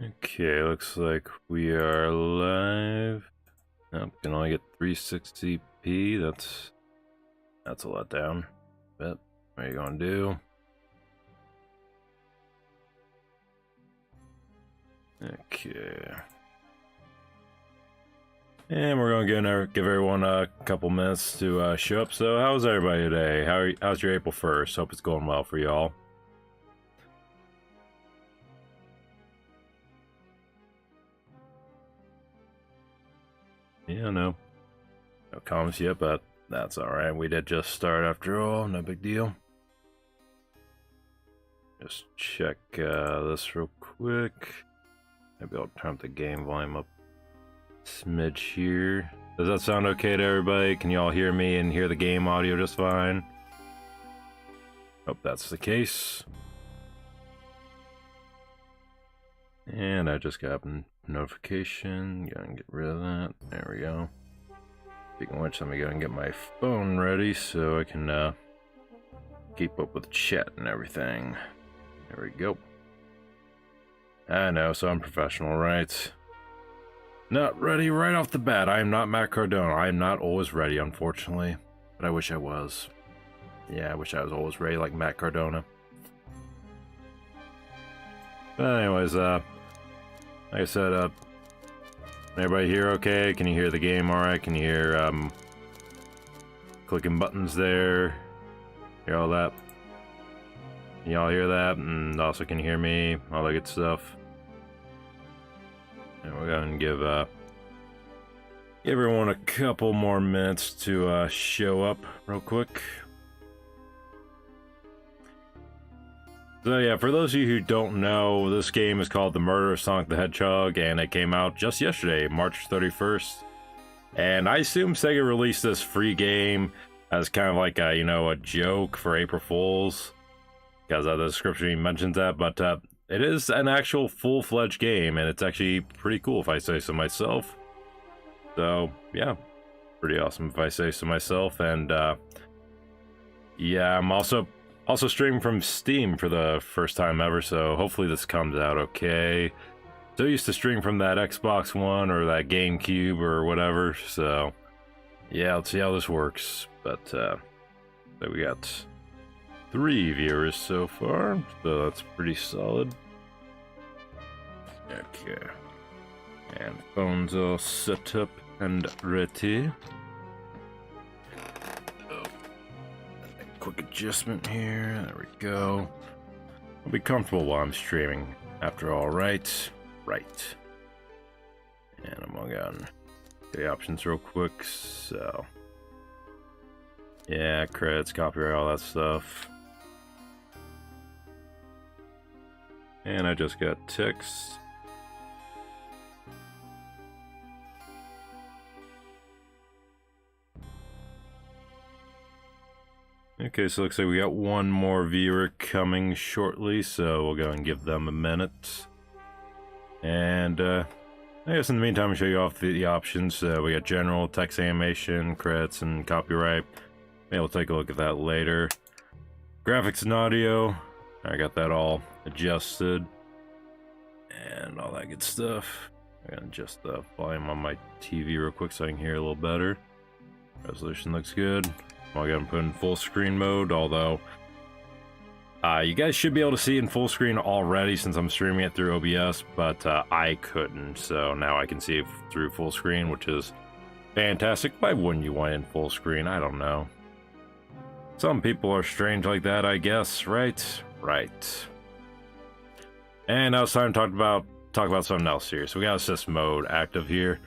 Okay, looks like we are live. Nope, can only get 360p. That's a letdown. But what are you gonna do? Okay. And we're gonna give everyone a couple minutes to show up. So, how's everybody today? How's your April 1st? Hope it's going well for y'all. Yeah, no comments yet, but that's alright. We did just start after all, no big deal. Just check this real quick. Maybe I'll turn the game volume up a smidge here. Does that sound okay to everybody? Can you all hear me and hear the game audio just fine? Hope that's the case. And I just got a notification. Gotta get rid of that. There we go. Speaking of which, let me go and get my phone ready so I can keep up with chat and everything. There we go. I know, so I'm professional, right? Not ready right off the bat. I am not Matt Cardona. I am not always ready, unfortunately. But I wish I was. Yeah, I wish I was always ready like Matt Cardona. But anyways, like I said, everybody here okay? Can you hear the game alright? Can you hear, clicking buttons there? Hear all that? Can y'all hear that? And also can you hear me? All that good stuff. And we're going to give everyone a couple more minutes to show up real quick. So yeah, for those of you who don't know, this game is called The Murder of Sonic the Hedgehog, and it came out just yesterday, March 31st. And I assume Sega released this free game as kind of like a, a joke for April Fools, because the description mentions that, but it is an actual full-fledged game, and it's actually pretty cool if I say so myself. So, yeah, pretty awesome if I say so myself, and yeah, I'm also streaming from Steam for the first time ever, so hopefully this comes out okay. So used to stream from that Xbox One or that GameCube or whatever, so yeah, let's see how this works. But so we got 3 viewers so far, so that's pretty solid. Okay, and phones all set up and ready. Quick adjustment here, there we go. I'll be comfortable while I'm streaming, after all, right? Right. And I'm gonna go on the options real quick, so... yeah, credits, copyright, all that stuff. And I just got text. Okay, so looks like we got one more viewer coming shortly, so we'll go and give them a minute. And I guess in the meantime, I'll show you off the options. We got general, text animation, credits, and copyright. Maybe we'll take a look at that later. Graphics and audio, I got that all adjusted. And all that good stuff. I'm gonna adjust the volume on my TV real quick so I can hear a little better. Resolution looks good. I'll go and put in full screen mode, although you guys should be able to see it in full screen already since I'm streaming it through OBS, but I couldn't, so now I can see it through full screen, which is fantastic. Why wouldn't you want it in full screen? I don't know. Some people are strange like that, I guess, right? Right. And now it's time to talk about something else here. So we got assist mode active here.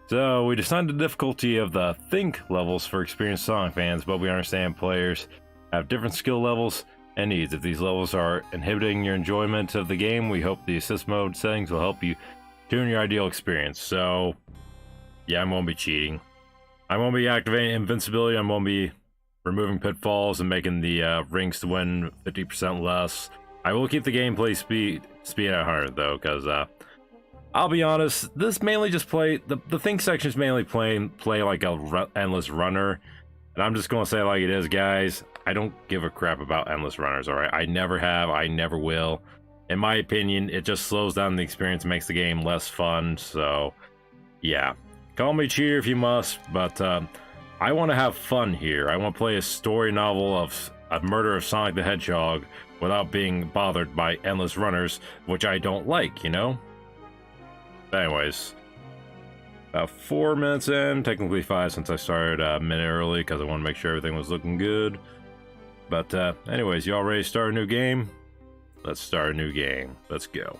So, we decided the difficulty of the think levels for experienced Sonic fans, but we understand players have different skill levels and needs. If these levels are inhibiting your enjoyment of the game, we hope the assist mode settings will help you tune your ideal experience. So, yeah, I'm going to be cheating. I'm going to be activating invincibility, I'm going to be removing pitfalls and making the rings to win 50% less. I will keep the gameplay speed at 100 though, because I'll be honest, this mainly just the think sections mainly play like a endless runner, and I'm just gonna say it like it is, guys. I don't give a crap about endless runners, alright? I never have, I never will. In my opinion, it just slows down the experience, makes the game less fun, so yeah. Call me cheater if you must, but I want to have fun here. I want to play a story novel of a murder of Sonic the Hedgehog without being bothered by endless runners, which I don't like, you know? But anyways, about 4 minutes in, technically 5 since I started a minute early because I want to make sure everything was looking good. But anyways, y'all ready to start a new game? Let's start a new game. Let's go.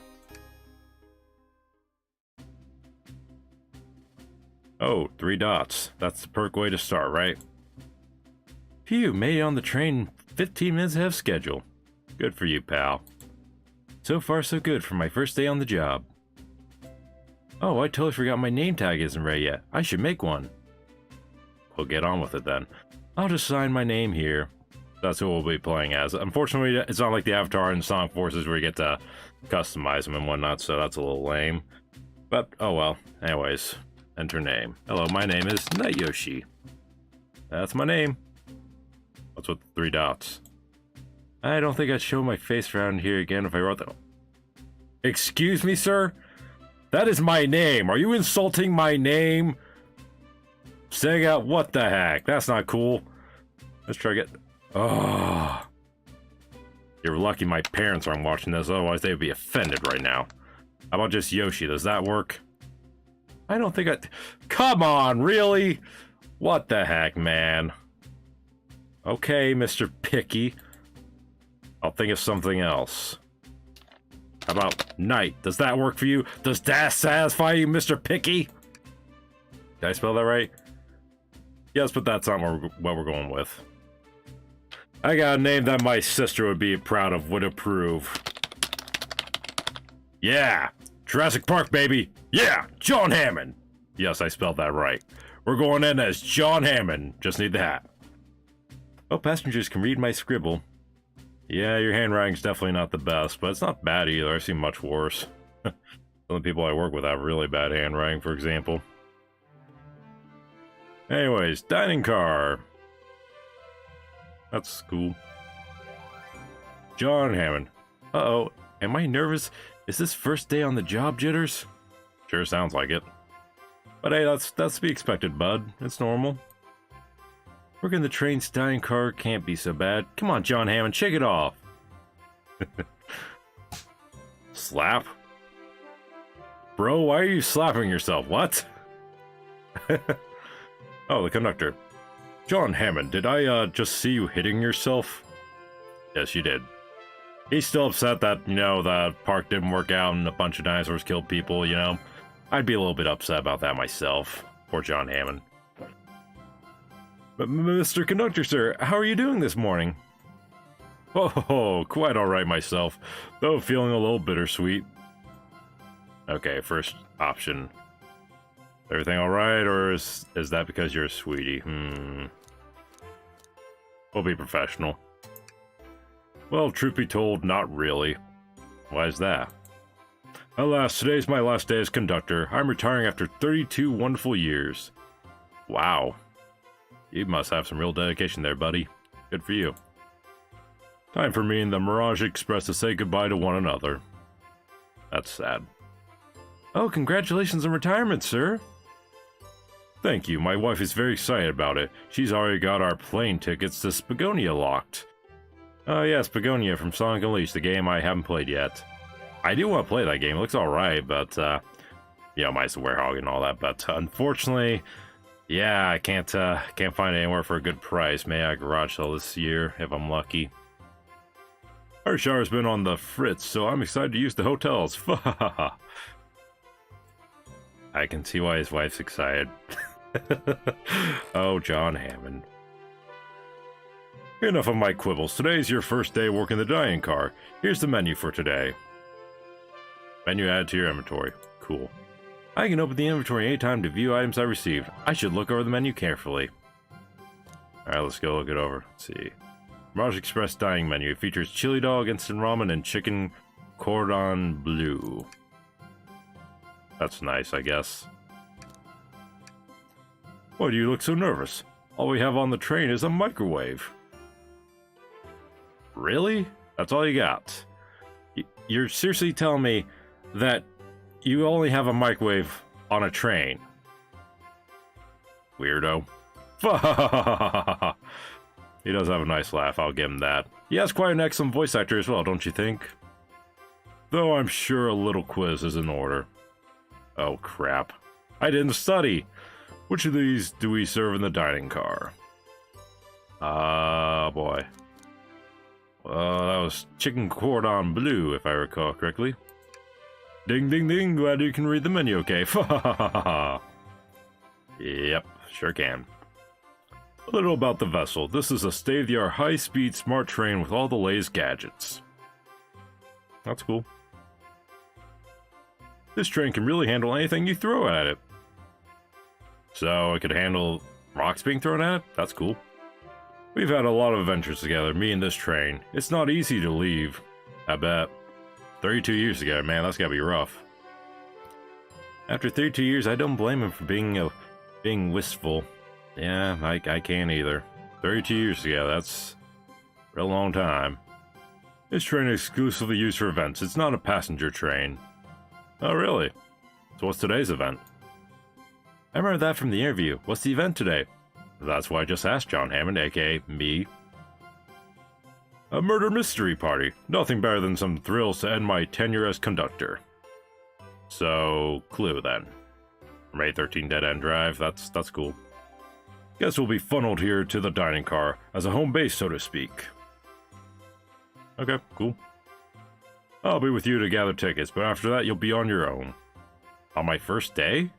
Oh, 3 dots. That's the perk way to start, right? Phew, made it on the train 15 minutes ahead of schedule. Good for you, pal. So far, so good for my first day on the job. Oh, I totally forgot my name tag isn't ready yet. I should make one. We'll get on with it then. I'll just sign my name here. That's what we'll be playing as. Unfortunately, it's not like the Avatar and Sonic Forces where you get to customize them and whatnot, so that's a little lame. But, oh well. Anyways, enter name. Hello, my name is Night Yoshi. That's my name. What's with the 3 dots? I don't think I'd show my face around here again if I wrote that. Excuse me, sir? That is my name. Are you insulting my name? Sega, what the heck? That's not cool. Let's try to get... Oh. You're lucky my parents aren't watching this, otherwise they would be offended right now. How about just Yoshi? Does that work? I don't think I... Come on, really? What the heck, man? Okay, Mr. Picky. I'll think of something else. How about Night? Does that work for you? Does that satisfy you, Mr. Picky? Did I spell that right? Yes, but that's not what we're going with. I got a name that my sister would be proud of, would approve. Yeah! Jurassic Park, baby! Yeah! John Hammond! Yes, I spelled that right. We're going in as John Hammond. Just need the hat. Oh, passengers can read my scribble. Yeah, your handwriting's definitely not the best, but it's not bad either. I've seen much worse. Some of the people I work with have really bad handwriting, for example. Anyways, dining car. That's cool. John Hammond. Uh-oh, am I nervous? Is this first day on the job jitters? Sure sounds like it. But hey, that's to be expected, bud. It's normal. Working the train's dining car can't be so bad. Come on, John Hammond, shake it off. Slap? Bro, why are you slapping yourself? What? Oh, the conductor. John Hammond, did I just see you hitting yourself? Yes, you did. He's still upset that, you know, the park didn't work out and a bunch of dinosaurs killed people, you know? I'd be a little bit upset about that myself. Poor John Hammond. But Mr. Conductor, sir, how are you doing this morning? Oh, quite alright myself, though feeling a little bittersweet. Okay, first option. Everything alright, or is that because you're a sweetie? We'll be professional. Well, truth be told, not really. Why is that? Alas, today's my last day as conductor. I'm retiring after 32 wonderful years. Wow. You must have some real dedication there, buddy. Good for you. Time for me and the Mirage Express to say goodbye to one another. That's sad. Oh, congratulations on retirement, sir. Thank you. My wife is very excited about it. She's already got our plane tickets to Spagonia locked. Oh yeah, Spagonia from Sonic Unleashed, the game I haven't played yet. I do want to play that game. It looks alright, but, you know, Mice Werehog and all that, but unfortunately... Yeah, I can't find it anywhere for a good price. May I garage sale this year, if I'm lucky. Our shower's been on the fritz, so I'm excited to use the hotels. I can see why his wife's excited. Oh, John Hammond. Enough of my quibbles. Today's your first day working the dining car. Here's the menu for today. Menu added to your inventory. Cool. I can open the inventory anytime to view items I received. I should look over the menu carefully. Alright, let's go look it over. Let's see. Mirage Express dining menu. It features chili dog, instant ramen, and chicken cordon bleu. That's nice, I guess. Why do you look so nervous? All we have on the train is a microwave. Really? That's all you got? you're seriously telling me that you only have a microwave on a train? Weirdo. He does have a nice laugh, I'll give him that. He has quite an excellent voice actor as well, don't you think? Though I'm sure a little quiz is in order. Oh crap. I didn't study! Which of these do we serve in the dining car? Ah, boy. That was chicken cordon bleu, if I recall correctly. Ding ding ding, glad you can read the menu, okay? Yep, sure can. A little about the vessel. This is a state-of-the-art high-speed smart train with all the latest gadgets. That's cool. This train can really handle anything you throw at it. So it could handle rocks being thrown at it? That's cool. We've had a lot of adventures together, me and this train. It's not easy to leave, I bet. 32 years together, man, that's gotta be rough. After 32 years, I don't blame him for being wistful. Yeah, I can't either. 32 years together, that's a real long time. This train is exclusively used for events. It's not a passenger train. Oh, really? So what's today's event? I remember that from the interview. What's the event today? That's why I just asked John Hammond, aka me. A murder mystery party. Nothing better than some thrills to end my tenure as conductor. So, clue then. From A13 Dead End Drive, that's cool. Guess we'll be funneled here to the dining car, as a home base, so to speak. Okay, cool. I'll be with you to gather tickets, but after that you'll be on your own. On my first day?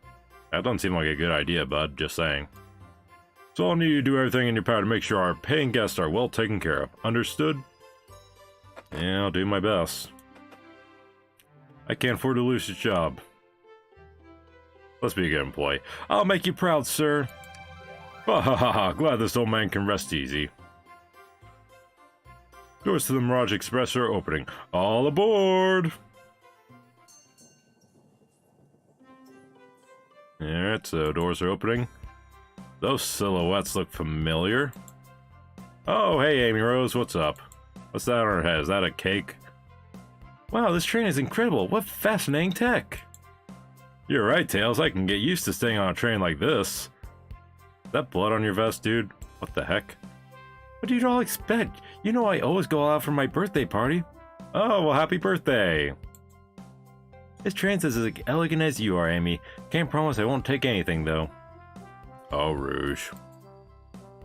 That doesn't seem like a good idea, bud, just saying. So I'll need you to do everything in your power to make sure our paying guests are well taken care of. Understood? Yeah, I'll do my best. I can't afford to lose your job. Let's be a good employee. I'll make you proud, sir. Ha ha ha ha, glad this old man can rest easy. Doors to the Mirage Express are opening. All aboard! Alright, so doors are opening. Those silhouettes look familiar. Oh, hey Amy Rose, what's up? What's that on her head? Is that a cake? Wow, this train is incredible. What fascinating tech. You're right, Tails. I can get used to staying on a train like this. Is that blood on your vest, dude? What the heck? What do you all expect? You know I always go out for my birthday party. Oh, well, happy birthday. This train's as elegant as you are, Amy. Can't promise I won't take anything, though. Oh, Rouge.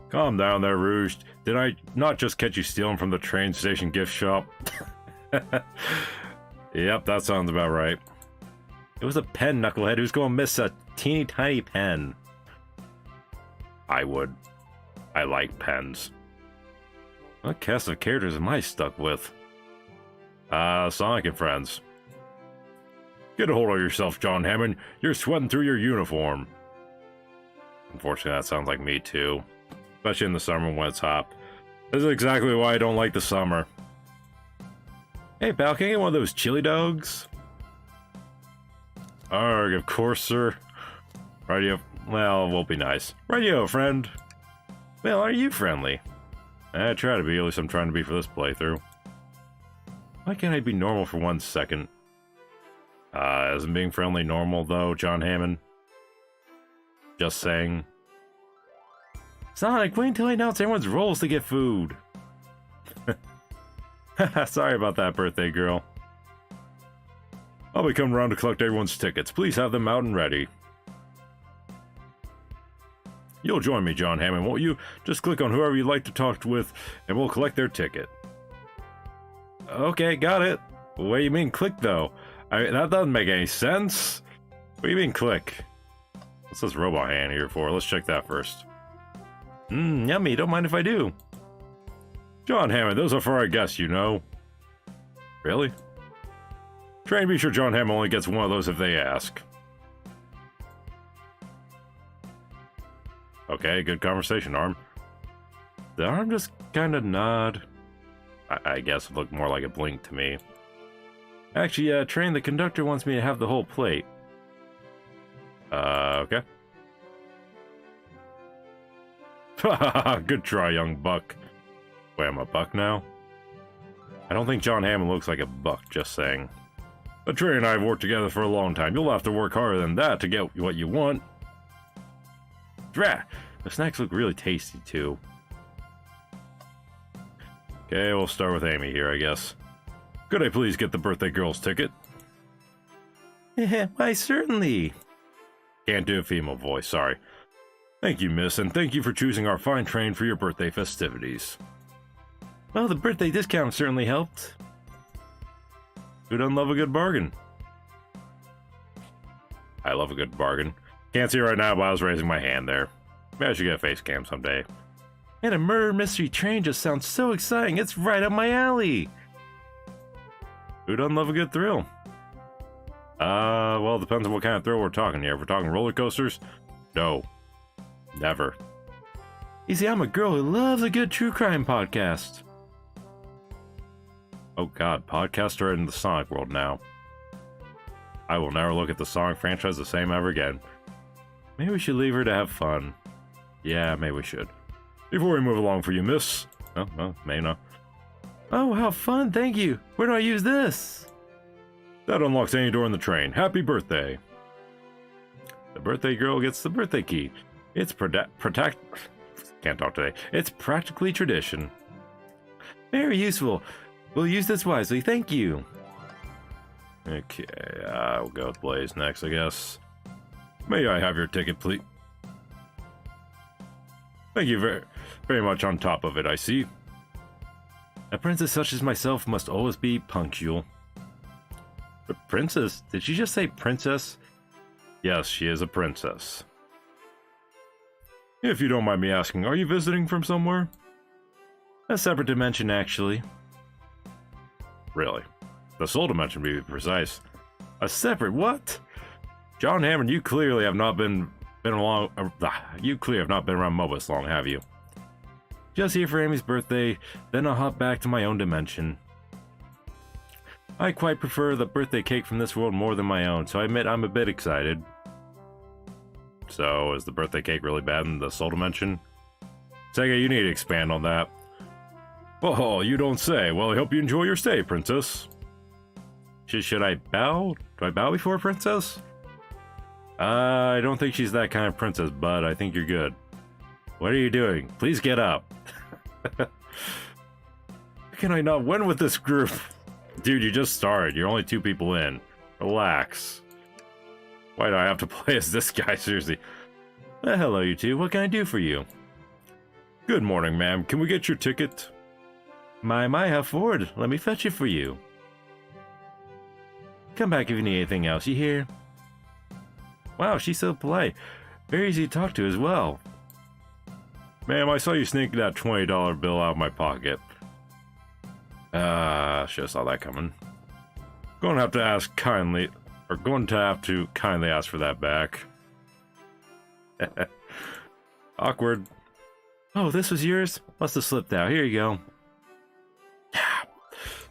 Calm down there, Rouge. Did I not just catch you stealing from the train station gift shop? Yep, that sounds about right. It was a pen, knucklehead. Who's gonna miss a teeny tiny pen? I would. I like pens. What cast of characters am I stuck with? Sonic and Friends. Get a hold of yourself, John Hammond. You're sweating through your uniform. Unfortunately, that sounds like me too. Especially in the summer when it's hot. This is exactly why I don't like the summer. Hey, pal, can I get one of those chili dogs? Arg, of course, sir. Radio. Well, won't be nice. Radio, friend. Well, are you friendly? I try to be, at least I'm trying to be for this playthrough. Why can't I be normal for 1 second? Isn't being friendly normal, though, John Hammond? Just saying. Sonic, wait until I announce everyone's roles to get food. Sorry about that, birthday girl. I'll be coming around to collect everyone's tickets. Please have them out and ready. You'll join me, John Hammond, won't you? Just click on whoever you'd like to talk with, and we'll collect their ticket. Okay, got it. What do you mean click, though? That doesn't make any sense. What do you mean click? What's this robot hand here for? Let's check that first. Yummy, don't mind if I do. John Hammond, those are for our guests, you know. Really? Try and be sure John Hammond only gets one of those if they ask. Okay, good conversation, Arm. The Arm just kind of nod. I guess it looked more like a blink to me. Actually, Train, the conductor wants me to have the whole plate. Okay. Good try, young buck. Wait, I'm a buck now? I don't think John Hammond looks like a buck, just saying. But Trey and I have worked together for a long time. You'll have to work harder than that to get what you want. Drat! The snacks look really tasty, too. Okay, we'll start with Amy here, I guess. Could I please get the birthday girl's ticket? Why, certainly. Can't do a female voice, sorry. Thank you, miss, and thank you for choosing our fine train for your birthday festivities. Well, the birthday discount certainly helped. Who doesn't love a good bargain? I love a good bargain. Can't see right now, but I was raising my hand there. Maybe I should get a face cam someday. And a murder mystery train just sounds so exciting. It's right up my alley. Who doesn't love a good thrill? Well, it depends on what kind of thrill we're talking here. If we're talking roller coasters, no. Never. You see, I'm a girl who loves a good true crime podcast. Oh god, podcasts are in the Sonic world now. I will never look at the Sonic franchise the same ever again. Maybe we should leave her to have fun. Yeah, maybe we should. Before we move along for you, miss. Oh, well, maybe not. Oh, how fun, thank you. Where do I use this? That unlocks any door in the train. Happy birthday. The birthday girl gets the birthday key. It's can't talk today. It's practically tradition. Very useful. We'll use this wisely, thank you. Okay, we'll go with Blaze next, I guess. May I have your ticket, please? Thank you very much on top of it, I see. A princess such as myself must always be punctual. But princess? Did she just say princess? Yes, she is a princess. If you don't mind me asking, are you visiting from somewhere? A separate dimension, actually. Really? The soul dimension, to be precise. A separate what? John Hammond, you clearly have not been around Mobus long, have you? Just here for Amy's birthday, then I'll hop back to my own dimension. I quite prefer the birthday cake from this world more than my own, so I admit I'm a bit excited. So, is the birthday cake really bad in the soul dimension? Sega, you need to expand on that. Oh, you don't say. Well, I hope you enjoy your stay, princess. Should I bow? Do I bow before a princess? I don't think she's that kind of princess, bud. I think you're good. What are you doing? Please get up. How can I not win with this group? Dude, you just started. You're only 2 people in. Relax. Why do I have to play as this guy? Seriously. Hello, you two. What can I do for you? Good morning, ma'am. Can we get your ticket? My, how forward. Let me fetch it for you. Come back if you need anything else, you hear? Wow, she's so polite. Very easy to talk to as well. Ma'am, I saw you sneak that $20 bill out of my pocket. Should've saw that coming. Going to have to kindly ask for that back. Awkward. Oh, this was yours? Must have slipped out. Here you go.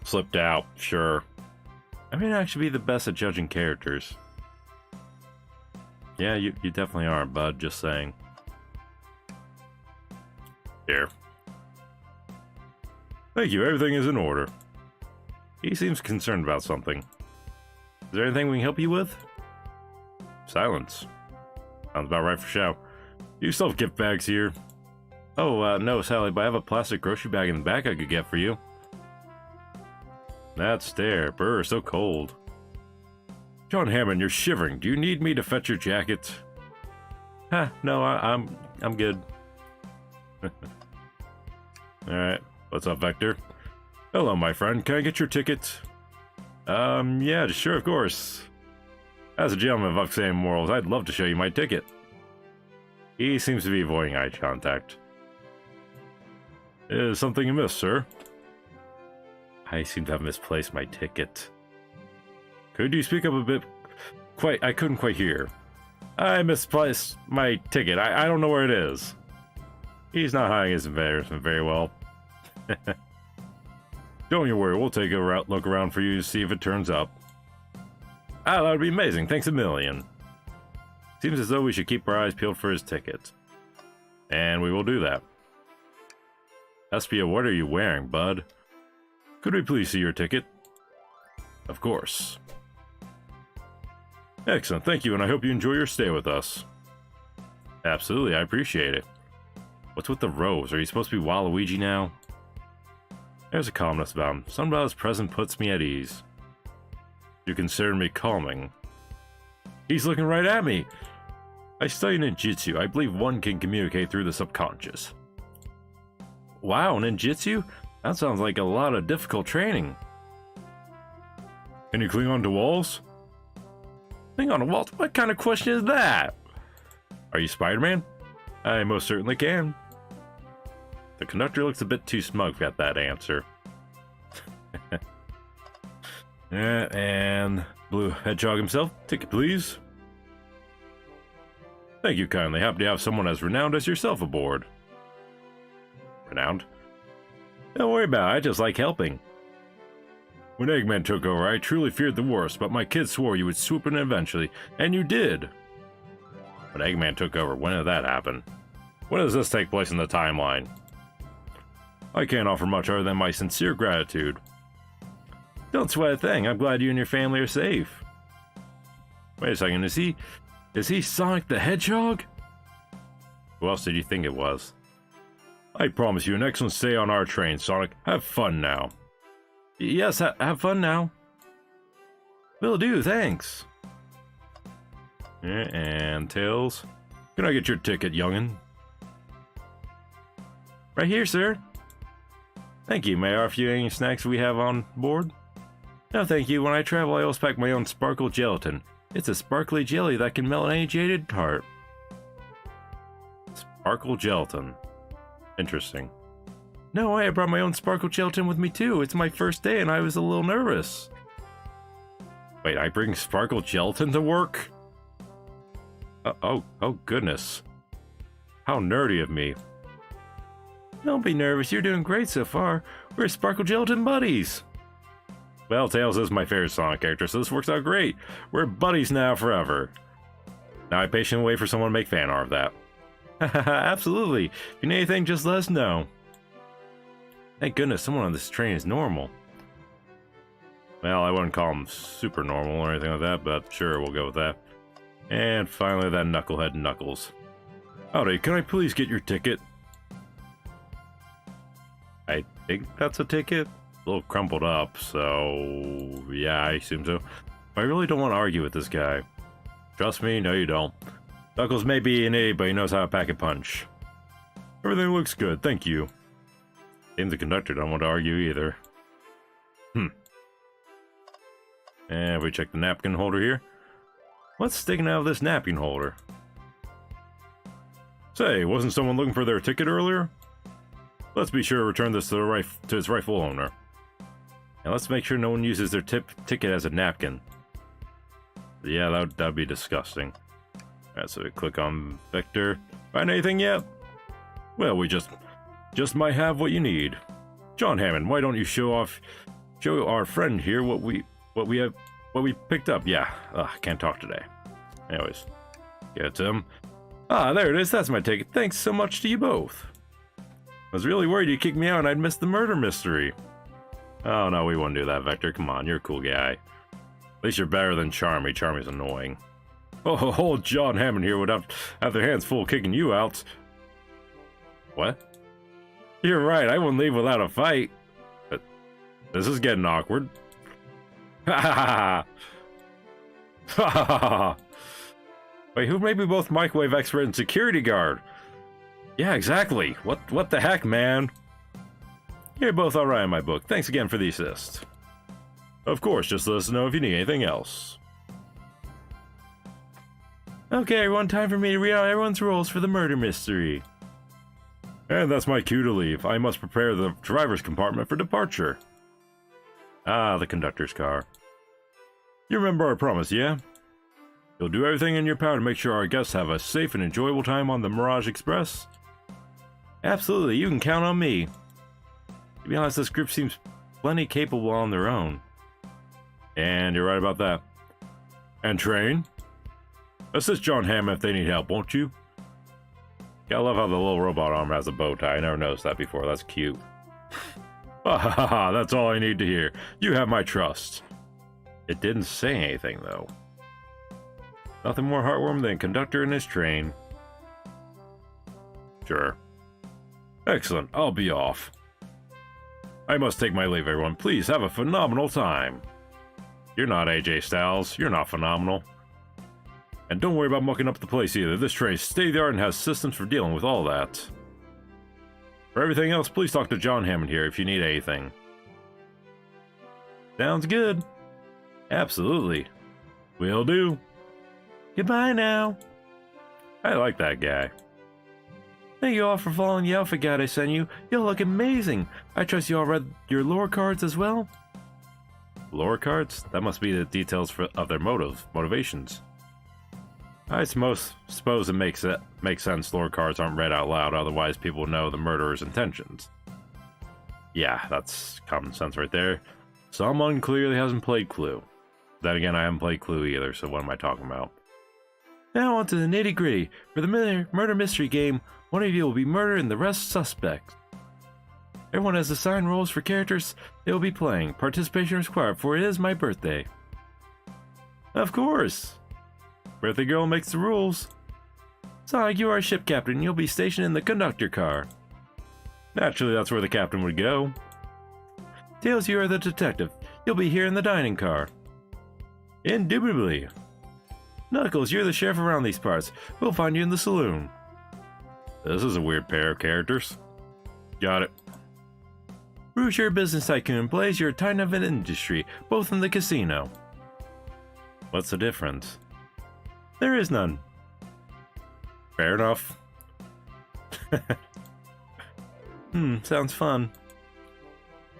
Slipped out, sure. I may not actually be the best at judging characters. Yeah, you definitely are, bud, just saying. Here. Thank you, everything is in order. He seems concerned about something. Is there anything we can help you with? Silence. Sounds about right for show. Do you still have gift bags here? Oh, no, Sally, but I have a plastic grocery bag in the back I could get for you. That stare, brr, so cold. John Hammond, you're shivering. Do you need me to fetch your jacket? Huh, no, I'm good. Alright, what's up, Vector? Hello, my friend. Can I get your ticket? Yeah, sure, of course. As a gentleman of upstanding morals, I'd love to show you my ticket. He seems to be avoiding eye contact. Is something amiss, sir? I seem to have misplaced my ticket. Could you speak up a bit? I couldn't quite hear. I misplaced my ticket. I don't know where it is. He's not hiding his embarrassment very well. Don't you worry, we'll take a look around for you to see if it turns up. Ah, that would be amazing. Thanks a million. Seems as though we should keep our eyes peeled for his ticket. And we will do that. Espia, what are you wearing, bud? Could we please see your ticket? Of course. Excellent, thank you, and I hope you enjoy your stay with us. Absolutely, I appreciate it. What's with the rose? Are you supposed to be Waluigi now? There's a calmness about him. Something about his presence puts me at ease. You consider me calming. He's looking right at me! I study ninjutsu. I believe one can communicate through the subconscious. Wow, ninjutsu? That sounds like a lot of difficult training. Can you cling onto walls? Cling onto walls? What kind of question is that? Are you Spider-Man? I most certainly can. The conductor looks a bit too smug at that answer. Yeah, and Blue Hedgehog himself, ticket please. Thank you kindly. Happy to have someone as renowned as yourself aboard. Renowned? Don't worry about it, I just like helping. When Eggman took over, I truly feared the worst, but my kids swore you would swoop in eventually, and you did. When Eggman took over, when did that happen? When does this take place in the timeline? I can't offer much other than my sincere gratitude. Don't sweat a thing, I'm glad you and your family are safe. Wait a second, is he Sonic the Hedgehog? Who else did you think it was? I promise you an excellent stay on our train, Sonic. Have fun now. Yes, have fun now. Will do, thanks. Yeah, and Tails. Can I get your ticket, youngin'? Right here, sir. Thank you. May I offer you any snacks we have on board? No, thank you. When I travel, I always pack my own sparkle gelatin. It's a sparkly jelly that can melt any jaded heart. Sparkle gelatin. Interesting. No way, I brought my own sparkle gelatin with me too. It's my first day and I was a little nervous. Wait, I bring sparkle gelatin to work? Oh goodness. How nerdy of me. Don't be nervous, you're doing great so far. We're sparkle gelatin buddies. Well, Tails is my favorite Sonic character, so this works out great. We're buddies now forever. Now I patiently wait for someone to make fan art of that. Absolutely. If you need anything, just let us know. Thank goodness someone on this train is normal. Well, I wouldn't call him super normal or anything like that, but sure, we'll go with that. And finally, that knucklehead Knuckles. Howdy, can I please get your ticket? I think that's a ticket. A little crumpled up, so yeah, I assume so. I really don't want to argue with this guy. Trust me, no you don't. Knuckles may be an idiot, but he knows how to pack a punch. Everything looks good, thank you. Seems the conductor don't want to argue either. And we check the napkin holder here. What's sticking out of this napkin holder? Say, wasn't someone looking for their ticket earlier? Let's be sure to return this to its rightful owner. And let's make sure no one uses their ticket as a napkin. Yeah, that'd be disgusting. Alright, so we click on Vector. Find anything yet? Well, we just might have what you need. John Hammond, why don't you show our friend here what we picked up? Yeah, can't talk today. Anyways, yeah, it's him. Ah, there it is. That's my ticket. Thanks so much to you both. I was really worried you'd kick me out and I'd miss the murder mystery. Oh no, we wouldn't do that, Vector. Come on, you're a cool guy. At least you're better than Charmy. Charmy's annoying. Oh, John Hammond here would have their hands full kicking you out. What? You're right, I wouldn't leave without a fight. But this is getting awkward. Ha ha ha ha ha. Wait, who made me both microwave expert and security guard? Yeah, exactly. What the heck, man? You're both alright in my book. Thanks again for the assist. Of course, just let us know if you need anything else. Okay, everyone, time for me to read out everyone's roles for the murder mystery. And that's my cue to leave. I must prepare the driver's compartment for departure. Ah, the conductor's car. You remember our promise, yeah? You'll do everything in your power to make sure our guests have a safe and enjoyable time on the Mirage Express? Absolutely, you can count on me. To be honest, this group seems plenty capable on their own. And you're right about that. And train? Assist John Hammond if they need help, won't you? Yeah, I love how the little robot arm has a bow tie. I never noticed that before. That's cute. Ha ha ha, that's all I need to hear. You have my trust. It didn't say anything, though. Nothing more heartwarming than a conductor in his train. Sure. Excellent, I'll be off. I must take my leave, everyone. Please have a phenomenal time. You're not AJ Styles. You're not phenomenal. And don't worry about mucking up the place either. This train's state-of-the-art and has systems for dealing with all that. For everything else, please talk to John Hammond here if you need anything. Sounds good. Absolutely. Will do. Goodbye now. I like that guy. Thank you all for following the outfit guide I sent you. You'll look amazing. I trust you all read your lore cards as well. Lore cards? That must be the details of their motivations. I suppose it makes sense lore cards aren't read out loud, otherwise people would know the murderer's intentions. Yeah, that's common sense right there. Someone clearly hasn't played Clue. Then again, I haven't played Clue either, so what am I talking about? Now on to the nitty-gritty. For the murder mystery game, one of you will be murdered and the rest suspects. Everyone has assigned roles for characters they will be playing. Participation is required, for it is my birthday. Of course! Birthday girl makes the rules. Sonic, you are a ship captain. You'll be stationed in the conductor car. Naturally, that's where the captain would go. Tails, you are the detective. You'll be here in the dining car. Indubitably. Knuckles, you're the sheriff around these parts. We'll find you in the saloon. This is a weird pair of characters. Got it. Rouge, you're a business tycoon. Blaze, you're a titan of an industry, both in the casino. What's the difference? There is none. Fair enough. Sounds fun.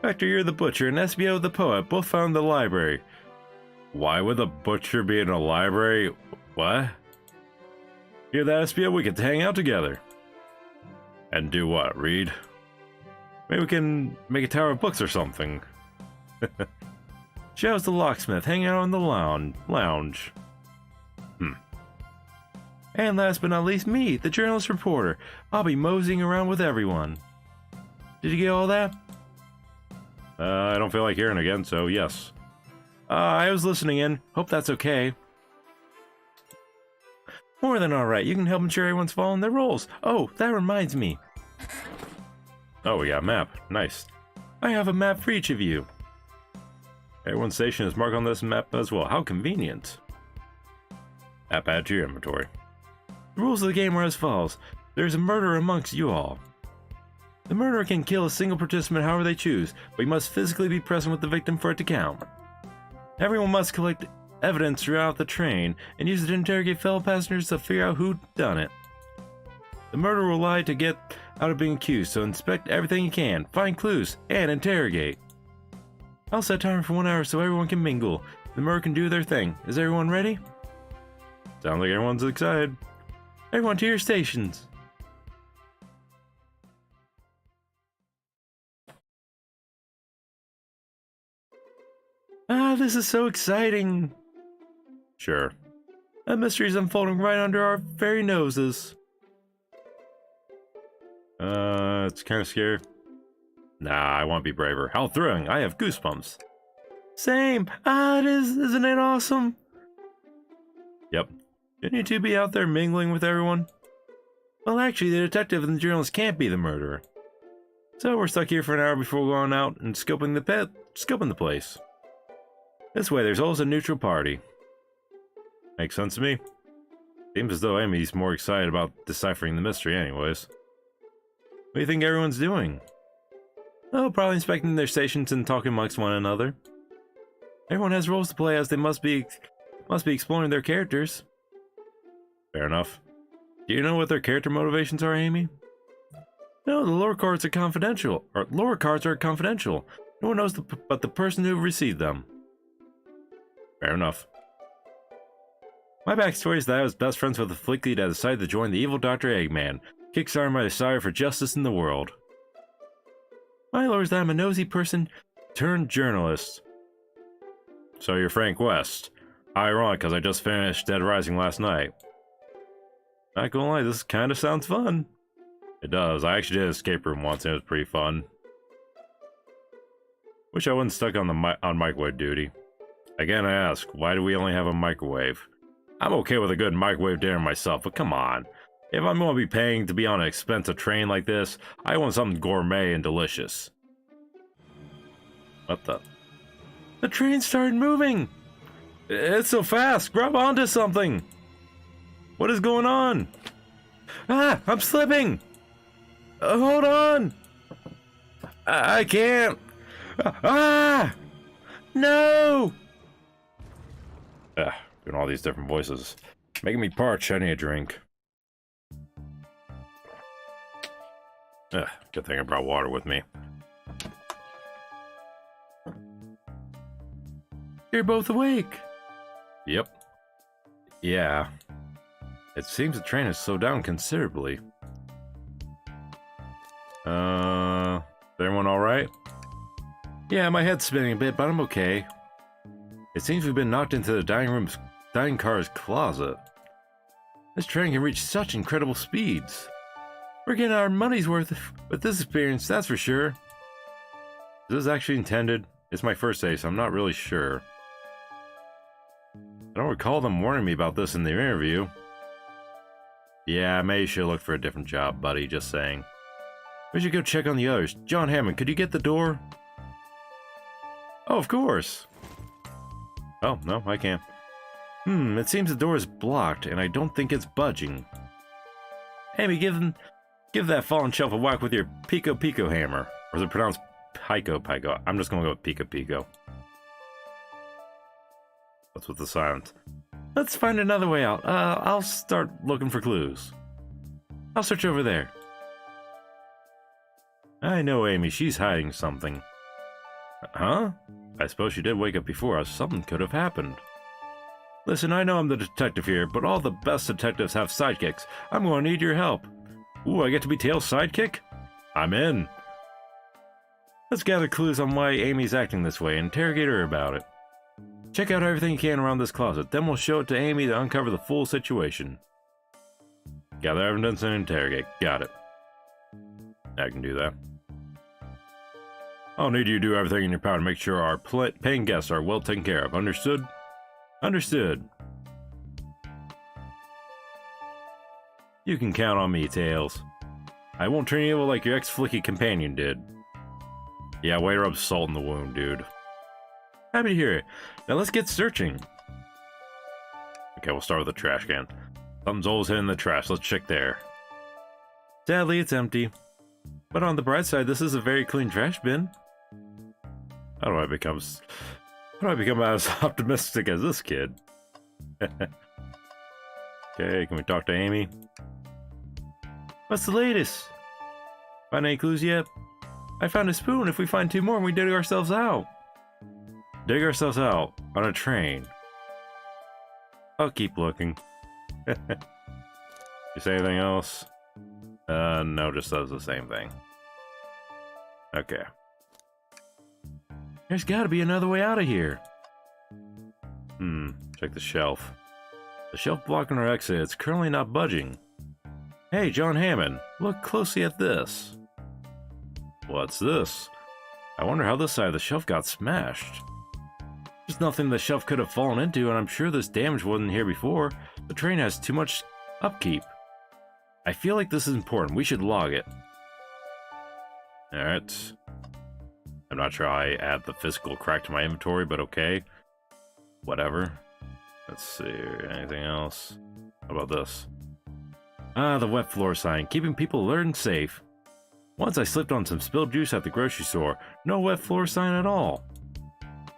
Vector, you're the butcher, and SBO the poet, both found in the library. Why would the butcher be in a library? What? Hear that, SBO? We could hang out together. And do what? Read? Maybe we can make a tower of books or something. Shadow's the locksmith, hanging out on the lounge. And last but not least, me, the journalist reporter. I'll be moseying around with everyone. Did you get all that? I don't feel like hearing again, so yes. I was listening in. Hope that's okay. More than alright. You can help ensure everyone's following their roles. Oh, that reminds me. Oh, we got a map. Nice. I have a map for each of you. Everyone's station is marked on this map as well. How convenient. App add to your inventory. The rules of the game are as follows. There's a murderer amongst you all. The murderer can kill a single participant however they choose, but he must physically be present with the victim for it to count. Everyone must collect evidence throughout the train and use it to interrogate fellow passengers to figure out who done it. The murderer will lie to get out of being accused, so inspect everything you can, find clues, and interrogate. I'll set a timer for 1 hour so everyone can mingle. The murderer can do their thing. Is everyone ready? Sounds like everyone's excited. Everyone to your stations. Ah, this is so exciting. Sure. A mystery is unfolding right under our very noses. It's kind of scary. Nah, I want to be braver. How thrilling. I have goosebumps. Same. Ah, it is. Isn't it awesome? Yep. Shouldn't you two be out there mingling with everyone? Well, actually, the detective and the journalist can't be the murderer. So we're stuck here for an hour before going out and scoping the place. This way, there's always a neutral party. Makes sense to me. Seems as though Amy's more excited about deciphering the mystery anyways. What do you think everyone's doing? Oh, probably inspecting their stations and talking amongst one another. Everyone has roles to play as they must be exploring their characters. Fair enough. Do you know what their character motivations are, Amy? No, the lore cards are confidential. No one knows but the person who received them. Fair enough. My backstory is that I was best friends with a flick lead that decided to join the evil Dr. Eggman, kickstarted my desire for justice in the world. My lore is that I'm a nosy person turned journalist. So you're Frank West. Ironic, because I just finished Dead Rising last night. Not gonna lie, this kind of sounds fun. It does. I actually did an escape room once and it was pretty fun. Wish I wasn't stuck on microwave duty. Again, I ask, why do we only have a microwave? I'm okay with a good microwave dinner myself, but come on. If I'm going to be paying to be on an expensive train like this, I want something gourmet and delicious. What the? The train started moving! It's so fast! Grab onto something! What is going on? Ah! I'm slipping! Hold on! I can't! Ah! No! Doing all these different voices. Making me parched. I need a drink. Good thing I brought water with me. You're both awake. Yep. Yeah. It seems the train has slowed down considerably. Is everyone alright? Yeah, my head's spinning a bit, but I'm okay. It seems we've been knocked into the dining car's closet. This train can reach such incredible speeds. We're getting our money's worth with this experience, that's for sure. Is this actually intended? It's my first day, so I'm not really sure. I don't recall them warning me about this in the interview. Yeah, maybe you should look for a different job, buddy, just saying. We should go check on the others. John Hammond, could you get the door? Oh, of course. Oh, no, I can't. It seems the door is blocked, and I don't think it's budging. Amy, give that fallen shelf a whack with your Pico Pico hammer. Or is it pronounced Pico Pico? I'm just gonna go with Pico Pico. What's with the silence? Let's find another way out. I'll start looking for clues. I'll search over there. I know Amy, she's hiding something. Huh? I suppose she did wake up before us. Something could have happened. Listen, I know I'm the detective here, but all the best detectives have sidekicks. I'm going to need your help. Ooh, I get to be Tails' sidekick? I'm in. Let's gather clues on why Amy's acting this way and interrogate her about it. Check out everything you can around this closet, then we'll show it to Amy to uncover the full situation. Gather evidence and interrogate. Got it. I can do that. I'll need you to do everything in your power to make sure our paying guests are well taken care of. Understood? Understood. You can count on me, Tails. I won't turn you evil like your ex-flicky companion did. Yeah, way to rub salt in the wound, dude. Happy to hear it. Now let's get searching. Okay, we'll start with the trash can. Something's always hidden in the trash. Let's check there. Sadly, it's empty. But on the bright side, this is a very clean trash bin. How do I become as optimistic as this kid? Okay, can we talk to Amy? What's the latest? Find any clues yet? I found a spoon. If we find 2 more, we dig ourselves out. Dig ourselves out on a train. I'll keep looking. You say anything else? No, just does the same thing. Okay. There's gotta be another way out of here. Check the shelf. The shelf blocking our exit, it's currently not budging. Hey, John Hammond, look closely at this. What's this? I wonder how this side of the shelf got smashed. There's nothing the shelf could have fallen into, and I'm sure this damage wasn't here before. The train has too much upkeep. I feel like this is important. We should log it. Alright. I'm not sure I add the physical crack to my inventory, but okay. Whatever. Let's see. Anything else? How about this? Ah, the wet floor sign. Keeping people alert and safe. Once I slipped on some spilled juice at the grocery store. No wet floor sign at all.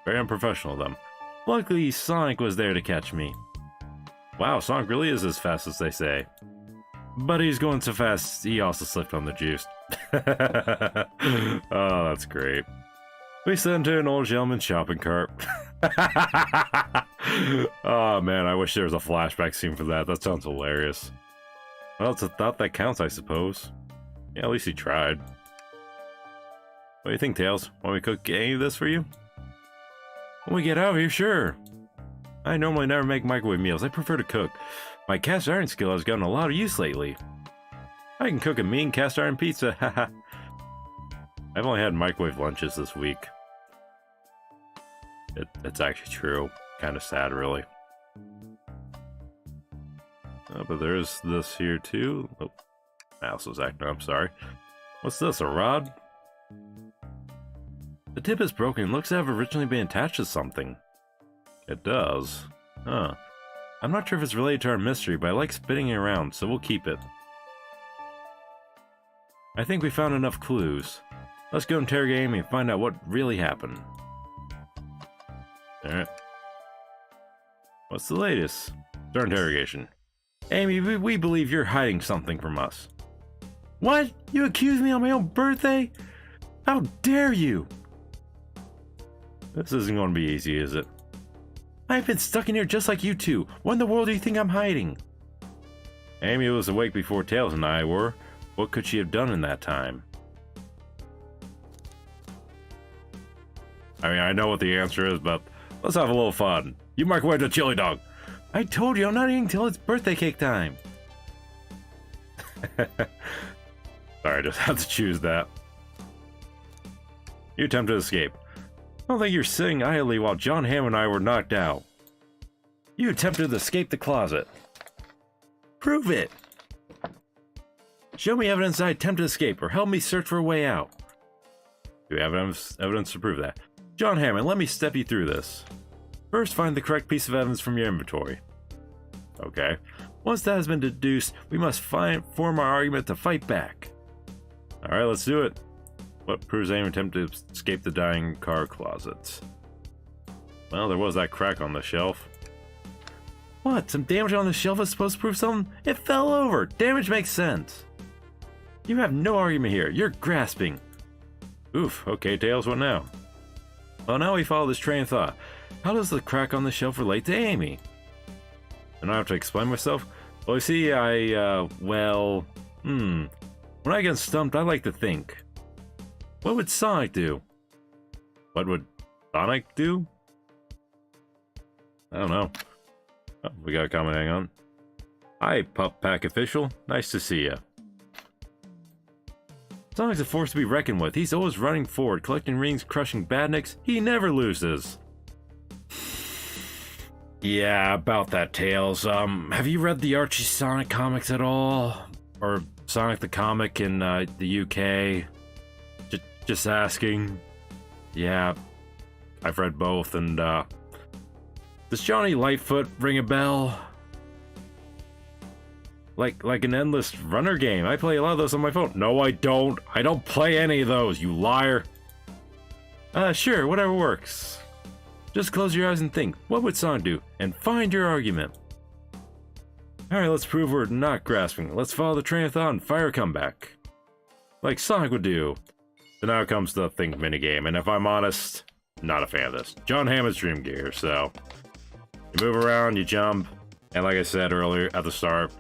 Very unprofessional of them. Luckily, Sonic was there to catch me. Wow, Sonic really is as fast as they say. But he's going so fast, he also slipped on the juice. Oh, that's great. We sent to an old gentleman's shopping cart. Oh man, I wish there was a flashback scene for that. That sounds hilarious. Well, it's a thought that counts, I suppose. Yeah, at least he tried. What do you think, Tails? Want me to cook any of this for you? When we get out of here, sure. I normally never make microwave meals. I prefer to cook. My cast iron skill has gotten a lot of use lately. I can cook a mean cast iron pizza, haha. I've only had microwave lunches this week. It's actually true. Kind of sad, really. But there's this here, too. Oh, mouse was acting up, sorry. What's this, a rod? The tip is broken. It looks to have originally been attached to something. It does. Huh. I'm not sure if it's related to our mystery, but I like spinning it around, so we'll keep it. I think we found enough clues. Let's go interrogate Amy and find out what really happened. Alright. What's the latest? Start interrogation. Amy, we believe you're hiding something from us. What? You accuse me on my own birthday? How dare you? This isn't going to be easy, is it? I've been stuck in here just like you two. What in the world do you think I'm hiding? Amy was awake before Tails and I were. What could she have done in that time? I mean, I know what the answer is, but let's have a little fun. You microwave the chili dog. I told you I'm not eating till it's birthday cake time. Sorry, I just had to choose that. You attempt to escape. I don't think you're sitting idly while John Hamm and I were knocked out. You attempted to escape the closet. Prove it! Show me evidence I attempted to escape, or help me search for a way out. Do you have evidence to prove that? John Hammond, let me step you through this. First, find the correct piece of evidence from your inventory. Okay. Once that has been deduced, we must form our argument to fight back. Alright, let's do it. What proves any attempt to escape the dying car closet? Well, there was that crack on the shelf. What? Some damage on the shelf is supposed to prove something? It fell over! Damage makes sense! You have no argument here. You're grasping. Oof, okay, Tails, what now? Well, now we follow this train of thought. How does the crack on the shelf relate to Amy? And I have to explain myself? Well, you see, when I get stumped, I like to think. What would Sonic do? What would Sonic do? I don't know. Oh, we got a comment, hang on. Hi, Pup Pack official. Nice to see ya. Sonic's a force to be reckoned with. He's always running forward, collecting rings, crushing badniks. He never loses. Yeah, about that, Tails. Have you read the Archie Sonic comics at all? Or Sonic the Comic in the UK? Just asking. Yeah, I've read both, and does Johnny Lightfoot ring a bell? Like an endless runner game. I play a lot of those on my phone. No, I don't. I don't play any of those, you liar. Sure, whatever works. Just close your eyes and think. What would Sonic do? And find your argument. Alright, let's prove we're not grasping. Let's follow the train of thought and fire a comeback. Like Sonic would do. So now comes the think minigame, and if I'm honest, not a fan of this. John Hammond's Dream Gear, so you move around, you jump, and like I said earlier at the start,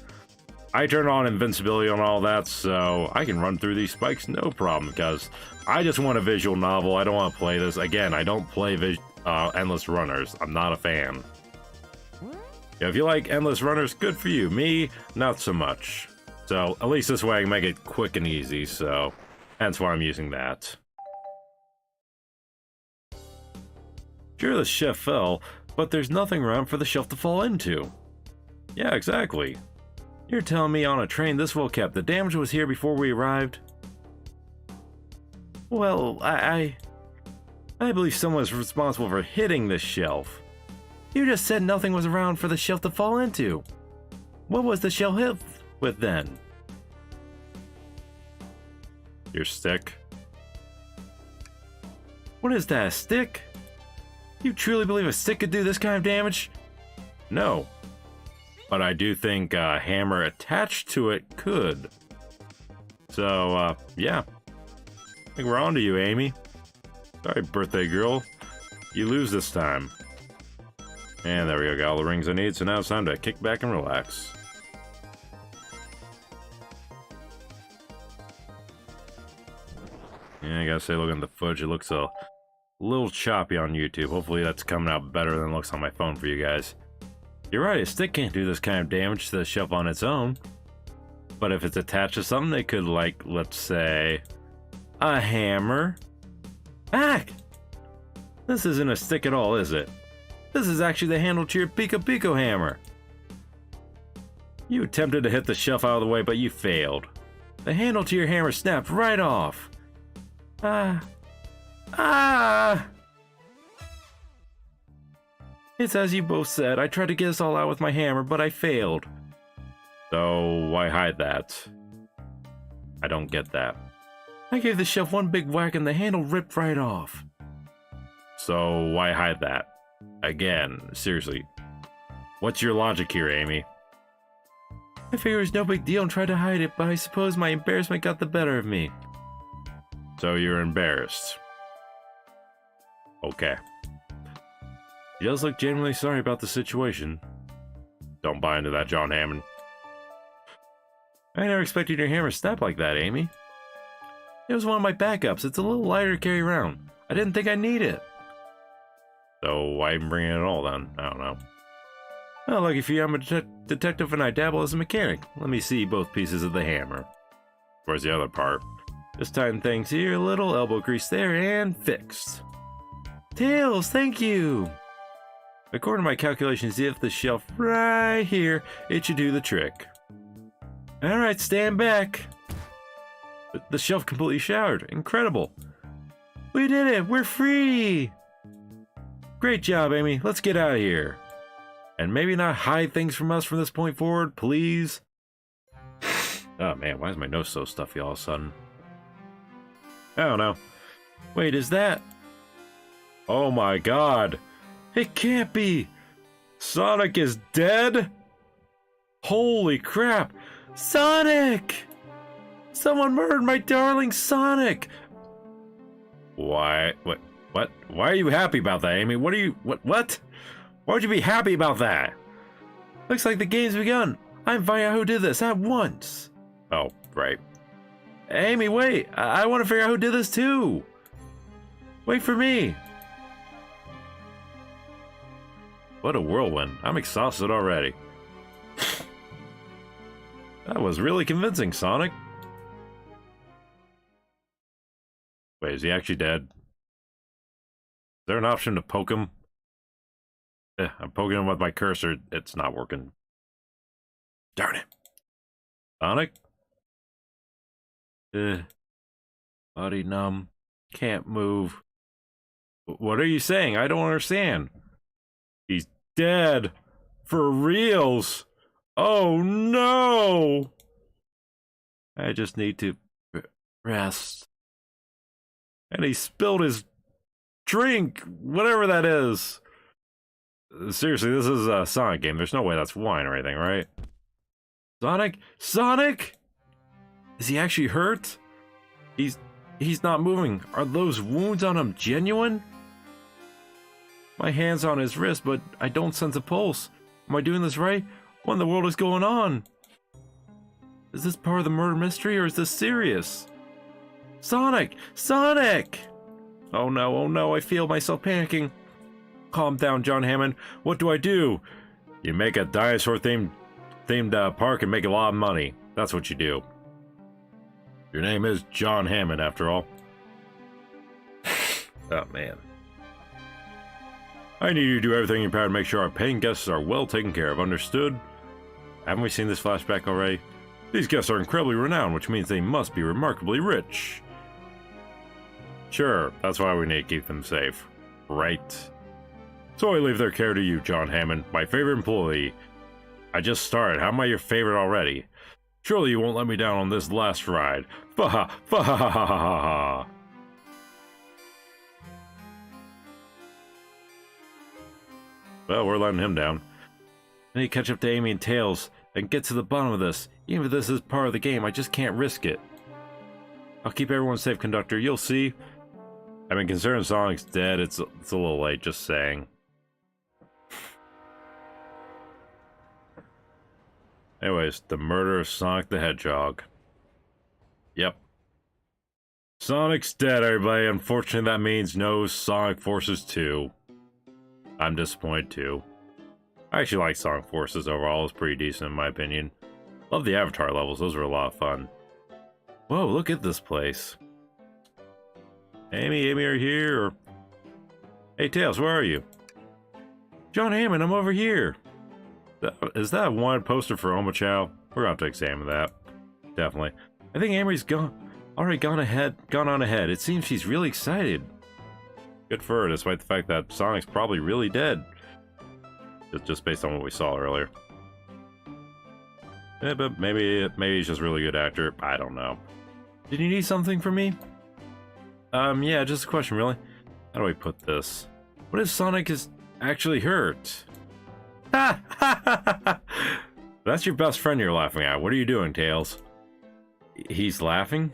I turn on invincibility on all that, so I can run through these spikes no problem, because I just want a visual novel. I don't want to play this. Again, I don't play endless runners. I'm not a fan. If you like endless runners, good for you. Me, not so much. So at least this way I can make it quick and easy, so hence why I'm using that. Sure, the shelf fell, but there's nothing around for the shelf to fall into. Yeah, exactly. You're telling me on a train this well kept, the damage was here before we arrived? Well, I believe someone is responsible for hitting this shelf. You just said nothing was around for the shelf to fall into. What was the shelf hit with then? Your stick. What is that, a stick? You truly believe a stick could do this kind of damage? No. But I do think a hammer attached to it could. So, yeah. I think we're on to you, Amy. Sorry, birthday girl. You lose this time. And there we go, got all the rings I need, so now it's time to kick back and relax. Yeah, I gotta say, looking at the footage, it looks a little choppy on YouTube. Hopefully that's coming out better than it looks on my phone for you guys. You're right, a stick can't do this kind of damage to the shelf on its own. But if it's attached to something, it could, like, let's say, a hammer. Ah! This isn't a stick at all, is it? This is actually the handle to your Pico Pico hammer. You attempted to hit the shelf out of the way, but you failed. The handle to your hammer snapped right off. It's as you both said. I tried to get us all out with my hammer, but I failed. So why hide that? I don't get that. I gave the shelf one big whack and the handle ripped right off. So why hide that? Again, seriously. What's your logic here, Amy? I figured it was no big deal and tried to hide it, but I suppose my embarrassment got the better of me. So you're embarrassed. Okay. He does look genuinely sorry about the situation. Don't buy into that, John Hammond. I never expected your hammer to snap like that, Amy. It was one of my backups. It's a little lighter to carry around. I didn't think I'd need it. So why even bring it at all then? I don't know. Well, lucky for you, I'm a detective and I dabble as a mechanic. Let me see both pieces of the hammer. Where's the other part? Just tighten things here, a little elbow grease there, and fixed. Tails, thank you! According to my calculations, if the shelf right here, it should do the trick. Alright, stand back. The shelf completely showered. Incredible. We did it! We're free! Great job, Amy. Let's get out of here. And maybe not hide things from us from this point forward, please. Oh man, why is my nose so stuffy all of a sudden? I don't know. Wait, is that... Oh my god! It can't be! Sonic is dead? Holy crap! Sonic! Someone murdered my darling Sonic! Why? What? Why are you happy about that, Amy? What are you... What? Why would you be happy about that? Looks like the game's begun. I'm finding out who did this at once. Oh, right. Amy, wait. I want to figure out who did this too. Wait for me. What a whirlwind. I'm exhausted already. That was really convincing, Sonic. Wait, is he actually dead? Is there an option to poke him? I'm poking him with my cursor. It's not working. Darn it. Sonic? Body numb. Can't move. What are you saying? I don't understand. He's dead. For reals. Oh no! I just need to rest. And he spilled his drink. Whatever that is. Seriously, this is a Sonic game. There's no way that's wine or anything, right? Sonic? Sonic? Is he actually hurt? He's not moving. Are those wounds on him genuine? My hand's on his wrist, but I don't sense a pulse. Am I doing this right? What in the world is going on? Is this part of the murder mystery, or is this serious? Sonic! Sonic! Oh no, I feel myself panicking. Calm down, John Hammond. What do I do? You make a dinosaur-themed park and make a lot of money. That's what you do. Your name is John Hammond, after all. Oh, man. I need you to do everything in your power to make sure our paying guests are well taken care of. Understood? Haven't we seen this flashback already? These guests are incredibly renowned, which means they must be remarkably rich. Sure, that's why we need to keep them safe. Right. So I leave their care to you, John Hammond, my favorite employee. I just started. How am I your favorite already? Surely you won't let me down on this last ride. Fa-ha! Fa-ha-ha-ha-ha-ha! Well, we're letting him down. I need to catch up to Amy and Tails and get to the bottom of this. Even if this is part of the game, I just can't risk it. I'll keep everyone safe, Conductor. You'll see. I mean, considering Sonic's dead, it's a little late, just saying. Anyways, the murder of Sonic the Hedgehog. Yep. Sonic's dead, everybody. Unfortunately, that means no Sonic Forces 2. I'm disappointed, too. I actually like Sonic Forces overall. It's pretty decent, in my opinion. Love the Avatar levels. Those were a lot of fun. Whoa, look at this place. Amy, are you here? Or... Hey, Tails, where are you? John Hammond, I'm over here. Is that a wanted poster for Oma Chow? We're going to have to examine that. Definitely. I think Amory's already gone on ahead. It seems she's really excited. Good for her, despite the fact that Sonic's probably really dead. Just based on what we saw earlier. Yeah, but maybe he's just a really good actor. I don't know. Did you need something from me? Yeah, just a question, really. How do I put this? What if Sonic is actually hurt? Ha ha ha ha! That's your best friend you're laughing at. What are you doing, Tails? He's laughing?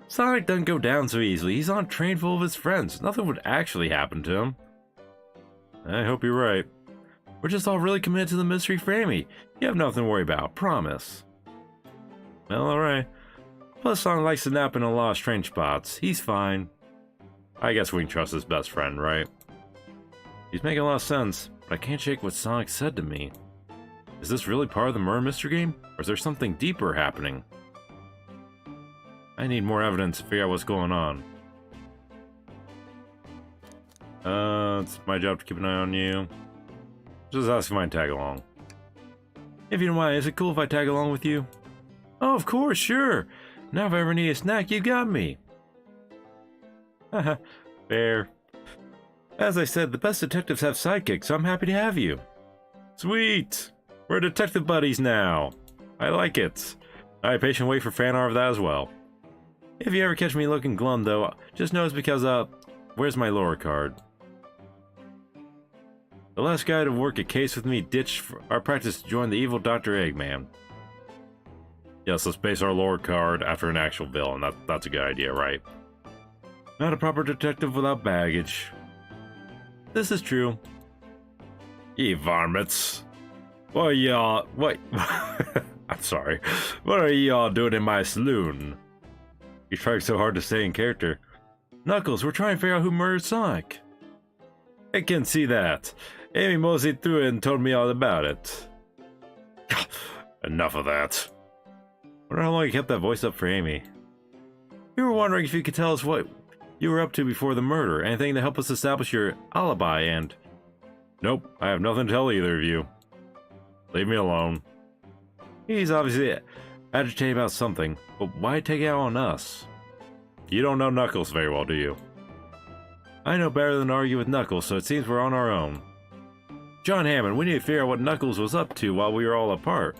Sonic doesn't go down so easily. He's on a train full of his friends. Nothing would actually happen to him. I hope you're right. We're just all really committed to the mystery for Amy. You have nothing to worry about, promise. Well, alright. Plus, Sonic likes to nap in a lot of strange spots. He's fine. I guess we can trust his best friend, right? He's making a lot of sense, but I can't shake what Sonic said to me. Is this really part of the murder mystery game? Or is there something deeper happening? I need more evidence to figure out what's going on. It's my job to keep an eye on you. Just ask if I can tag along. If you don't mind, is it cool if I tag along with you? Oh, of course, sure. Now if I ever need a snack, you got me. Haha, fair. As I said, the best detectives have sidekicks, so I'm happy to have you. Sweet! We're detective buddies now. I like it. I patiently wait for fan art of that as well. If you ever catch me looking glum, though, just know it's because, where's my lore card? The last guy to work a case with me ditched our practice to join the evil Dr. Eggman. Yes, let's base our lore card after an actual villain. That's a good idea, right? Not a proper detective without baggage. This is true. Ye varmints. What are y'all... What? I'm sorry. What are y'all doing in my saloon? You're trying so hard to stay in character. Knuckles, we're trying to figure out who murdered Sonic. I can see that. Amy moseyed through it and told me all about it. Enough of that. Wonder how long you kept that voice up for Amy. We were wondering if you could tell us what you were up to before the murder. Anything to help us establish your alibi and... Nope, I have nothing to tell either of you. Leave me alone. He's obviously agitated about something, but why take it out on us? You don't know Knuckles very well, do you? I know better than to argue with Knuckles, so it seems we're on our own. John Hammond, we need to figure out what Knuckles was up to while we were all apart.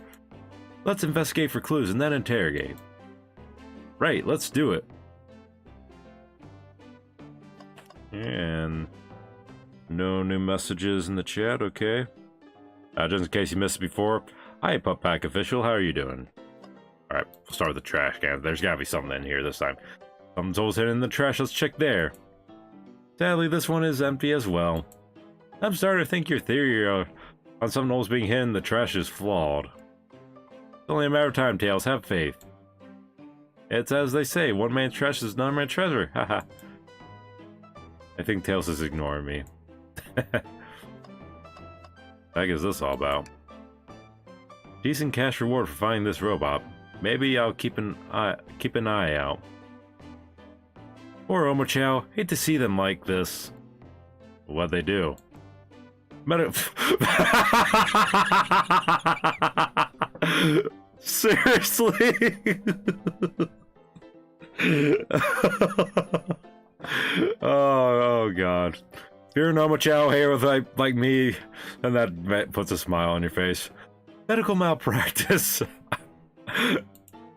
Let's investigate for clues and then interrogate. Right, let's do it. And no new messages in the chat, okay. Just in case you missed it before, hi Pup Pack Official, how are you doing? Alright, we'll start with the trash can. There's gotta be something in here this time. Something's always hidden in the trash, let's check there. Sadly, this one is empty as well. I'm starting to think your theory on something always being hidden in the trash is flawed. It's only a matter of time, Tails, have faith. It's as they say, one man's trash is another man's treasure, haha. I think Tails is ignoring me. What is this all about? Decent cash reward for finding this robot. Maybe I'll keep an eye out. Poor Omochow, hate to see them like this. What'd they do? Seriously? oh god. If you're an Omochow here with like me, and that puts a smile on your face. Medical malpractice.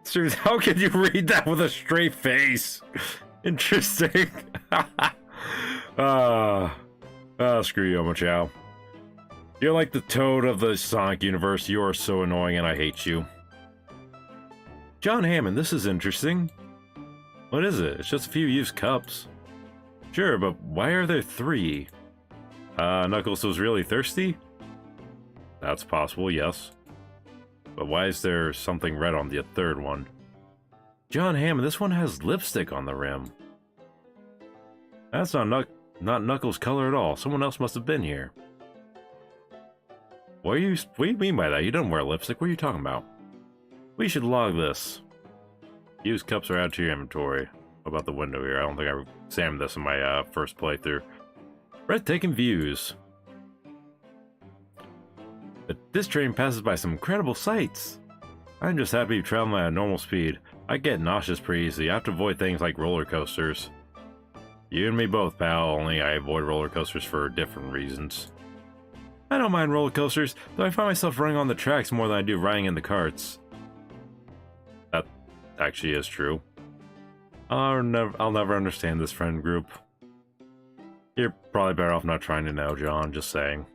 Seriously, how can you read that with a straight face? Interesting. Screw you, Omochow. You're like the Toad of the Sonic universe. You are so annoying and I hate you. John Hammond, this is interesting. What is it? It's just a few used cups. Sure, but why are there 3? Knuckles was really thirsty? That's possible, yes. But why is there something red on the 3rd one? John Hammond, this one has lipstick on the rim. That's not Knuckles' color at all. Someone else must have been here. What do you mean by that? You don't wear lipstick. What are you talking about? We should log this. Used cups are added to your inventory. What about the window here? I don't think I examined this in my first playthrough. Breathtaking views. But this train passes by some incredible sights. I'm just happy traveling at a normal speed. I get nauseous pretty easily. I have to avoid things like roller coasters. You and me both, pal, only I avoid roller coasters for different reasons. I don't mind roller coasters, though I find myself running on the tracks more than I do riding in the carts. That actually is true. I'll never understand this friend group. You're probably better off not trying to know, John, just saying.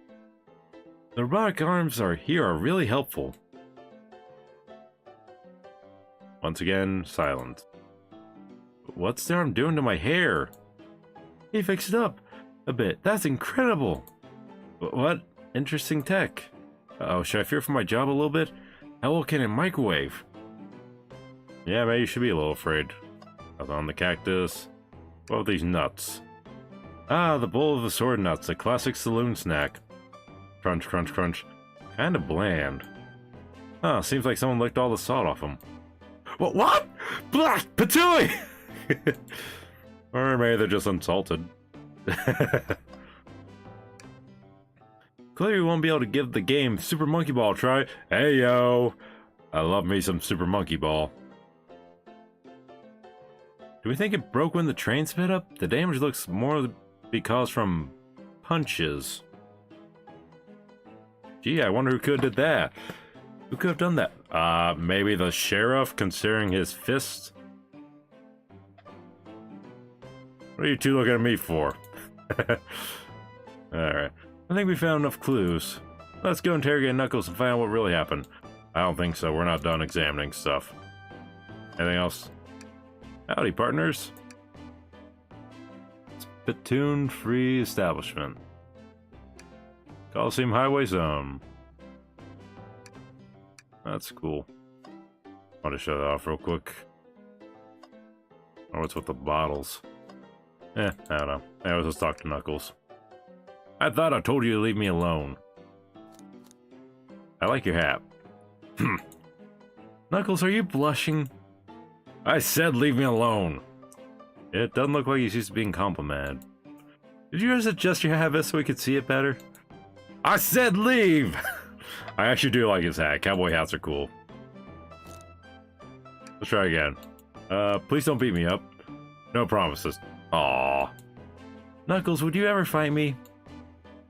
The robotic arms here are really helpful. Once again, silent. What's the arm doing to my hair? He fixed it up a bit. That's incredible. What? Interesting tech. Oh, should I fear for my job a little bit? How well can it microwave? Yeah, maybe you should be a little afraid. Nothing on the cactus. What are these nuts? Ah, the bowl of the sword nuts, a classic saloon snack. Crunch, crunch, crunch. Kinda bland. Huh, seems like someone licked all the salt off them. What? Blah! Patooey! Or maybe they're just unsalted. Clearly we won't be able to give the game Super Monkey Ball a try. Hey yo! I love me some Super Monkey Ball. Do we think it broke when the train sped up? The damage looks more because from punches. Gee, I wonder who could have did that. Who could have done that? Maybe the sheriff, considering his fist? What are you two looking at me for? Alright. I think we found enough clues. Let's go interrogate Knuckles and find out what really happened. I don't think so. We're not done examining stuff. Anything else? Howdy, partners. Spittoon-free establishment. Coliseum Highway Zone. That's cool. I want to show that off real quick. Oh, what's with the bottles? I don't know. Anyways, let's talk to Knuckles. I thought I told you to leave me alone. I like your hat. Knuckles, are you blushing? I said leave me alone. It doesn't look like he's used to being complimented. Did you guys adjust your habit so we could see it better? I said leave! I actually do like his hat. Cowboy hats are cool. Let's try again. Please don't beat me up. No promises. Aww. Knuckles, would you ever fight me?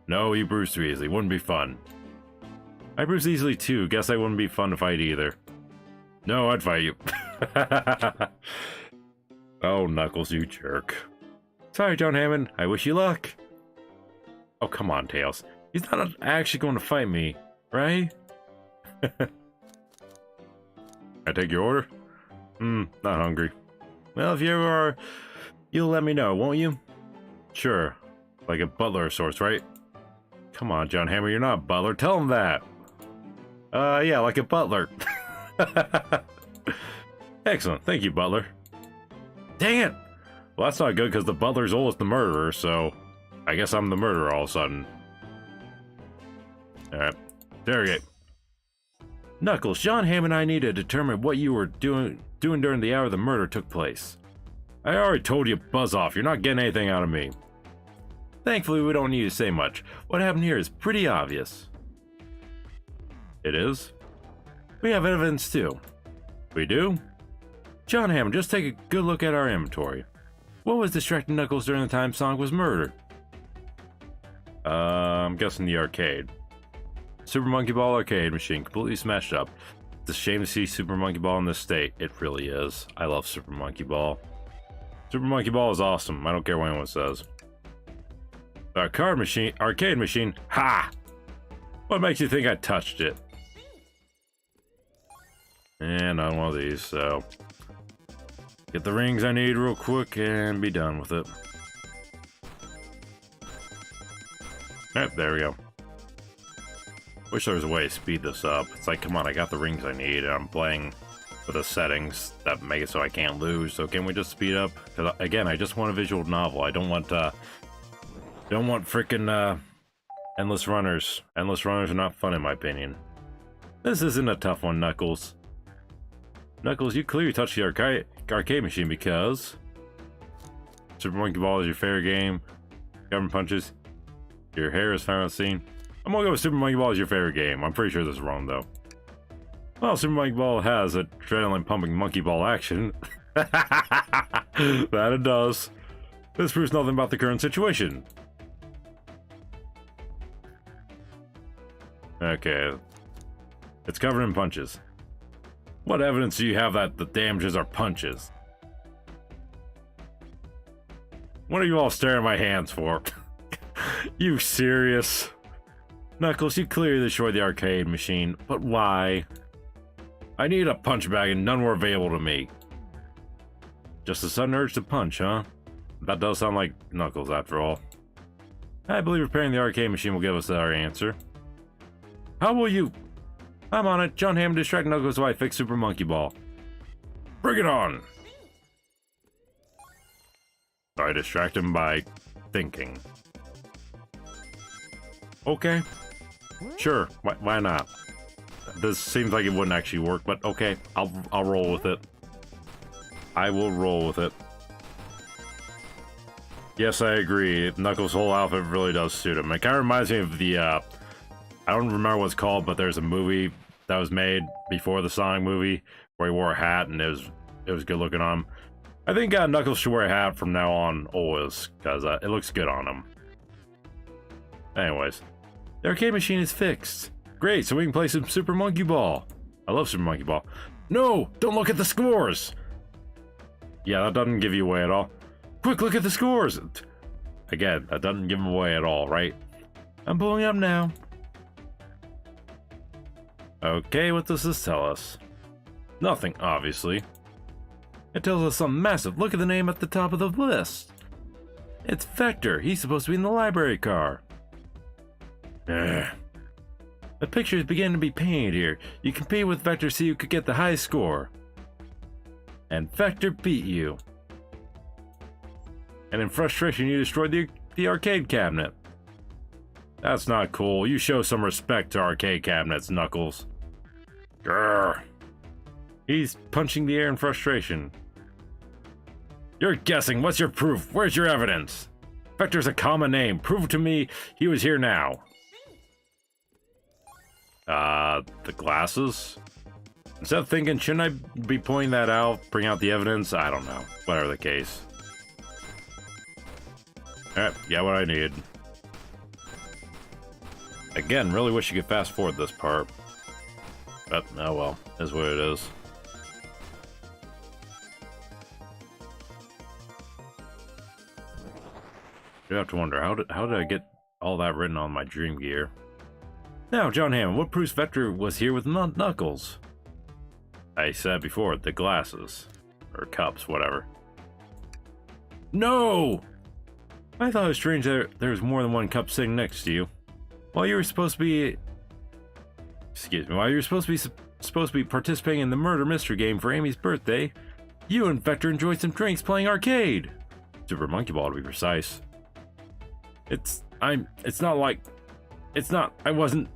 No, you bruise too easily. Wouldn't be fun. I bruise easily too. Guess I wouldn't be fun to fight either. No, I'd fight you. Oh, Knuckles, you jerk. Sorry, John Hammond. I wish you luck. Oh, come on, Tails. He's not actually going to fight me, right? I take your order? Not hungry. Well, if you ever are, you'll let me know, won't you? Sure. Like a butler of sorts, right? Come on, John Hammer, you're not a butler. Tell him that. Yeah, like a butler. Excellent. Thank you, butler. Dang it! Well, that's not good because the butler's always the murderer, so I guess I'm the murderer all of a sudden. Alright. Interrogate. Knuckles, John Hamm and I need to determine what you were doing during the hour the murder took place. I already told you, buzz off. You're not getting anything out of me. Thankfully, we don't need to say much. What happened here is pretty obvious. It is? We have evidence too. We do? John Hamm, just take a good look at our inventory. What was distracting Knuckles during the time Sonic was murdered? I'm guessing the arcade. Super Monkey Ball arcade machine, completely smashed up. It's a shame to see Super Monkey Ball in this state. It really is. I love Super Monkey Ball. Super Monkey Ball is awesome. I don't care what anyone says. Arcade machine. Ha! What makes you think I touched it? And not one of these, so get the rings I need real quick and be done with it. Alright, there we go. Wish there was a way to speed this up. It's like, come on, I got the rings I need, and I'm playing with the settings that make it so I can't lose. So can we just speed up? Because again, I just want a visual novel. I don't want frickin' endless runners. Endless runners are not fun in my opinion. This isn't a tough one, Knuckles. Knuckles, you clearly touched the arcade machine because Super Monkey Ball is your favorite game. Government punches. Your hair is found scene. I'm gonna go with Super Monkey Ball as your favorite game. I'm pretty sure this is wrong, though. Well, Super Monkey Ball has adrenaline-pumping monkey ball action. That it does. This proves nothing about the current situation. Okay. It's covered in punches. What evidence do you have that the damages are punches? What are you all staring at my hands for? You serious? Knuckles, you clearly destroyed the arcade machine, but why? I need a punch bag and none were available to me. Just a sudden urge to punch, huh? That does sound like Knuckles after all. I believe repairing the arcade machine will give us our answer. How will you? I'm on it. John Hammond distract Knuckles while I fix Super Monkey Ball. Bring it on! I distract him by thinking. Okay. Sure, why not? This seems like it wouldn't actually work, but okay, I'll roll with it. I will roll with it. Yes, I agree. Knuckles' whole outfit really does suit him. It kind of reminds me of the, I don't remember what it's called, but there's a movie that was made before the Sonic movie where he wore a hat and it was good looking on him. I think Knuckles should wear a hat from now on always, because it looks good on him. Anyways, the arcade machine is fixed. Great, so we can play some Super Monkey Ball. I love Super Monkey Ball. No, don't look at the scores! Yeah, that doesn't give you away at all. Quick, look at the scores! Again, that doesn't give them away at all, right? I'm pulling up now. Okay, what does this tell us? Nothing, obviously. It tells us something massive. Look at the name at the top of the list. It's Vector. He's supposed to be in the library car. Ugh. The picture is beginning to be painted here. You compete with Vector so you could get the high score. And Vector beat you. And in frustration, you destroyed the arcade cabinet. That's not cool. You show some respect to arcade cabinets, Knuckles. Grrr. He's punching the air in frustration. You're guessing. What's your proof? Where's your evidence? Vector's a common name. Prove to me he was here now. The glasses? Instead of thinking, shouldn't I be pointing that out, bring out the evidence? I don't know. Whatever the case. Alright, got what I need. Again, really wish you could fast forward this part. But, oh well, is what it is. You have to wonder, how did I get all that written on my Dream Gear? Now, John Hammond, what proves Vector was here with Knuckles? I said before, the glasses. Or cups, whatever. No! I thought it was strange that there was more than one cup sitting next to you. While you were supposed to be... Excuse me, while you were supposed to be participating in the murder mystery game for Amy's birthday, you and Vector enjoyed some drinks playing arcade. Super Monkey Ball, to be precise. I wasn't...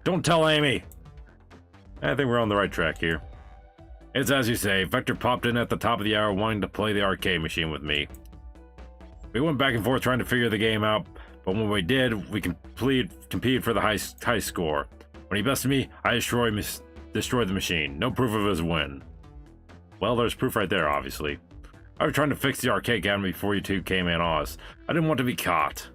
don't tell Amy! I think we're on the right track here. It's as you say, Vector popped in at the top of the hour wanting to play the arcade machine with me. We went back and forth trying to figure the game out, but when we did, we competed for the high score. When he bested me, I destroyed the machine. No proof of his win. Well, there's proof right there, obviously. I was trying to fix the arcade cabinet before you two came in on us. I didn't want to be caught.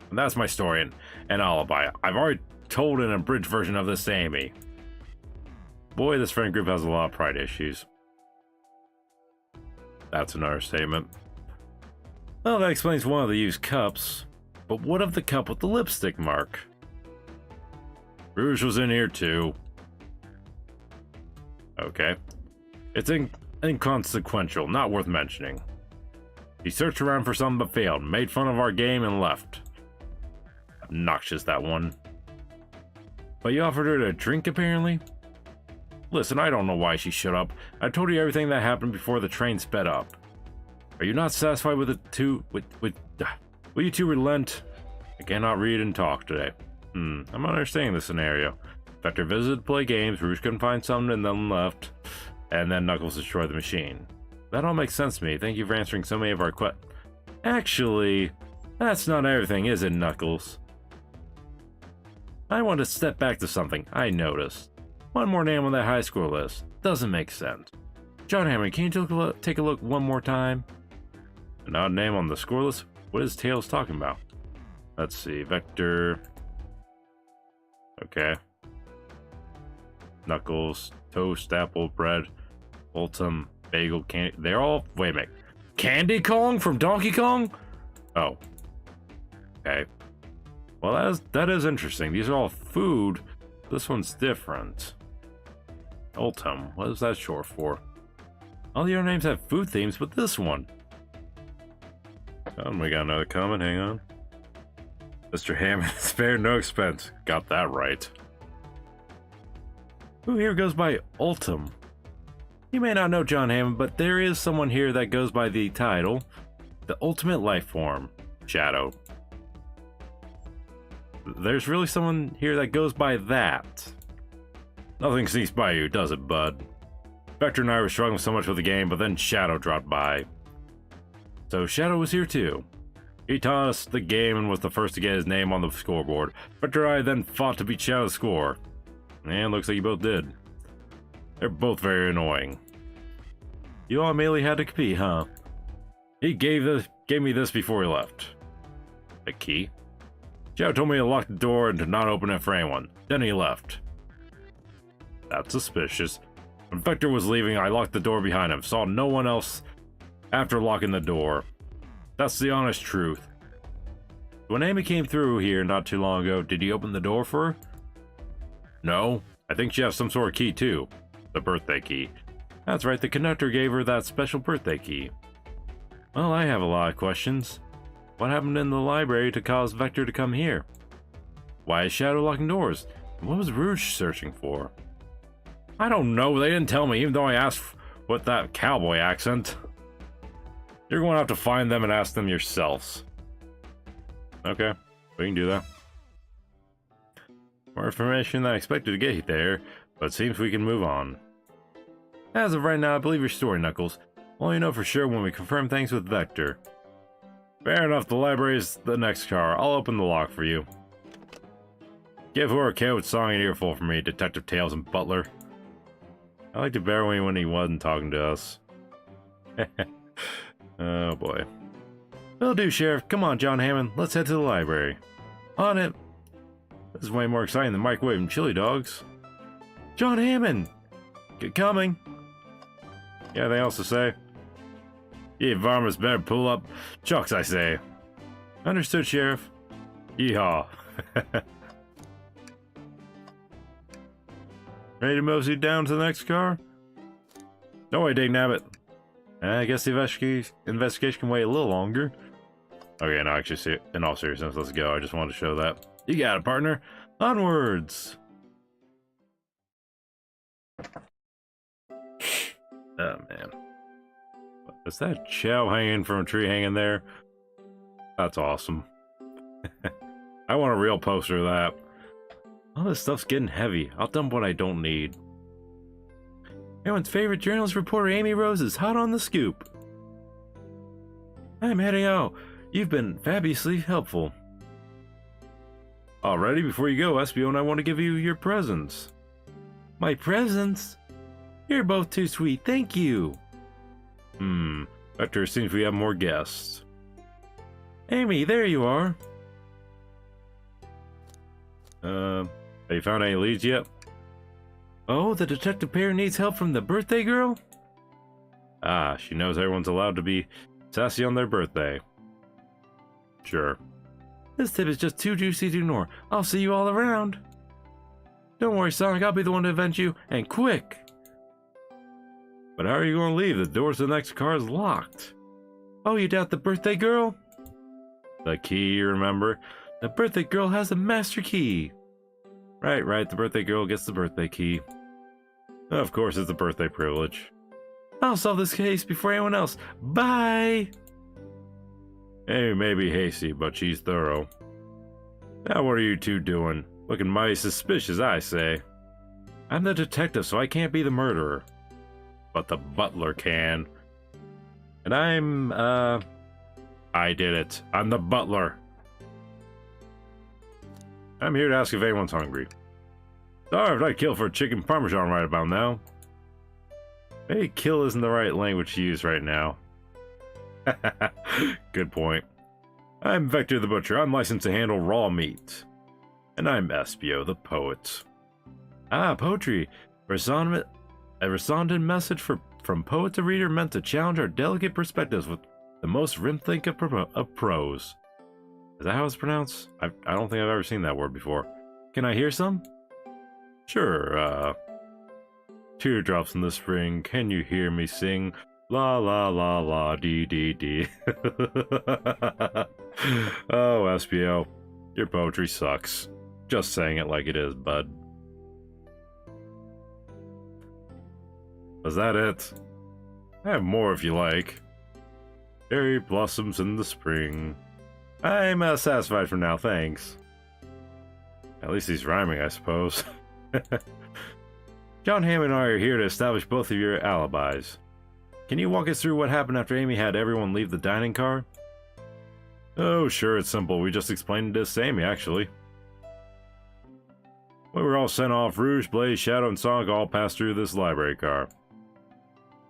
And that's my story and alibi. I've already told an abridged version of this to Amy. Boy, this friend group has a lot of pride issues. That's another statement. Well, that explains one of the used cups. But what of the cup with the lipstick mark? Rouge was in here too. Okay. It's inconsequential, not worth mentioning. He searched around for something but failed, made fun of our game and left. Obnoxious, that one. But you offered her a drink, apparently? Listen, I don't know why she shut up. I told you everything that happened before the train sped up. Are you not satisfied with it too? Will you two relent? I cannot read and talk today. I'm not understanding the scenario. Vector visited to play games, Rouge couldn't find something and then left. And then Knuckles destroyed the machine. That all makes sense to me. Thank you for answering so many of our questions. Actually, That's not everything, is it, Knuckles? I want to step back to something I noticed. One more name on that high score list. Doesn't make sense. John Hammond, can you take a look one more time? An odd name on the score list? What is Tails talking about? Let's see. Vector. Okay. Knuckles, toast, apple, bread, Ultim, bagel, candy. They're all. Wait a minute. Candy Kong from Donkey Kong? Oh. Okay. Well, that is interesting. These are all food. This one's different. Ultim. What is that short for? All the other names have food themes, but this one. Oh, we got another comment. Hang on. Mr. Hammond, spare no expense. Got that right. Who here goes by Ultim? You may not know John Hammond, but there is someone here that goes by the title, the Ultimate Life Form, Shadow. There's really someone here that goes by that. Nothing sneaks by you, does it, bud? Vector and I were struggling so much with the game, but then Shadow dropped by. So Shadow was here too. He taught us the game and was the first to get his name on the scoreboard. Vector and I then fought to beat Shadow's score. And looks like you both did. They're both very annoying. You all immediately had to compete, huh? He gave me this before he left. The key? Shadow told me to lock the door and to not open it for anyone. Then he left. That's suspicious. When Vector was leaving, I locked the door behind him. Saw no one else after locking the door. That's the honest truth. When Amy came through here not too long ago, did you open the door for her? No. I think she has some sort of key too. The birthday key. That's right, the conductor gave her that special birthday key. Well, I have a lot of questions. What happened in the library to cause Vector to come here? Why is Shadow locking doors? And what was Rouge searching for? I don't know, they didn't tell me, even though I asked with that cowboy accent. You're going to have to find them and ask them yourselves. Okay, we can do that. More information than I expected to get there, but it seems we can move on. As of right now, I believe your story, Knuckles. We'll only know for sure when we confirm things with Vector. Fair enough, the library is the next car. I'll open the lock for you. Give her a Code song and earful for me, Detective Tails and Butler. I liked it better when he wasn't talking to us. Oh boy. Will do, Sheriff. Come on, John Hammond. Let's head to the library. On it. This is way more exciting than microwave and chili dogs. John Hammond! Get coming. You have anything else to say? You varmints better pull up chucks, I say. Understood, Sheriff. Yeehaw. Ready to mosey down to the next car? No way, Dig Nabbit. I guess the investigation can wait a little longer. Okay, no, actually, in all seriousness, let's go. I just wanted to show that. You got it, partner. Onwards! Oh, man. Is that Chow hanging from a tree hanging there? That's awesome. I want a real poster of that. All this stuff's getting heavy. I'll dump what I don't need. Everyone's favorite journalist reporter Amy Rose is hot on the scoop. I'm heading out. You've been fabulously helpful. Alrighty, before you go, SBO and I want to give you your presents. My presents? You're both too sweet, thank you. Vector, seems we have more guests. Amy, there you are. Have you found any leads yet? Oh, the detective pair needs help from the birthday girl? Ah, she knows everyone's allowed to be sassy on their birthday. Sure. This tip is just too juicy to ignore. I'll see you all around. Don't worry, Sonic, I'll be the one to avenge you, and quick! But how are you going to leave? The doors to the next car is locked. Oh, you doubt the birthday girl? The key, remember? The birthday girl has the master key. Right, the birthday girl gets the birthday key. Of course, it's a birthday privilege. I'll solve this case before anyone else. Bye! Amy may be hasty, but she's thorough. Now what are you two doing? Looking mighty suspicious, I say. I'm the detective, so I can't be the murderer. But the butler can. And I'm, I did it. I'm the butler. I'm here to ask if anyone's hungry. Starved, I'd kill for a chicken parmesan right about now. Maybe kill isn't the right language to use right now. Good point. I'm Vector the Butcher. I'm licensed to handle raw meat. And I'm Espio the Poet. Ah, poetry. A resonant message from poet to reader meant to challenge our delicate perspectives with the most rhythmic of prose. Is that how it's pronounced? I don't think I've ever seen that word before. Can I hear some? Sure, Teardrops in the spring, can you hear me sing? La la la la dee dee dee. Oh, Espio, your poetry sucks. Just saying it like it is, bud. Was that it? I have more if you like. Cherry blossoms in the spring. I'm satisfied for now, thanks. At least he's rhyming, I suppose. John Hamm and I are here to establish both of your alibis. Can you walk us through what happened after Amy had everyone leave the dining car? Oh, sure, it's simple. We just explained this to Amy, actually. We were all sent off. Rouge, Blaze, Shadow, and Sonic all passed through this library car,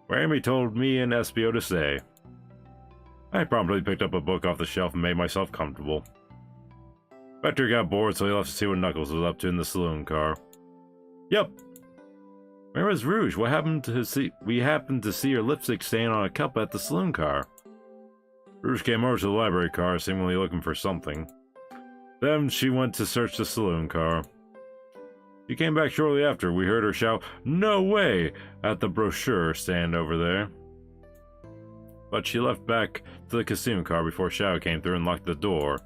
where Amy told me and Espio to stay. I promptly picked up a book off the shelf and made myself comfortable. Vector got bored, so he left to see what Knuckles was up to in the saloon car. Yep. Where was Rouge? What happened to see? We happened to see her lipstick stain on a cup at the saloon car. Rouge came over to the library car, seemingly looking for something. Then she went to search the saloon car. She came back shortly after. We heard her shout, "No way!" at the brochure stand over there. But she left back to the casino car before Shadow came through and locked the door.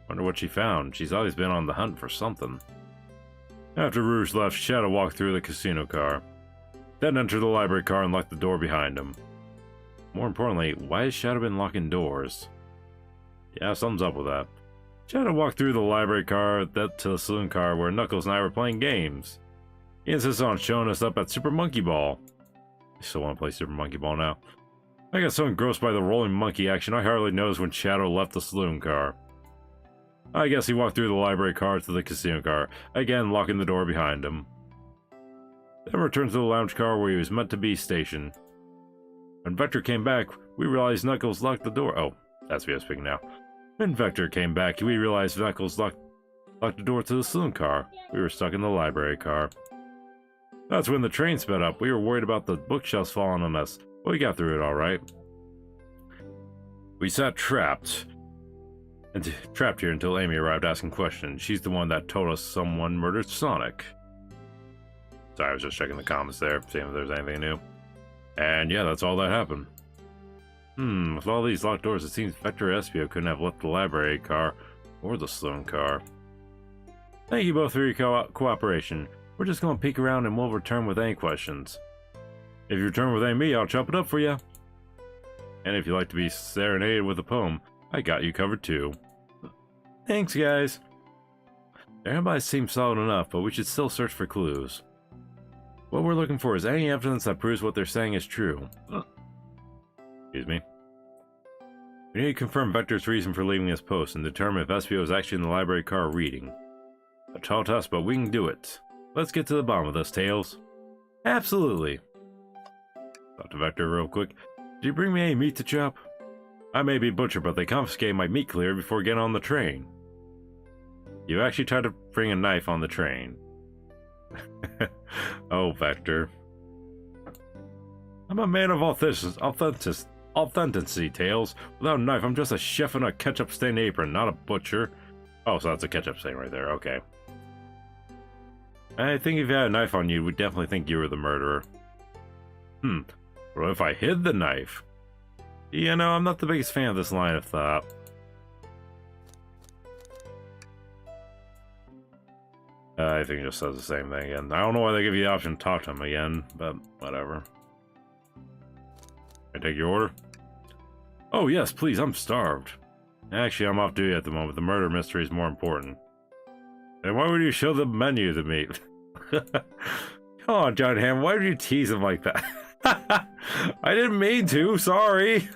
Wonder what she found. She's always been on the hunt for something. After Rouge left, Shadow walked through the casino car, then entered the library car and locked the door behind him. More importantly, why has Shadow been locking doors? Yeah, something's up with that. Shadow walked through the library car, then to the saloon car where Knuckles and I were playing games. He insisted on showing us up at Super Monkey Ball. I still want to play Super Monkey Ball now. I got so engrossed by the rolling monkey action I hardly noticed when Shadow left the saloon car. I guess he walked through the library car to the casino car, again locking the door behind him. Then returned to the lounge car where he was meant to be stationed. When Vector came back, we realized Knuckles locked the door. Oh, that's me speaking now. When Vector came back, we realized Knuckles locked the door to the saloon car. We were stuck in the library car. That's when the train sped up. We were worried about the bookshelves falling on us, but we got through it all right. We sat trapped here until Amy arrived asking questions. She's the one that told us someone murdered Sonic. Sorry, I was just checking the comments there, seeing if there's anything new. And yeah, that's all that happened. With all these locked doors, it seems Vector and Espio couldn't have left the library car or the saloon car. Thank you both for your cooperation. We're just going to peek around and we'll return with any questions. If you return with Amy, I'll chop it up for you. And if you'd like to be serenaded with a poem, I got you covered too. Thanks, guys. Their alibis seem solid enough, but we should still search for clues. What we're looking for is any evidence that proves what they're saying is true. Excuse me. We need to confirm Vector's reason for leaving his post and determine if Espio is actually in the library car reading. A tall task, but we can do it. Let's get to the bottom of this, Tails. Absolutely. Talk to Vector real quick. Did you bring me any meat to chop? I may be butcher, but they confiscated my meat clearer before getting on the train. You actually tried to bring a knife on the train. Oh, Vector. I'm a man of authenticity, Tails. Without a knife, I'm just a chef in a ketchup-stained apron, not a butcher. Oh, so that's a ketchup stain right there, okay. I think if you had a knife on you, we'd definitely think you were the murderer. What if I hid the knife? You know, I'm not the biggest fan of this line of thought. I think it just says the same thing again. I don't know why they give you the option to talk to him again, but whatever. Can I take your order? Oh yes, please, I'm starved. Actually, I'm off duty at the moment. The murder mystery is more important. And why would you show the menu to me? Come on, John Hamm, why would you tease him like that? I didn't mean to, sorry.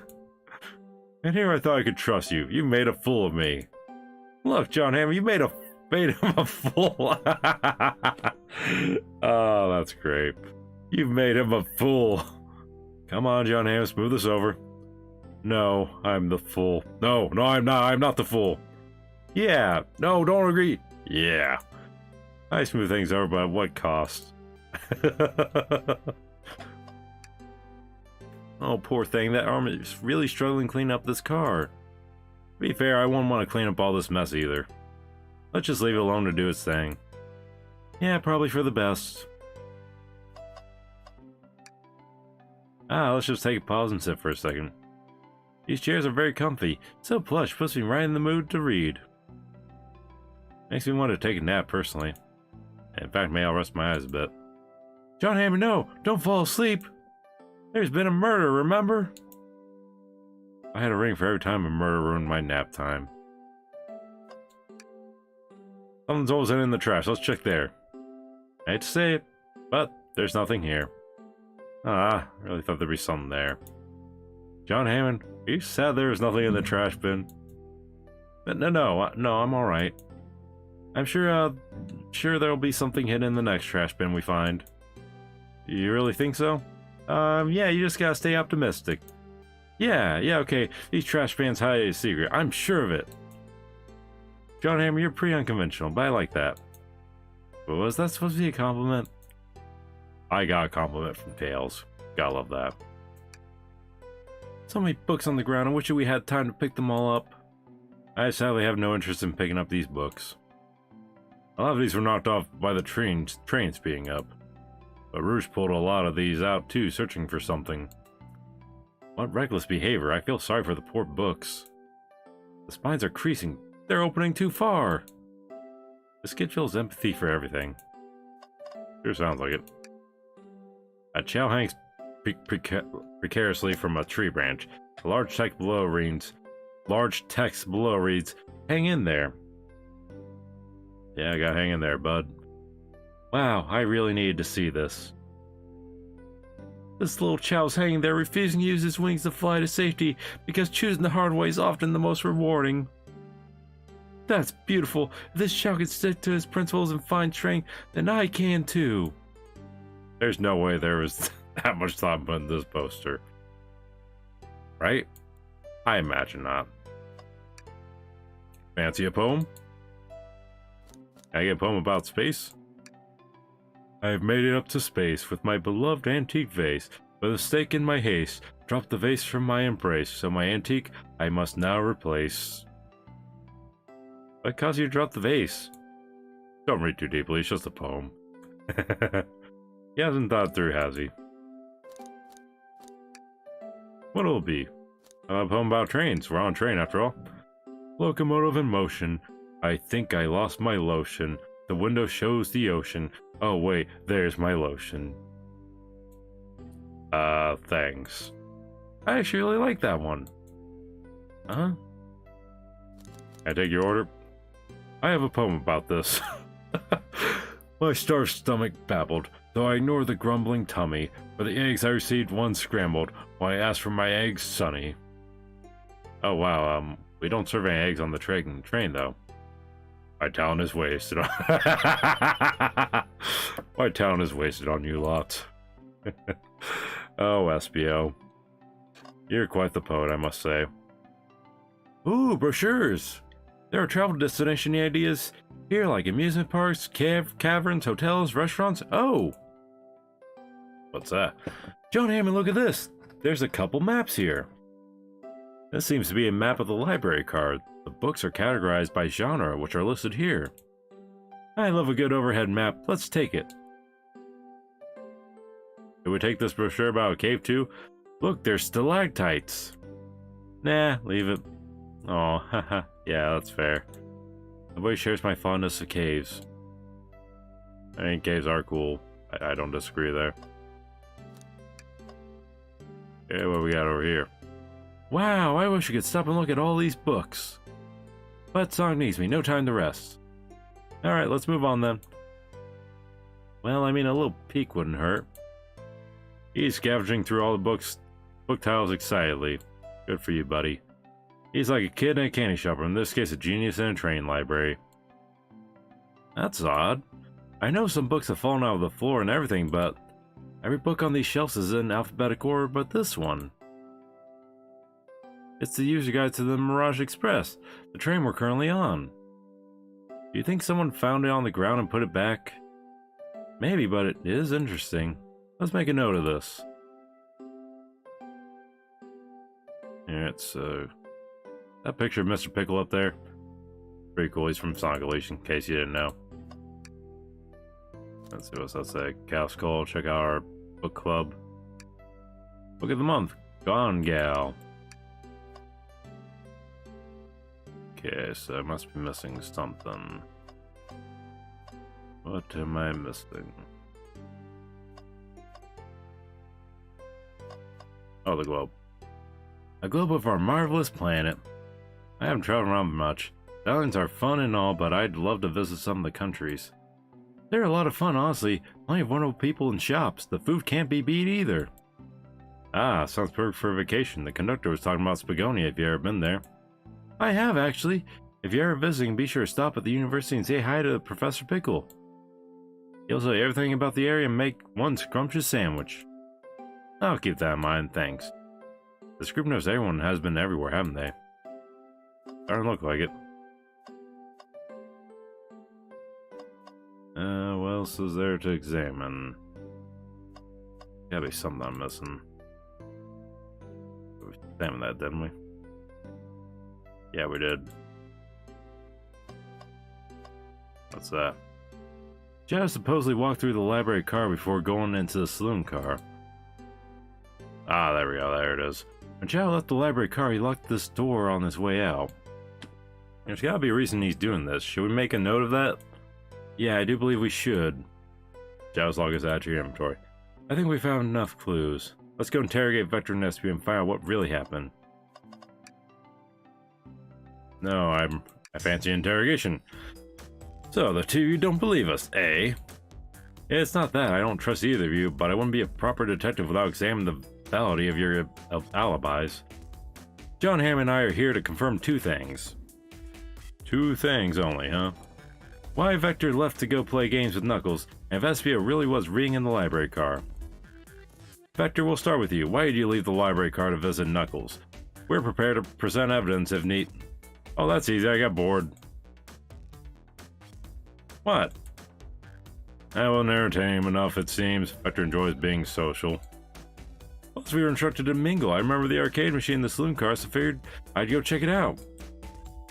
And here I thought I could trust you. You made a fool of me. Look, John Hammond, you made him a fool. Oh, that's great. You've made him a fool. Come on, John Hammond, smooth this over. No, I'm the fool. No, I'm not. I'm not the fool. Yeah. No, don't agree. Yeah. I smooth things over, but at what cost? Oh, poor thing. That arm is really struggling to clean up this car. To be fair, I wouldn't want to clean up all this mess either. Let's just leave it alone to do its thing. Yeah, probably for the best. Let's just take a pause and sit for a second. These chairs are very comfy. So plush, puts me right in the mood to read. Makes me want to take a nap, personally. In fact, maybe I'll rest my eyes a bit. John Hammond, no! Don't fall asleep! There's been a murder, remember? I had a ring for every time a murder ruined my nap time. Something's always in the trash. Let's check there. I hate to say it, but there's nothing here. I really thought there'd be something there. John Hammond, are you sad there was nothing in the trash bin? But no, I'm alright. I'm sure there'll be something hidden in the next trash bin we find. You really think so? Yeah, you just gotta stay optimistic. Yeah, okay, these trash bins hide a secret. I'm sure of it. John Hammond, you're pretty unconventional, but I like that. But was that supposed to be a compliment? I got a compliment from Tails. Gotta love that. So many books on the ground, I wish we had time to pick them all up. I sadly have no interest in picking up these books. A lot of these were knocked off by the train speeding up. But Rouge pulled a lot of these out too, searching for something. What reckless behavior. I feel sorry for the poor books. The spines are creasing. They're opening too far. This kid feels empathy for everything. Sure sounds like it. A Chow hangs precariously from a tree branch. A large text below reads, "Hang in there." Yeah, I gotta hang in there, bud. Wow, I really needed to see this. This little Chow's hanging there, refusing to use his wings to fly to safety, because choosing the hard way is often the most rewarding. That's beautiful. If this Chow can stick to his principles and find strength, then I can too. There's no way there was that much thought put in this poster. Right? I imagine not. Fancy a poem? Can I get a poem about space? I have made it up to space with my beloved antique vase. With a mistake in my haste, dropped the vase from my embrace, so my antique I must now replace. What caused you to drop the vase? Don't read too deeply, it's just a poem. He hasn't thought through, has he? What'll it be? A poem about trains. We're on a train after all. Locomotive in motion. I think I lost my lotion. The window shows the ocean. Oh wait, there's my lotion. Thanks. I actually really like that one. Can I take your order? I have a poem about this. My starved stomach babbled, though I ignored the grumbling tummy. For the eggs I received, one scrambled, when I asked for my eggs sunny. Oh wow, we don't serve any eggs on the train though. My talent is wasted on my talent is wasted on you lot. Oh, SBO. You're quite the poet, I must say. Ooh, brochures! There are travel destination ideas here, like amusement parks, caverns, hotels, restaurants. Oh! What's that? John Hammond, look at this! There's a couple maps here. This seems to be a map of the library card. The books are categorized by genre, which are listed here. I love a good overhead map. Let's take it. Should we take this brochure about a cave too? Look, there's stalactites. Nah, leave it. Oh, haha. Yeah, that's fair. Nobody shares my fondness of caves. I mean, caves are cool. I don't disagree there. Okay, what we got over here? Wow, I wish we could stop and look at all these books. But song needs me, no time to rest. Alright, let's move on then. Well, I mean, a little peek wouldn't hurt. He's scavenging through all the book titles excitedly. Good for you, buddy. He's like a kid in a candy shop, or in this case a genius in a train library. That's odd. I know some books have fallen out of the floor and everything, but every book on these shelves is in alphabetical order but this one. It's the user guide to the Mirage Express, the train we're currently on. Do you think someone found it on the ground and put it back? Maybe, but it is interesting. Let's make a note of this. Alright, so that picture of Mr. Pickle up there, pretty cool. He's from Sonic Elation, in case you didn't know. Let's see what's that say. Calf's Call, check out our book club. Book of the month, Gone Gal. Okay, so I must be missing something. What am I missing? Oh, the globe. A globe of our marvelous planet. I haven't traveled around much. Islands are fun and all, but I'd love to visit some of the countries. They're a lot of fun, honestly. Plenty of wonderful people and shops. The food can't be beat either. Ah, sounds perfect for a vacation. The conductor was talking about Spagonia if you've ever been there. I have, actually. If you're ever visiting, be sure to stop at the university and say hi to Professor Pickle. He'll tell you everything about the area and make one scrumptious sandwich. I'll keep that in mind, thanks. This group knows everyone has been everywhere, haven't they? Doesn't look like it. What else is there to examine? Gotta be something I'm missing. We examined that, didn't we? Yeah, we did. What's that? Chad supposedly walked through the library car before going into the saloon car. Ah, there we go, there it is. When Chad left the library car, he locked this door on his way out. There's gotta be a reason he's doing this. Should we make a note of that? Yeah, I do believe we should. Chad's log is added to your inventory. I think we found enough clues. Let's go interrogate Vector and SP and find out what really happened. No, I fancy interrogation. So, the two of you don't believe us, eh? It's not that, I don't trust either of you, but I wouldn't be a proper detective without examining the validity of your alibis. John Hamm and I are here to confirm two things. Two things only, huh? Why Vector left to go play games with Knuckles, and if Espio really was reading in the library car. Vector, we'll start with you. Why did you leave the library car to visit Knuckles? We're prepared to present evidence if need. Oh, that's easy, I got bored. What? I won't entertain him enough, it seems. Vector enjoys being social. Plus, we were instructed to mingle. I remember the arcade machine in the saloon car, so figured I'd go check it out.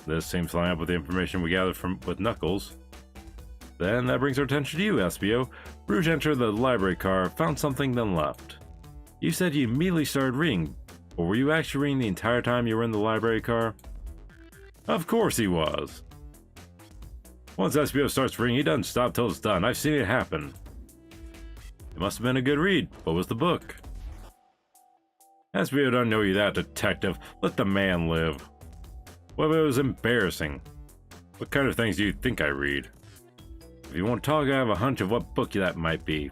This seems to line up with the information we gathered with Knuckles. Then that brings our attention to you, Espio. Rouge entered the library car, found something, then left. You said you immediately started reading, but were you actually reading the entire time you were in the library car? Of course he was. Once Espio starts reading, he doesn't stop till it's done. I've seen it happen. It must have been a good read. What was the book? Espio doesn't know you that, detective. Let the man live. What if it was embarrassing? What kind of things do you think I read? If you want to talk, I have a hunch of what book that might be.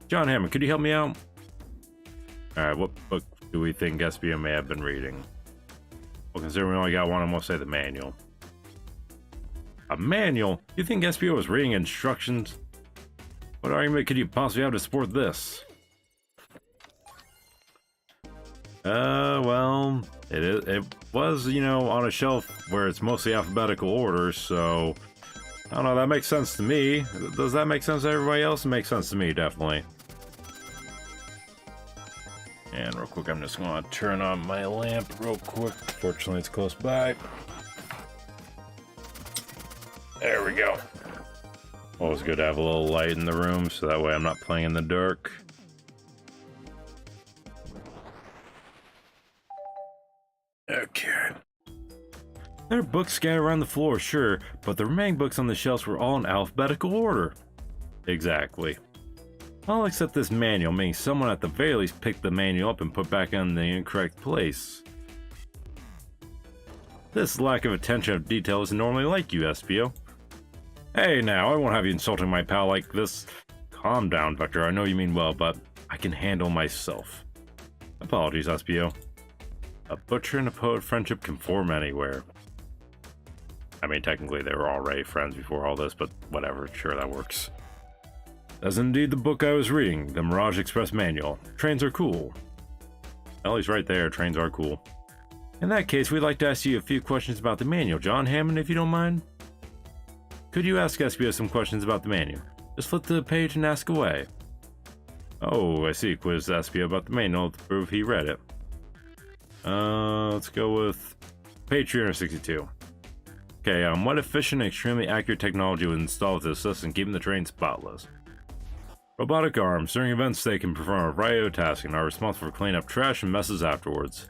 John Hammond, could you help me out? Alright, what book do we think Espio may have been reading? Well, considering we only got one, I'm going to say the manual. A manual? You think Espio was reading instructions? What argument could you possibly have to support this? Well, it was, you know, on a shelf where it's mostly alphabetical order, so I don't know, that makes sense to me. Does that make sense to everybody else? It makes sense to me, definitely. And real quick, I'm just going to turn on my lamp real quick. Fortunately, it's close by. There we go. Always good to have a little light in the room, so that way I'm not playing in the dark. Okay. There are books scattered around the floor, sure, but the remaining books on the shelves were all in alphabetical order. Exactly. I'll accept this manual, meaning someone at the very least picked the manual up and put back in the incorrect place. This lack of attention of detail isn't normally like you, Espio. Hey now, I won't have you insulting my pal like this. Calm down, Vector, I know you mean well, but I can handle myself. Apologies, Espio. A butcher and a poet friendship can form anywhere. I mean, technically they were already friends before all this, but whatever, sure, that works. That's indeed the book I was reading, the Mirage Express Manual. Trains are cool. Well, he's right there, trains are cool. In that case, we'd like to ask you a few questions about the manual, John Hammond, if you don't mind. Could you ask Espio some questions about the manual? Just flip to the page and ask away. Oh, I see, quiz Espio about the manual to prove he read it. Let's go with page 362. Okay, what efficient and extremely accurate technology was installed to assist in keeping the train spotless? Robotic arms. During events, they can perform a variety of tasks and are responsible for cleaning up trash and messes afterwards.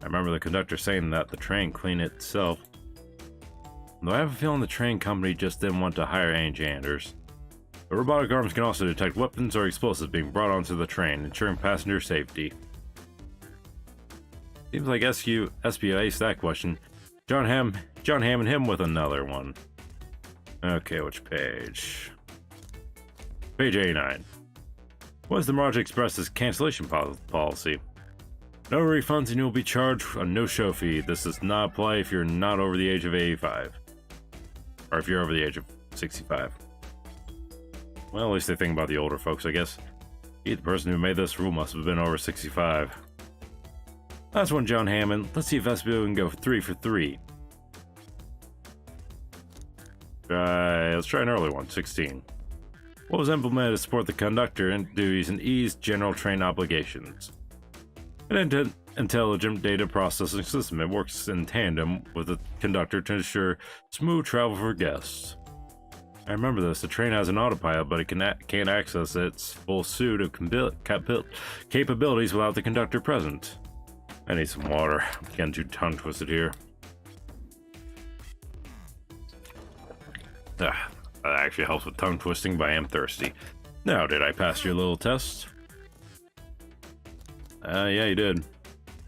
I remember the conductor saying that the train cleaned itself. Though I have a feeling the train company just didn't want to hire any janitors. The robotic arms can also detect weapons or explosives being brought onto the train, ensuring passenger safety. Seems like Espio aced that question. John Hammond him with another one. Okay, which page? Page 89. What is the Mirage Express's cancellation policy? No refunds and you'll be charged a no-show fee. This does not apply if you're not over the age of 85. Or if you're over the age of 65. Well, at least they think about the older folks, I guess. The person who made this rule must have been over 65. Last one, John Hammond. Let's see if Espio can go 3 for 3. Let's try an early one, 16. What was implemented to support the conductor and duties and ease general train obligations? An intelligent data processing system. It works in tandem with the conductor to ensure smooth travel for guests. I remember this. The train has an autopilot, but it can't access its full suite of capabilities without the conductor present. I need some water. I'm getting too tongue-twisted here. That actually helps with tongue twisting, but I am thirsty. Now, did I pass your little test? Yeah, you did.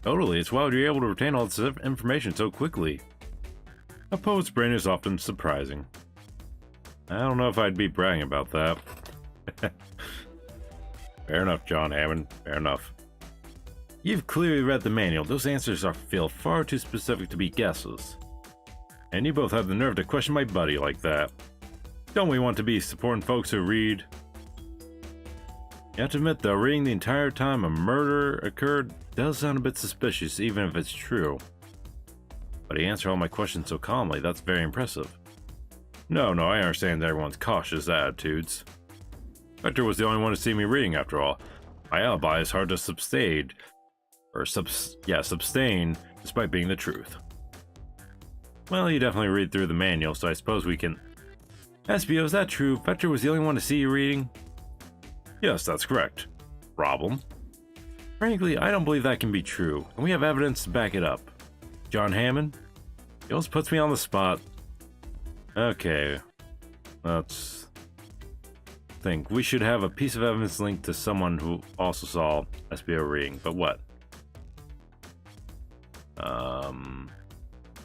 Totally, it's wild you're able to retain all this information so quickly. A poet's brain is often surprising. I don't know if I'd be bragging about that. Fair enough, John Hammond. Fair enough. You've clearly read the manual. Those answers feel far too specific to be guesses. And you both have the nerve to question my buddy like that. Don't we want to be supporting folks who read? You have to admit though, reading the entire time a murder occurred does sound a bit suspicious, even if it's true. But he answered all my questions so calmly, that's very impressive. No, I understand everyone's cautious attitudes. Vector was the only one to see me reading after all. My alibi is hard to sustain, despite being the truth. Well, you definitely read through the manual, so I suppose we can... Espio, is that true? Vector was the only one to see you reading? Yes, that's correct. Problem? Frankly, I don't believe that can be true, and we have evidence to back it up. John Hammond? He always puts me on the spot. Okay, let's think. We should have a piece of evidence linked to someone who also saw Espio reading, but what?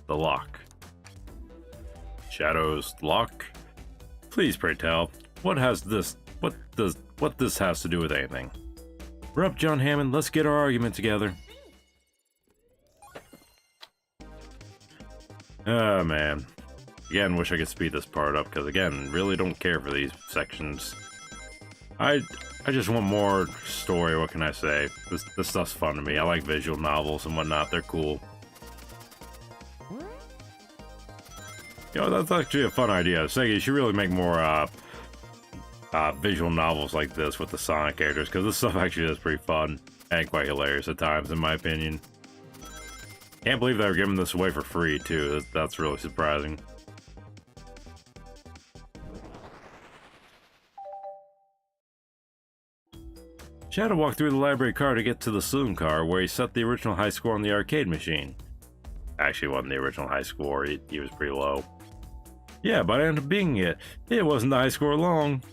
The lock. Shadow's lock? Please, pray tell, what this has to do with anything? We're up, John Hammond, let's get our argument together. Oh man. Again, wish I could speed this part up, because again, really don't care for these sections. I just want more story, what can I say? This stuff's fun to me. I like visual novels and whatnot, they're cool. You know, that's actually a fun idea. Sega, you should really make more visual novels like this with the Sonic characters, because this stuff actually is pretty fun and quite hilarious at times, in my opinion. Can't believe they were giving this away for free, too. That's really surprising. Shadow walked through the library car to get to the saloon car, where he set the original high score on the arcade machine. Actually, it wasn't the original high score, he was pretty low. Yeah, but it ended up being it. It wasn't the high score long.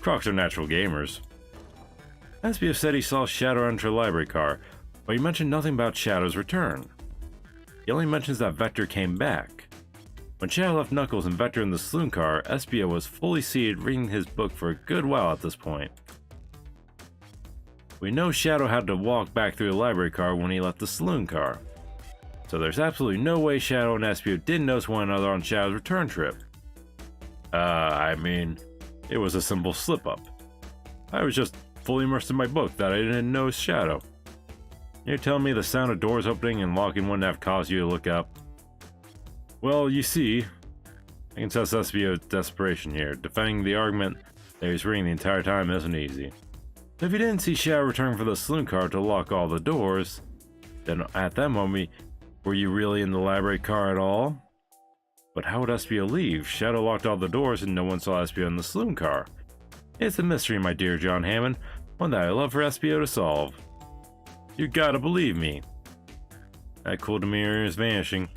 Crocs are natural gamers. Espio said he saw Shadow enter the library car, but he mentioned nothing about Shadow's return. He only mentions that Vector came back. When Shadow left Knuckles and Vector in the saloon car, Espio was fully seated reading his book for a good while at this point. We know Shadow had to walk back through the library car when he left the saloon car. So there's absolutely no way Shadow and Espio didn't notice one another on Shadow's return trip. I mean, it was a simple slip-up. I was just fully immersed in my book that I didn't notice Shadow. You're telling me the sound of doors opening and locking wouldn't have caused you to look up? Well, you see, I can sense Espio's desperation here. Defending the argument that he's reading the entire time isn't easy. If you didn't see Shadow return for the saloon car to lock all the doors, then at that moment, were you really in the library car at all? But how would Espio leave? Shadow locked all the doors and no one saw Espio in the saloon car. It's a mystery, my dear John Hammond, one that I love for Espio to solve. You gotta believe me. That cool demeanor is vanishing.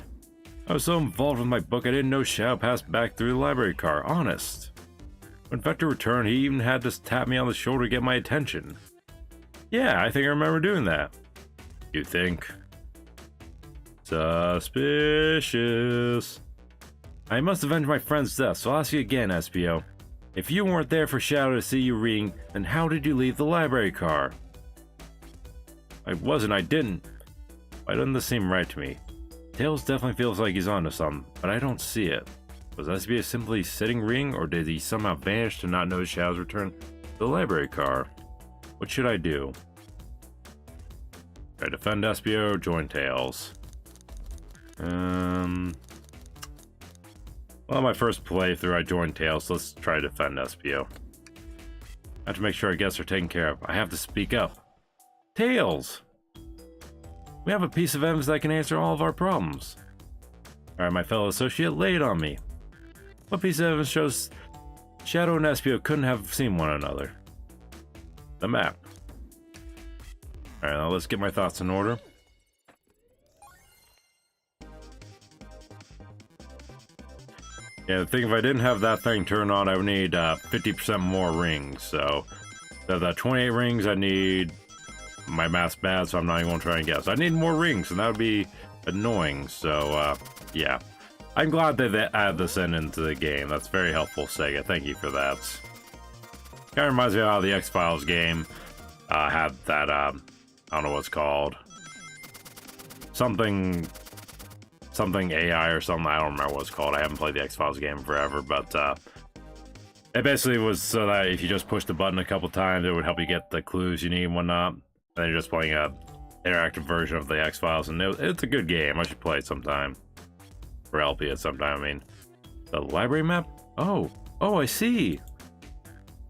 I was so involved with my book I didn't know Shadow passed back through the library car, honest. When Vector returned, he even had to tap me on the shoulder to get my attention. Yeah, I think I remember doing that. You think? Suspicious. I must avenge my friend's death, so I'll ask you again, Espio. If you weren't there for Shadow to see you reading, then how did you leave the library car? I wasn't, I didn't. Why doesn't this seem right to me? Tails definitely feels like he's onto something, but I don't see it. Was Espio simply sitting reading, or did he somehow vanish to not notice Shadow's return to the library car? What should I do? Try to defend Espio or join Tails? Well, my first playthrough I joined Tails, so let's try to defend Espio. I have to make sure our guests are taken care of. I have to speak up. Tails! We have a piece of evidence that can answer all of our problems. Alright, my fellow associate, lay it on me. What piece of evidence shows Shadow and Espio couldn't have seen one another? The map. Alright, now let's get my thoughts in order. Yeah, I think if I didn't have that thing turned on, I would need 50% more rings. So, the 28 rings, I need... My math's bad, so I'm not even going to try and guess. I need more rings, and that would be annoying. So, yeah. I'm glad that they add this into the game. That's very helpful, Sega. Thank you for that. Kind of reminds me of how the X-Files game had that, I don't know what it's called. Something AI or something. I don't remember what it's called. I haven't played the X-Files game forever, but it basically was so that if you just push the button a couple times, it would help you get the clues you need and whatnot. And you're just playing a interactive version of the X-Files, and it's a good game. I should play it sometime. Or LP it sometime, I mean. The library map? Oh, I see.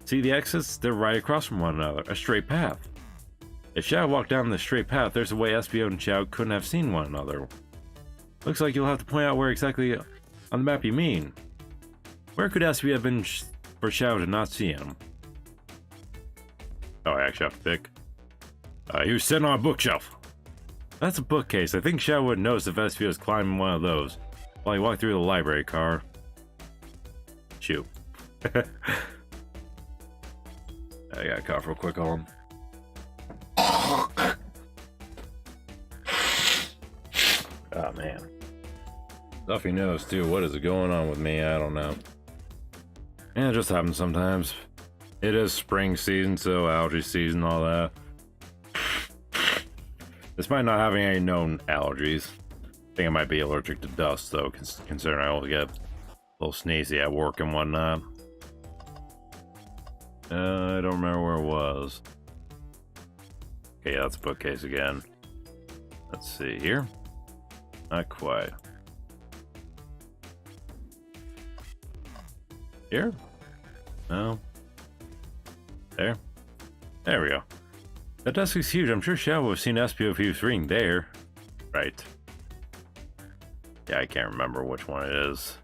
See the exits? They're right across from one another. A straight path. If Shadow walked down the straight path, there's a way Espio and Shadow couldn't have seen one another. Looks like you'll have to point out where exactly on the map you mean. Where could Espio have been for Shadow to not see him? Oh, I actually have to pick. He was sitting on a bookshelf. That's a bookcase. I think Shadow would notice if Espio was climbing one of those while he walked through the library car. Shoot. I gotta cough real quick on. Oh man. Stuffy nose too. What is going on with me? I don't know. Yeah, it just happens sometimes. It is spring season, so allergy season, all that. Despite not having any known allergies, I think I might be allergic to dust, though, considering I always get a little sneezy at work and whatnot. I don't remember where it was. Okay, yeah, that's a bookcase again. Let's see here. Not quite. Here? No. There? There we go. That desk is huge. I'm sure Shadow would have seen Espio if he was reading there. Right. Yeah, I can't remember which one it is.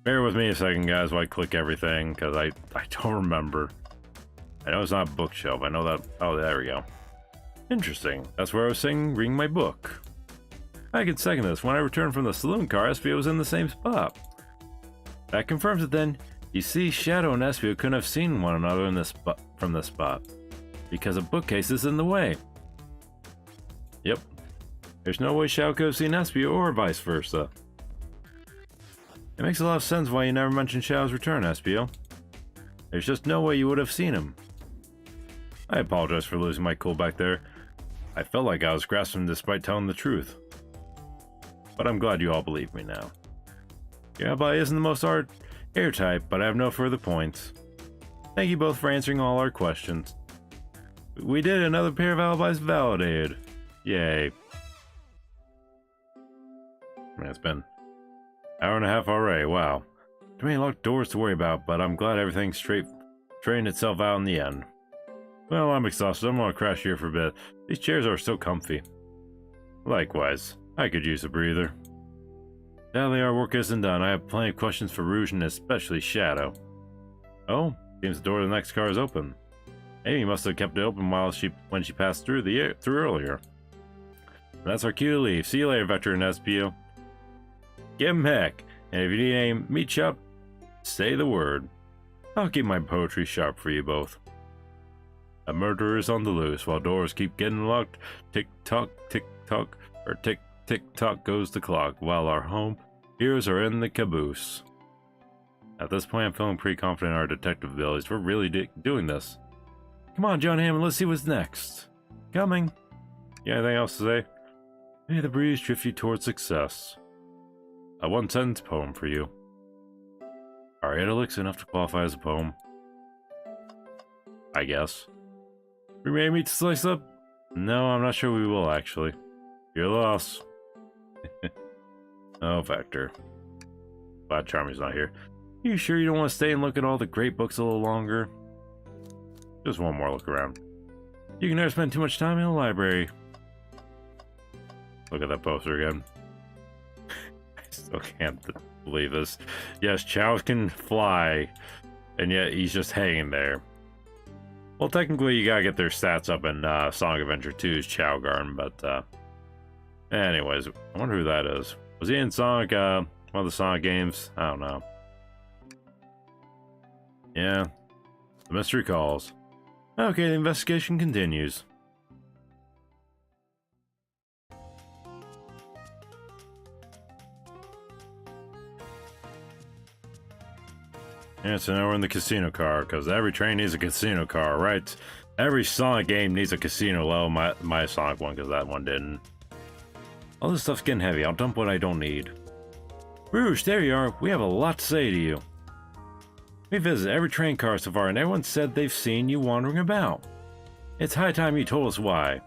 Bear with me a second, guys, while I click everything, because I don't remember. I know it's not a bookshelf. I know that... Oh, there we go. Interesting. That's where I was saying reading my book. I can second this. When I returned from the saloon car, Espio was in the same spot. That confirms it then. You see, Shadow and Espio couldn't have seen one another in this from this spot. Because a bookcase is in the way. Yep. There's no way Shadow could have seen Espio or vice versa. It makes a lot of sense why you never mentioned Shadow's return, Espio. There's just no way you would have seen him. I apologize for losing my cool back there. I felt like I was grasping despite telling the truth. But I'm glad you all believe me now. Your alibi isn't the most airtight, but I have no further points. Thank you both for answering all our questions. We did another pair of alibis validated. Yay. Man, it's been an hour and a half already, wow. Too many locked doors to worry about, but I'm glad everything straightened itself out in the end. Well, I'm exhausted. I'm gonna crash here for a bit. These chairs are so comfy. Likewise, I could use a breather. Sadly, our work isn't done. I have plenty of questions for Rouge and especially Shadow. Oh, seems the door to the next car is open. Amy must have kept it open when she passed through earlier. That's our cue to leave. See you later, Vector and SPO. Give him heck, and if you need any meat chop, say the word. I'll keep my poetry sharp for you both. A murderer is on the loose while doors keep getting locked. Tick tock, or tick tock goes the clock while our home heroes are in the caboose. At this point, I'm feeling pretty confident in our detective abilities. We're really doing this. Come on, John Hammond, let's see what's next. Coming. You got anything else to say? May the breeze drift you towards success. A one-sentence poem for you. Are Idyllics enough to qualify as a poem? I guess. Remain meat to slice up? No, I'm not sure we will, actually. Your loss. Oh, Vector. Glad Charmy's not here. You sure you don't want to stay and look at all the great books a little longer? Just one more look around. You can never spend too much time in the library. Look at that poster again. I still can't believe this. Yes, Chow can fly, and yet he's just hanging there. Well, technically, you gotta get their stats up in Sonic Adventure 2's Chow Garden, but anyways, I wonder who that is. Was he in Sonic, one of the Sonic games? I don't know. Yeah, the mystery calls. Okay, the investigation continues. Yeah, so now we're in the casino car, because every train needs a casino car, right? Every Sonic game needs a casino level. My Sonic one, because that one didn't. All this stuff's getting heavy. I'll dump what I don't need. Rouge, there you are. We have a lot to say to you. We visited every train car so far, and everyone said they've seen you wandering about. It's high time you told us why.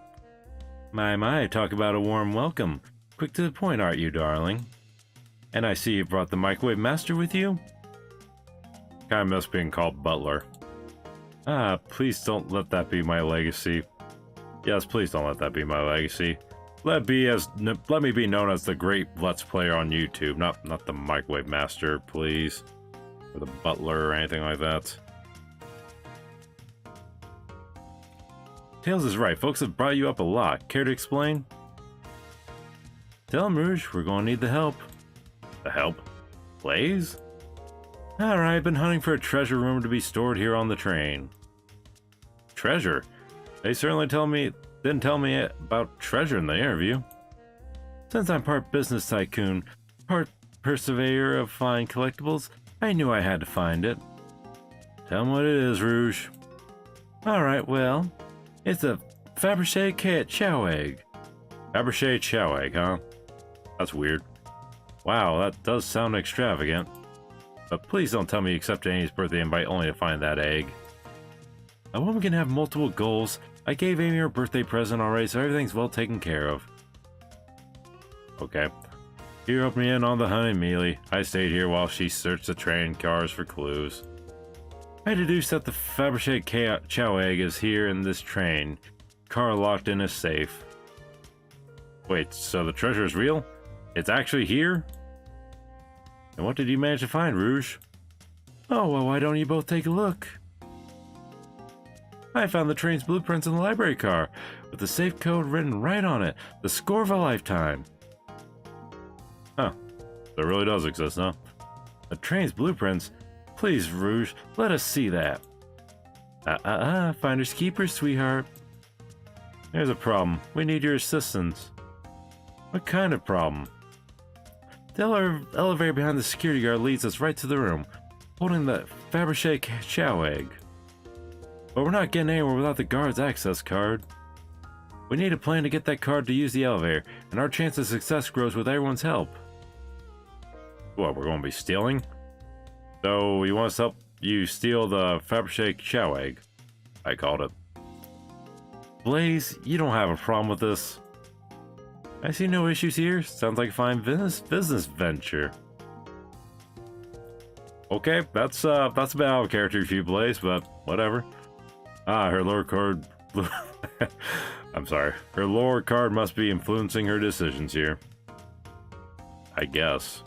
My, talk about a warm welcome. Quick to the point, aren't you, darling? And I see you brought the Microwave Master with you? Kinda miss being called Butler. Ah, please don't let that be my legacy. Yes, please don't let that be my legacy. Let me be known as the great Let's Player on YouTube, not the Microwave Master, please. Or the Butler or anything like that. Tails is right, folks have brought you up a lot. Care to explain? Tell him, Rouge, we're gonna need the help. The help? Blaze? Alright, I've been hunting for a treasure room to be stored here on the train. Treasure? They certainly didn't tell me about treasure in the interview. Since I'm part business tycoon, part purveyor of fine collectibles, I knew I had to find it. Tell 'em what it is, Rouge. Alright, well, it's a Fabergé chow egg. Fabergé chow egg, huh? That's weird. Wow, that does sound extravagant. But please don't tell me you accepted Amy's birthday invite only to find that egg. A woman can have multiple goals. I gave Amy her birthday present already, so everything's well taken care of. Okay. He roped me in on the hunt immediately. I stayed here while she searched the train cars for clues. I deduced that the Fabergé chow egg is here in this train. Car locked in a safe. Wait, so the treasure is real? It's actually here? And what did you manage to find, Rouge? Oh, well, why don't you both take a look? I found the train's blueprints in the library car, with the safe code written right on it. The score of a lifetime. Huh. That really does exist, huh? The train's blueprints? Please, Rouge, let us see that. Finders keepers, sweetheart. There's a problem. We need your assistance. What kind of problem? The elevator behind the security guard leads us right to the room, holding the Fabergé chow egg. But we're not getting anywhere without the guard's access card. We need a plan to get that card to use the elevator, and our chance of success grows with everyone's help. What, we're going to be stealing? So, you want us to help you steal the Fabergé Chow Egg? I called it. Blaze, you don't have a problem with this. I see no issues here. Sounds like a fine business venture. Okay, that's a bit out of character for you, Blaze, but whatever. Ah, her lore card... I'm sorry. Her lore card must be influencing her decisions here. I guess.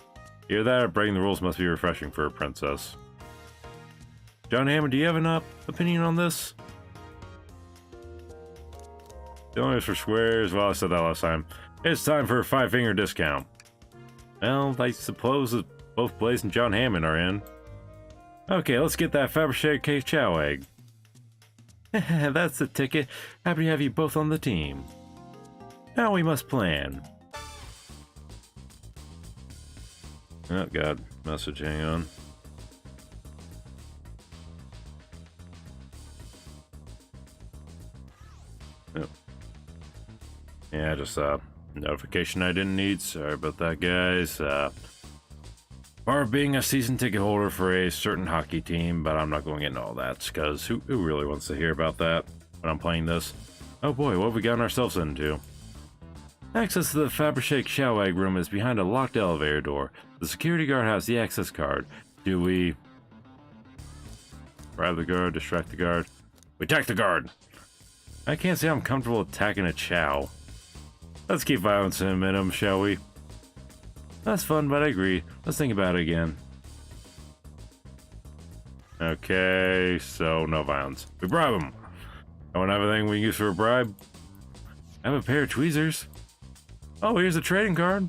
Either that or breaking the rules must be refreshing for a princess. John Hammond, do you have an opinion on this? The only is for squares. Well, I said that last time. It's time for a 5-finger discount. Well, I suppose that both Blaze and John Hammond are in. Okay, let's get that Fabergé Chow Egg. That's the ticket. Happy to have you both on the team. Now we must plan. Oh god, message, hang on. Oh. Yeah, just notification I didn't need. Sorry about that, guys. Or being a season ticket holder for a certain hockey team, but I'm not going into all that, because who really wants to hear about that when I'm playing this? Oh boy, what have we gotten ourselves into? Access to the Fabergé Chow Egg room is behind a locked elevator door. The security guard has the access card. Do we... grab the guard, distract the guard? We attack the guard! I can't say I'm comfortable attacking a Chow. Let's keep violence in a minimum, shall we? That's fun, but I agree. Let's think about it again. Okay, so no violence. We bribe him. I want everything we can use for a bribe. I have a pair of tweezers. Oh, here's a trading card.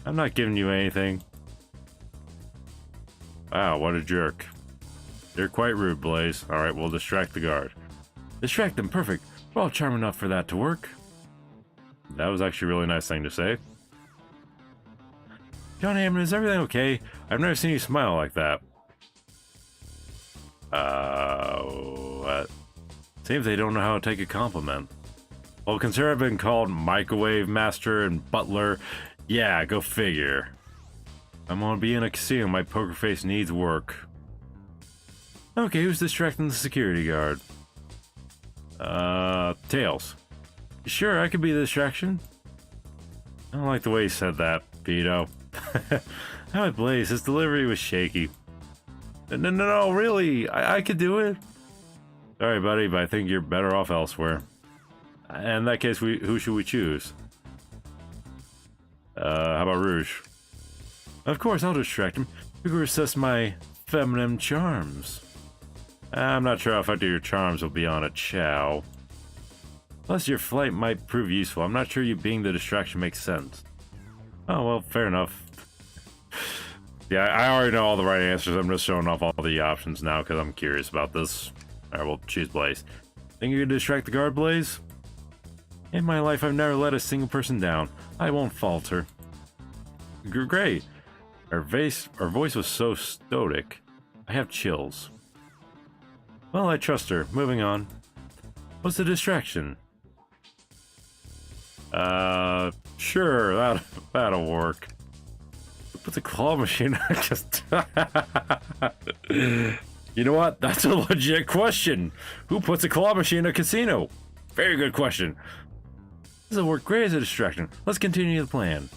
I'm not giving you anything. Wow, what a jerk. You're quite rude, Blaze. Alright, we'll distract the guard. Distract them, perfect. We're all charming enough for that to work. That was actually a really nice thing to say. John Hammond, is everything okay? I've never seen you smile like that. What? Seems they don't know how to take a compliment. Well, consider I've been called Microwave Master and Butler. Yeah, go figure. I'm gonna be in a casino, my poker face needs work. Okay, who's distracting the security guard? Tails. Sure, I could be the distraction. I don't like the way he said that, Pedo. How it Blaze, his delivery was shaky. No, really, I could do it. Sorry, buddy, but I think you're better off elsewhere. In that case, who should we choose? How about Rouge? Of course, I'll distract him. You can resist my feminine charms. I'm not sure how effective your charms will be on a Chow. Plus, your flight might prove useful. I'm not sure you being the distraction makes sense. Oh, well, fair enough. Yeah, I already know all the right answers. I'm just showing off all the options now because I'm curious about this. Alright, we'll choose Blaze. Think you can distract the guard, Blaze? In my life, I've never let a single person down. I won't falter. Great. Her voice was so stoic. I have chills. Well, I trust her. Moving on. What's the distraction? Sure, that'll work. Put the claw machine just... You know what? That's a legit question. Who puts a claw machine in a casino? Very good question. This will work great as a distraction. Let's continue the plan.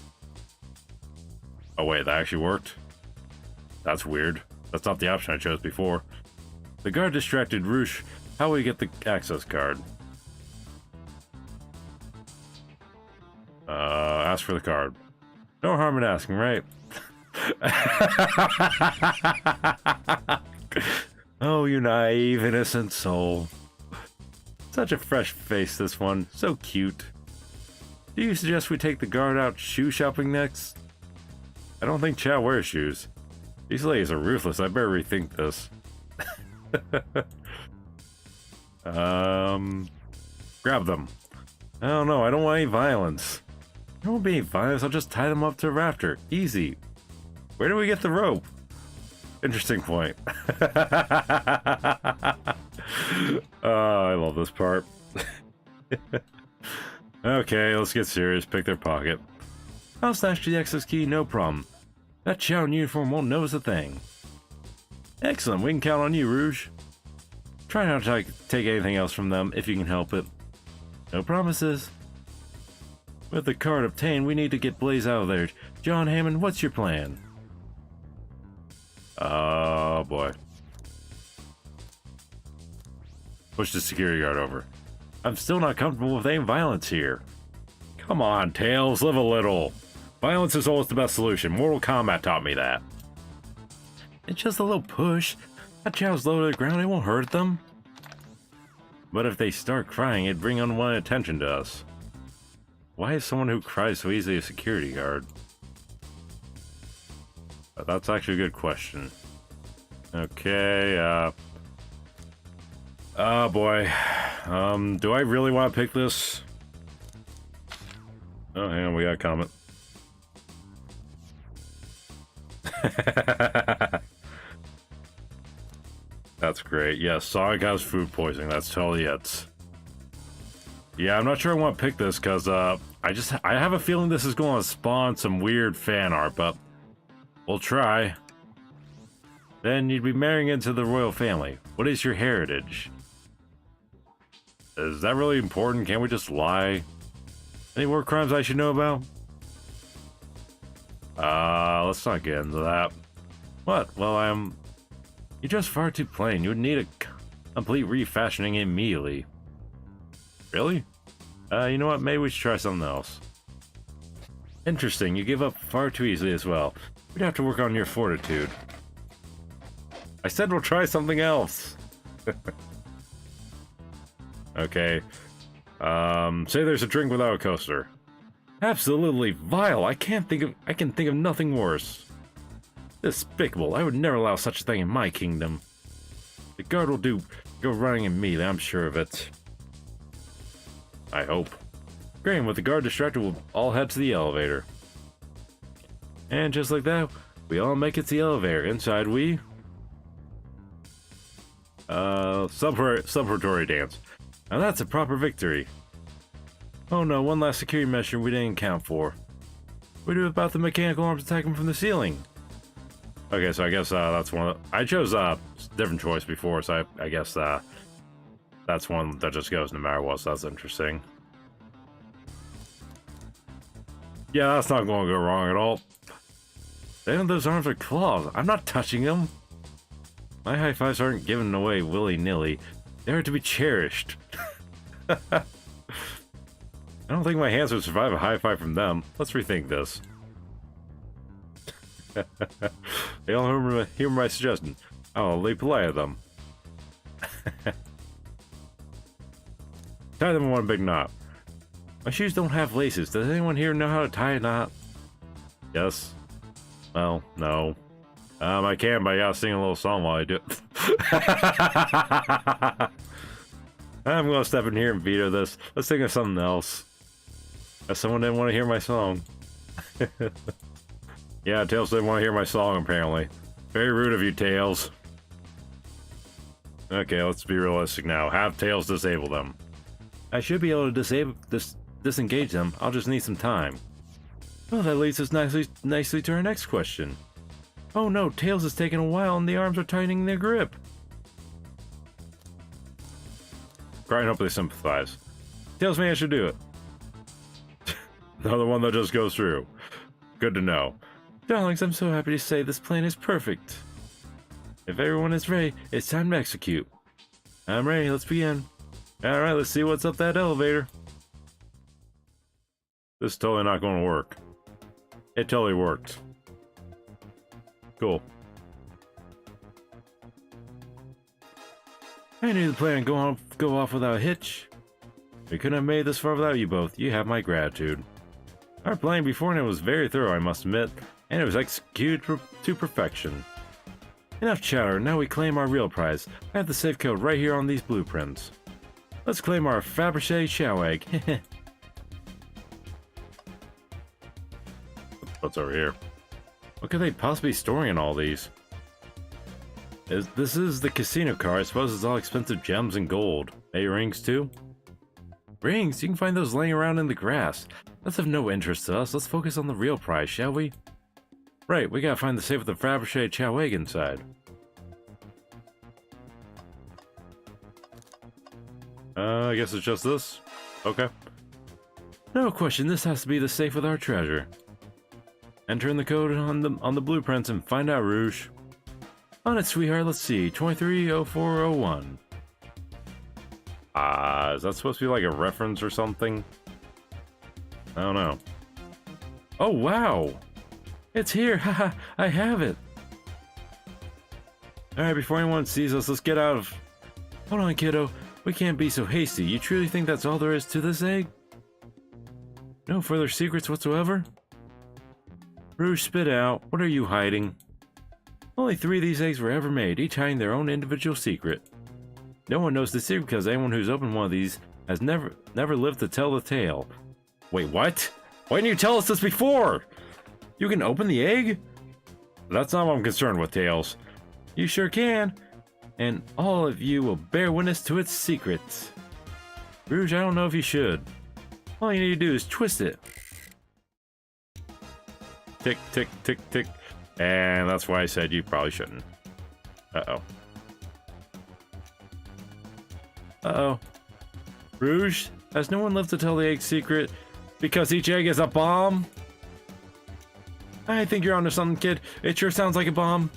Oh wait, that actually worked? That's weird. That's not the option I chose before. The guard distracted Rouge. How will we get the access card? Ask for the card. No harm in asking, right? Oh, you naive, innocent soul. Such a fresh face, this one. So cute. Do you suggest we take the guard out shoe shopping next? I don't think Chow wears shoes. These ladies are ruthless. I better rethink this. Grab them. I don't know. I don't want any violence. There won't be any violence. I'll just tie them up to a rafter. Easy. Where do we get the rope? Interesting point. I love this part. Okay, let's get serious. Pick their pocket. I'll snatch the access key, no problem. That chow in uniform won't notice a thing. Excellent, we can count on you, Rouge. Try not to take anything else from them if you can help it. No promises. With the card obtained, we need to get Blaze out of there. John Hammond, what's your plan? Oh boy. Push the security guard over. I'm still not comfortable with any violence here. Come on, Tails, live a little. Violence is always the best solution. Mortal Kombat taught me that. It's just a little push. That chow's low to the ground, it won't hurt them. But if they start crying, it'd bring unwanted attention to us. Why is someone who cries so easily a security guard? That's actually a good question. Okay, oh boy. Do I really want to pick this? Oh, hang on, we got a comment. That's great. Yes, Sonic has food poisoning. That's totally it. Yeah, I'm not sure I want to pick this because I have a feeling this is going to spawn some weird fan art, but we'll try. Then you'd be marrying into the royal family. What is your heritage? Is that really important? Can't we just lie? Any war crimes I should know about? Let's not get into that. What? Well, you're just far too plain. You would need a complete refashioning immediately. Really? You know what? Maybe we should try something else. Interesting. You give up far too easily as well. We'd have to work on your fortitude. I said we'll try something else. Okay. Say there's a drink without a coaster. Absolutely vile. I can think of nothing worse. Despicable. I would never allow such a thing in my kingdom. The guard will go running immediately, I'm sure of it. I hope. Great, with the guard distracted, we'll all head to the elevator. And just like that, we all make it to the elevator. Inside we... celebratory dance. Now that's a proper victory. Oh no, one last security measure we didn't account for. What do about the mechanical arms attacking from the ceiling? Okay, so I guess that's one of the... I chose a different choice before, so I guess that's one that just goes no matter what, so that's interesting. Yeah, that's not going to go wrong at all. Damn, those arms are claws. I'm not touching them. My high fives aren't given away willy-nilly. They are to be cherished. I don't think my hands would survive a high five from them. Let's rethink this. They all humor my suggestion. I'll be polite of them. Tie them in one big knot. My shoes don't have laces. Does anyone here know how to tie a knot? Yes. Well, no. I can, but I gotta sing a little song while I do it. I'm gonna step in here and veto this. Let's think of something else. Someone didn't want to hear my song. Yeah, Tails didn't want to hear my song, apparently. Very rude of you, Tails. Okay, let's be realistic now. Have Tails disable them. I should be able to disengage them. I'll just need some time. Well, that leads us nicely to our next question. Oh no, Tails is taking a while and the arms are tightening their grip. Try and hope they sympathize. Tails managed to do it. Another one that just goes through. Good to know. Darlings, I'm so happy to say this plan is perfect. If everyone is ready, it's time to execute. I'm ready, let's begin. Alright, let's see what's up that elevator. This is totally not going to work. It totally worked. Cool. I knew the plan would go off without a hitch. We couldn't have made this far without you both. You have my gratitude. Our plan beforehand was very thorough, I must admit, and it was executed to perfection. Enough chatter, now we claim our real prize. I have the safe code right here on these blueprints. Let's claim our Fabergé chow egg. What's over here? What could they possibly be storing in all these? This is the casino car. I suppose it's all expensive gems and gold. Hey, rings too? Rings? You can find those laying around in the grass. That's of no interest to us. Let's focus on the real prize, shall we? Right, we gotta find the safe with the Fabergé chow egg inside. I guess it's just this? Okay. No question, this has to be the safe with our treasure. Enter in the code on the blueprints and find out, Rouge. On it, sweetheart, let's see. 230401. Is that supposed to be like a reference or something? I don't know. Oh, wow! It's here! Haha, I have it! Alright, before anyone sees us, let's get out of... Hold on, kiddo. We can't be so hasty. You truly think that's all there is to this egg? No further secrets whatsoever? Rouge, spit out. What are you hiding? Only 3 of these eggs were ever made, each hiding their own individual secret. No one knows the secret because anyone who's opened one of these has never lived to tell the tale. Wait, what? Why didn't you tell us this before? You can open the egg? That's not what I'm concerned with, Tails. You sure can. And all of you will bear witness to its secrets. Rouge, I don't know if you should. All you need to do is twist it. Tick, tick, tick, tick. And that's why I said you probably shouldn't. Uh-oh. Uh-oh. Rouge, has no one lived to tell the egg secret? Because each egg is a bomb? I think you're onto something, kid. It sure sounds like a bomb.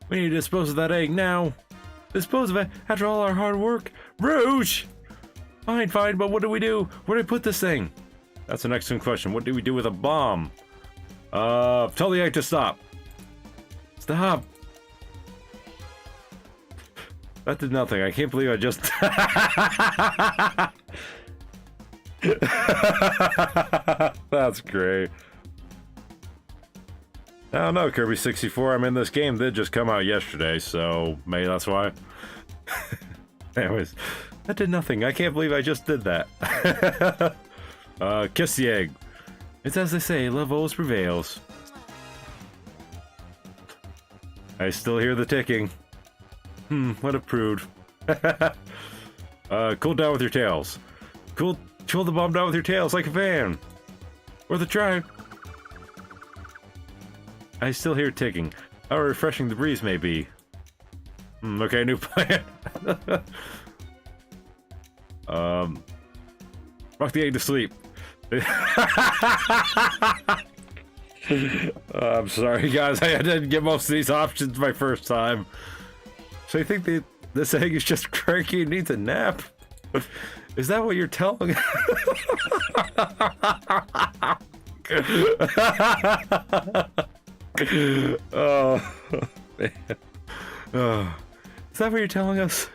We need to dispose of that egg now. Dispose of it after all our hard work? Rouge! Fine, but what do we do? Where do we put this thing? That's an excellent question. What do we do with a bomb? Tell the egg to stop. Stop! That did nothing. I can't believe I just... That's great. I don't know, Kirby 64. I mean, this game did just come out yesterday, so maybe that's why. Anyways, that did nothing. I can't believe I just did that. Kiss the egg. It's as they say, love always prevails. I still hear the ticking. What a prude. Cool down with your tails. Chill the bomb down with your tails like a fan. Or the tribe. I still hear ticking. How refreshing the breeze may be. Okay, new plan. Rock the egg to sleep. I'm sorry, guys. I didn't get most of these options my first time. So you think this egg is just cranky and needs a nap? Is that what you're telling? Oh, man. Oh. Is that what you're telling us?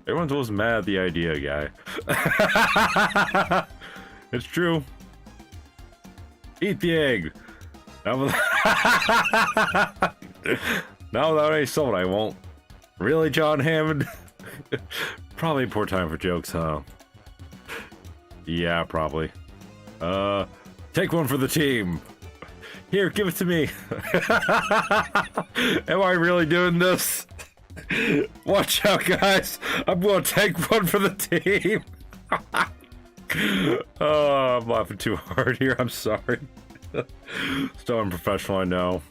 Everyone's always mad at the idea, guy. It's true. Eat the egg. Now without any salt, I won't. Really, John Hammond? Probably a poor time for jokes, huh? Yeah, probably. Take one for the team. Here, give it to me. Am I really doing this? Watch out, guys. I'm gonna take one for the team. Oh, I'm laughing too hard here. I'm sorry. Still unprofessional, I know.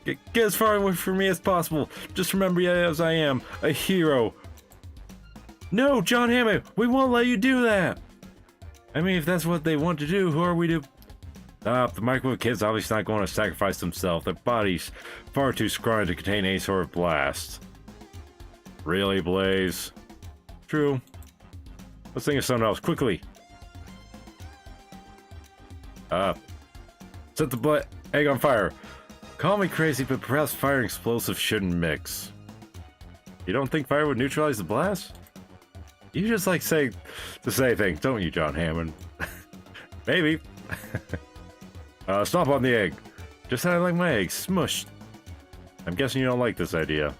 Get as far away from me as possible. Just remember, as I am, a hero. No, John Hammond, we won't let you do that. I mean, if that's what they want to do, who are we to... Stop, the microwave kid's obviously not going to sacrifice themselves. Their body's far too scrawny to contain any sort of blast. Really, Blaze? True. Let's think of something else, quickly. Set the egg on fire. Call me crazy, but perhaps fire and explosive shouldn't mix. You don't think fire would neutralize the blast? You just like to say things, don't you, John Hammond? Maybe. Stomp on the egg. Just how I like my eggs, smushed. I'm guessing you don't like this idea.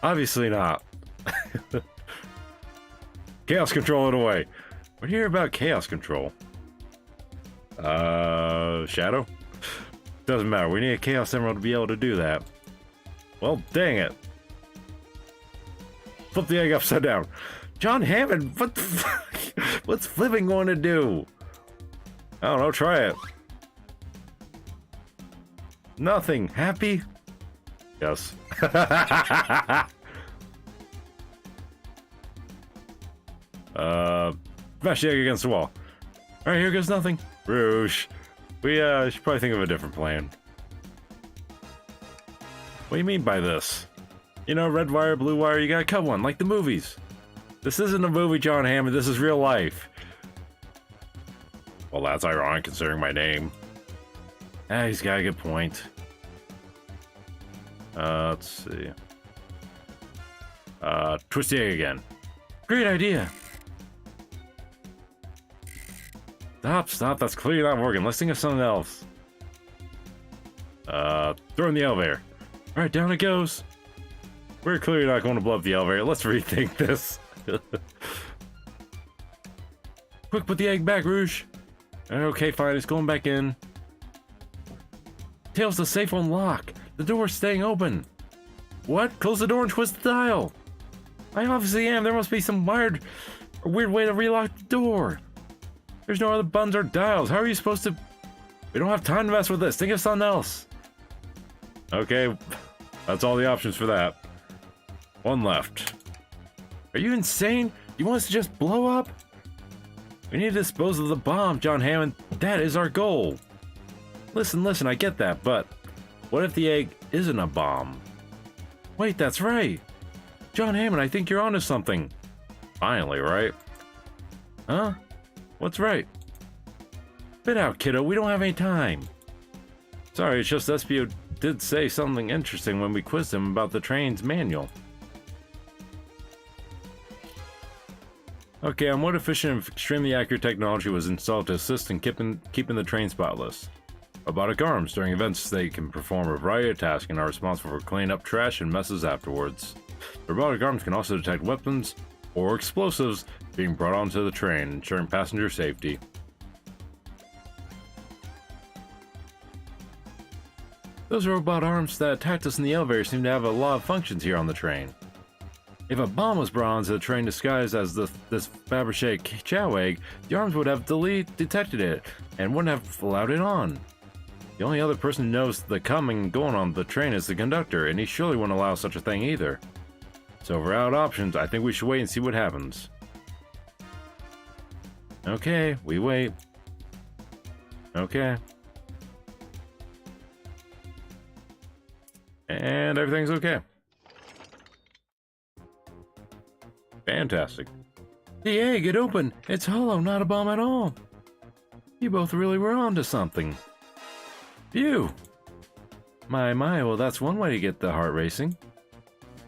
Obviously not. Chaos control it away. What do you hear about chaos control? Shadow? Doesn't matter, we need a Chaos Emerald to be able to do that. Well, dang it. Flip the egg upside down. John Hammond, what the fuck? What's flipping going to do? I don't know, try it. Nothing. Happy? Yes. Smash the egg against the wall. Alright, here goes nothing. Rouge. We should probably think of a different plan. What do you mean by this? You know, red wire, blue wire, you gotta cut one, like the movies. This isn't a movie, John Hammond, this is real life. Well, that's ironic considering my name. Ah, he's got a good point. Let's see. Twist the egg again. Great idea. Stop, that's clearly not working. Let's think of something else. Throw in the elevator. Alright, down it goes. We're clearly not going to blow up the elevator. Let's rethink this. Quick, put the egg back, Rouge. Okay, fine, it's going back in. Tails, the safe won't lock. The door's staying open. What? Close the door and twist the dial. I obviously am. There must be some weird way to relock the door. There's no other buttons or dials. How are you supposed to... We don't have time to mess with this. Think of something else. Okay, that's all the options for that. One left. Are you insane? You want us to just blow up? We need to dispose of the bomb, John Hammond. That is our goal. Listen, I get that, but what if the egg isn't a bomb? Wait, that's right. John Hammond, I think you're onto something. Finally, right? Huh? What's right? Spit out, kiddo. We don't have any time. Sorry, it's just SPO did say something interesting when we quizzed him about the train's manual. Okay, on what efficient and extremely accurate technology was installed to assist in keeping the train spotless? Robotic arms. During events, they can perform a variety of tasks and are responsible for cleaning up trash and messes afterwards. The robotic arms can also detect weapons or explosives being brought onto the train, ensuring passenger safety. Those robot arms that attacked us in the elevator seem to have a lot of functions here on the train. If a bomb was brought onto the train disguised as this Fabergé chow egg, the arms would have detected it and wouldn't have allowed it on. The only other person who knows the coming and going on the train is the conductor, and he surely wouldn't allow such a thing either. So if we're out of options, I think we should wait and see what happens. Okay, we wait. Okay. And everything's okay. Fantastic. The egg, it opened. It's hollow, not a bomb at all. You both really were onto something. Phew. My, well, that's one way to get the heart racing.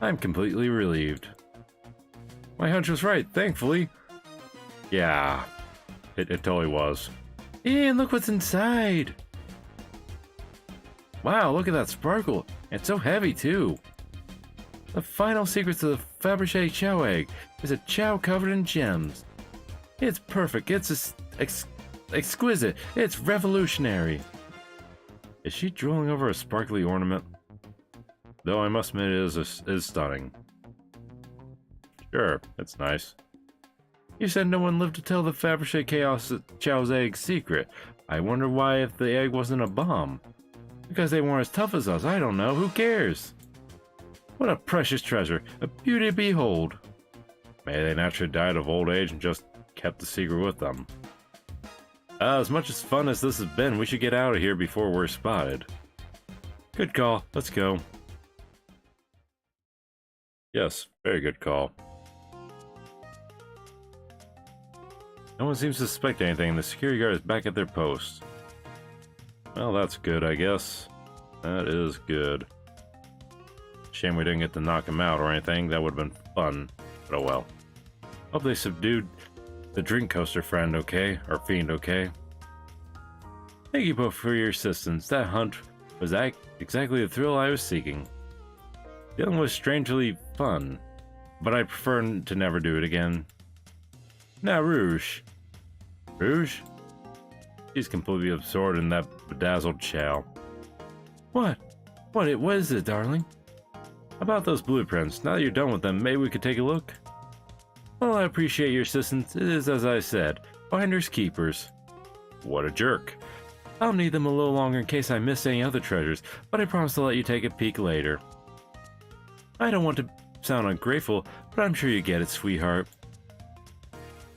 I'm completely relieved. My hunch was right, thankfully. Yeah, it totally was. And look what's inside. Wow, look at that sparkle. It's so heavy, too. The final secret to the Fabergé chow egg is a chow covered in gems. It's perfect. It's exquisite. It's revolutionary. Is she drooling over a sparkly ornament? Though I must admit it is stunning. Sure, it's nice. You said no one lived to tell the Fabergé chow's egg secret. I wonder why if the egg wasn't a bomb. Because they weren't as tough as us. I don't know. Who cares? What a precious treasure. A beauty to behold. Maybe they naturally died of old age and just kept the secret with them. As much as fun as this has been, we should get out of here before we're spotted. Good call. Let's go. Yes, very good call. No one seems to suspect anything, and the security guard is back at their post. Well, that's good, I guess. That is good. Shame we didn't get to knock him out or anything. That would have been fun. But oh well. Hope they subdued the drink coaster friend, okay? Or fiend, okay? Thank you both for your assistance. That hunt was exactly the thrill I was seeking. Dealing was strangely fun, but I prefer to never do it again. Now, Rouge. Rouge? She's completely absorbed in that bedazzled chow. What? What is it, darling? About those blueprints, now that you're done with them, maybe we could take a look? Well, I appreciate your assistance. It is as I said, finders keepers. What a jerk. I'll need them a little longer in case I miss any other treasures, but I promise to let you take a peek later. I don't want to sound ungrateful, but I'm sure you get it, sweetheart.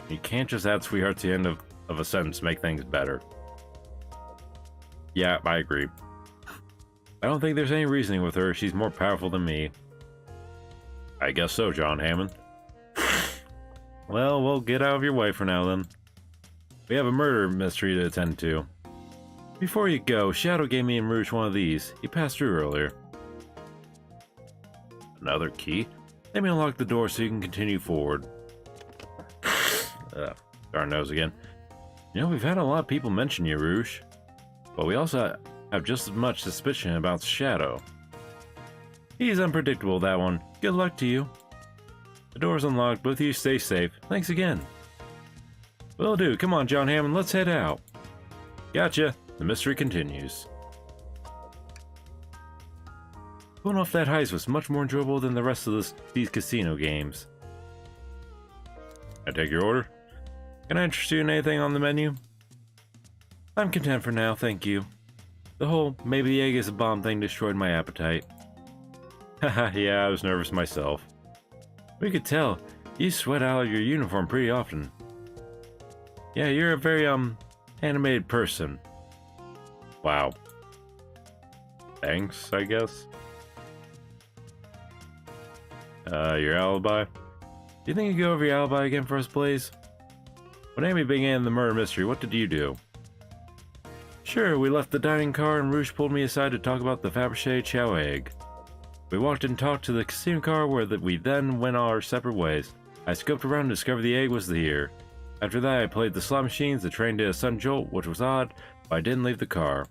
You can't just add sweetheart to the end of a sentence to make things better. Yeah, I agree. I don't think there's any reasoning with her. She's more powerful than me. I guess so, John Hammond. Well, we'll get out of your way for now, then. We have a murder mystery to attend to. Before you go, Shadow gave me and Rouge one of these. He passed through earlier. Another key? Let me unlock the door so you can continue forward. Darn nose again. You know, we've had a lot of people mention you, Rouge. But we also have just as much suspicion about Shadow. He's unpredictable, that one. Good luck to you. The door's unlocked. Both of you stay safe. Thanks again. Will do. Come on, John Hammond. Let's head out. Gotcha. The mystery continues. Pulling off that heist was much more enjoyable than the rest of these casino games. I take your order? Can I interest you in anything on the menu? I'm content for now, thank you. The whole maybe the egg is a bomb thing destroyed my appetite. Haha, yeah, I was nervous myself. We could tell. You sweat out of your uniform pretty often. Yeah, you're a very, animated person. Wow. Thanks, I guess. Your alibi? Do you think you could go over your alibi again for us, Blaze? When Amy began the murder mystery, what did you do? Sure, we left the dining car and Rouge pulled me aside to talk about the Fabergé chow egg. We walked and talked to the casino car where we then went our separate ways. I scoped around and discovered the egg was here. After that, I played the slot machines, the train did a sudden jolt, which was odd, but I didn't leave the car.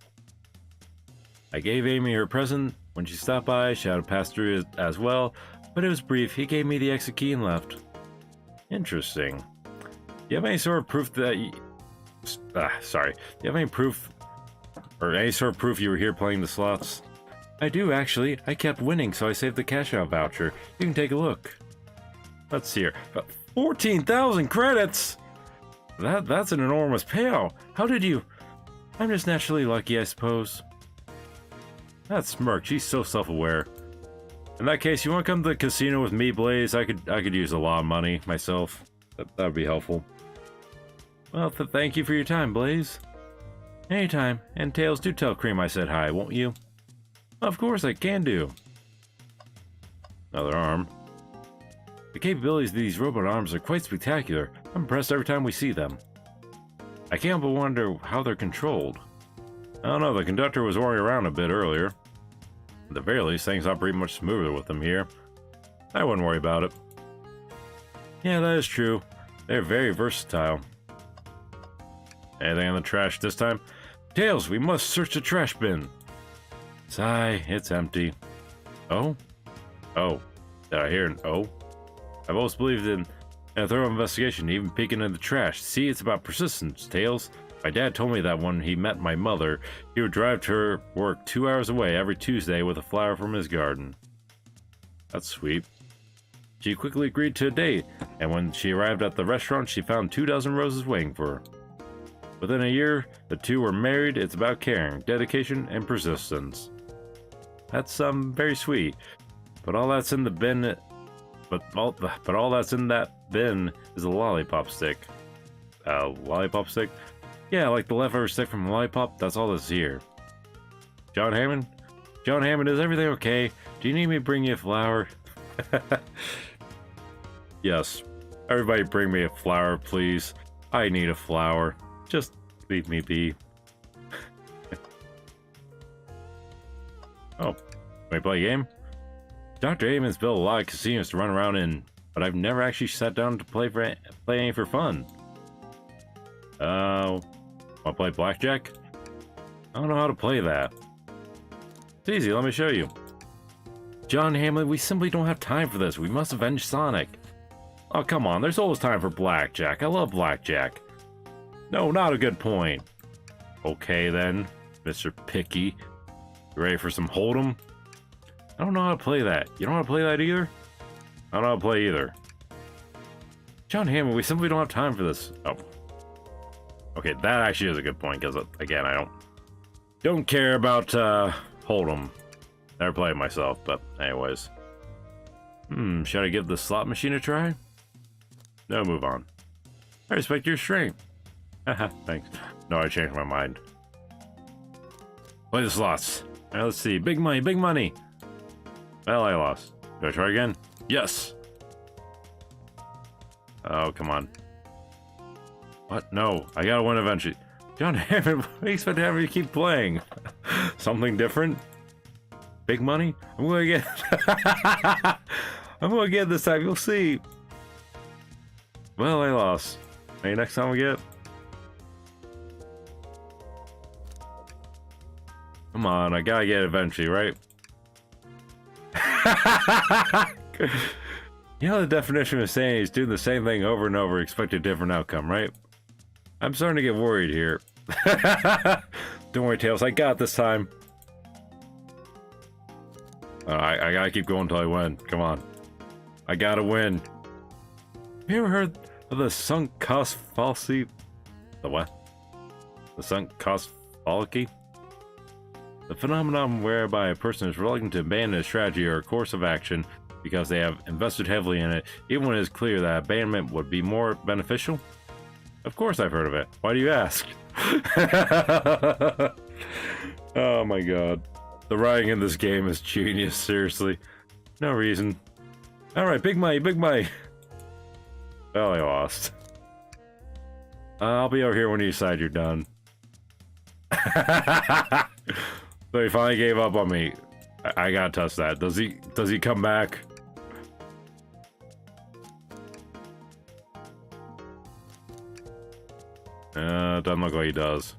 I gave Amy her present. When she stopped by, Shadow passed through as well, but it was brief. He gave me the exit key and left. Interesting. Do you have any sort of proof that you... sorry. Do you have any proof... or any sort of proof you were here playing the slots? I do, actually. I kept winning, so I saved the cash-out voucher. You can take a look. Let's see here. 14,000 credits! That's an enormous payout. How did you... I'm just naturally lucky, I suppose. That smirk, she's so self-aware. In that case, you want to come to the casino with me, Blaze? I could use a lot of money myself. That would be helpful. Well, thank you for your time, Blaze. Anytime. And Tails, do tell Cream I said hi, won't you? Of course I can do. Another arm. The capabilities of these robot arms are quite spectacular. I'm impressed every time we see them. I can't but wonder how they're controlled. I don't know, the conductor was worrying around a bit earlier. At the very least, things operate much smoother with them here. I wouldn't worry about it. Yeah, that is true. They're very versatile. Anything in the trash this time? Tails, we must search the trash bin. Sigh, it's empty. Oh? Oh. Did I hear an oh? I've always believed in a thorough investigation, even peeking in the trash. See, it's about persistence, Tails. My dad told me that when he met my mother, he would drive to her work 2 hours away every Tuesday with a flower from his garden. That's sweet. She quickly agreed to a date, and when she arrived at the restaurant, she found 24 roses waiting for her. Within a year, the two were married. It's about caring, dedication, and persistence. That's very sweet. But all that's in the bin. But all that's in that bin is a lollipop stick. Lollipop stick? Yeah, like the leftover stick from a lollipop. That's all that's here. John Hammond? John Hammond, is everything okay? Do you need me to bring you a flower? Yes. Everybody bring me a flower, please. I need a flower. Just leave me be. Oh, can we play a game? Dr. Amon's built a lot of casinos to run around in, but I've never actually sat down to play any for fun. Want to play blackjack? I don't know how to play that. It's easy, let me show you. John Hammond, we simply don't have time for this. We must avenge Sonic. Oh, come on, there's always time for blackjack. I love blackjack. No, not a good point. Okay then, Mr. Picky. You ready for some hold'em? I don't know how to play that. You don't know how to play that either? I don't know how to play either. John Hammond, we simply don't have time for this. Oh. Okay, that actually is a good point, because, again, I don't care about, Hold'em. Never played myself, but anyways. Should I give the slot machine a try? No, move on. I respect your strength. Haha, thanks. No, I changed my mind. Play the slots. Alright, let's see. Big money, big money! Well, I lost. Do I try again? Yes! Oh, come on. What? No, I gotta win eventually. John Hammond, what do you expect to have me keep playing? Something different? Big money? I'm gonna get... I'm gonna get this time, you'll see. Well, I lost. Maybe next time we get... Come on, I gotta get it eventually, right? You know the definition of saying is doing the same thing over and over, expect a different outcome, right? I'm starting to get worried here. Don't worry, Tails, I got this time. I gotta keep going until I win. Come on. I gotta win. Have you ever heard of the sunk cost fallacy? The what? The sunk cost fallacy? The phenomenon whereby a person is reluctant to abandon a strategy or a course of action because they have invested heavily in it, even when it is clear that abandonment would be more beneficial? Of course I've heard of it. Why do you ask? Oh my god. The writing in this game is genius, seriously. No reason. Alright, big money, big money. Well, I lost. I'll be over here when you decide you're done. So he finally gave up on me. I gotta test that. Does he come back? Doesn't look like he does.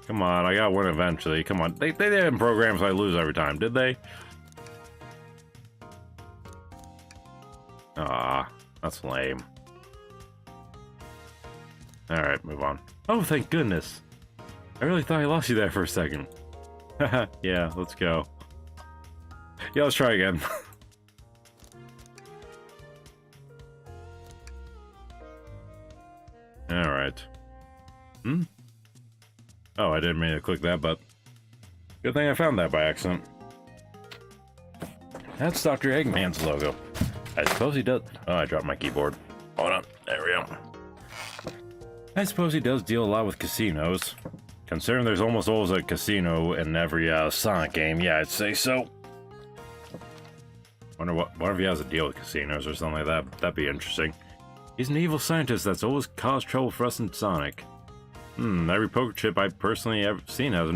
Come on, I gotta win eventually. Come on. They didn't program so I lose every time, did they? Ah, that's lame. Alright, move on. Oh, thank goodness. I really thought I lost you there for a second. Haha, yeah, let's go. Yeah, let's try again. Alright. Oh, I didn't mean to click that, but good thing I found that by accident. That's Dr. Eggman's logo. I suppose he does... Oh, I dropped my keyboard. Hold on. There we go. I suppose he does deal a lot with casinos. Considering there's almost always a casino in every Sonic game, yeah, I'd say so. Wonder if he has a deal with casinos or something like that. That'd be interesting. He's an evil scientist that's always caused trouble for us in Sonic. Every poker chip I've personally ever seen has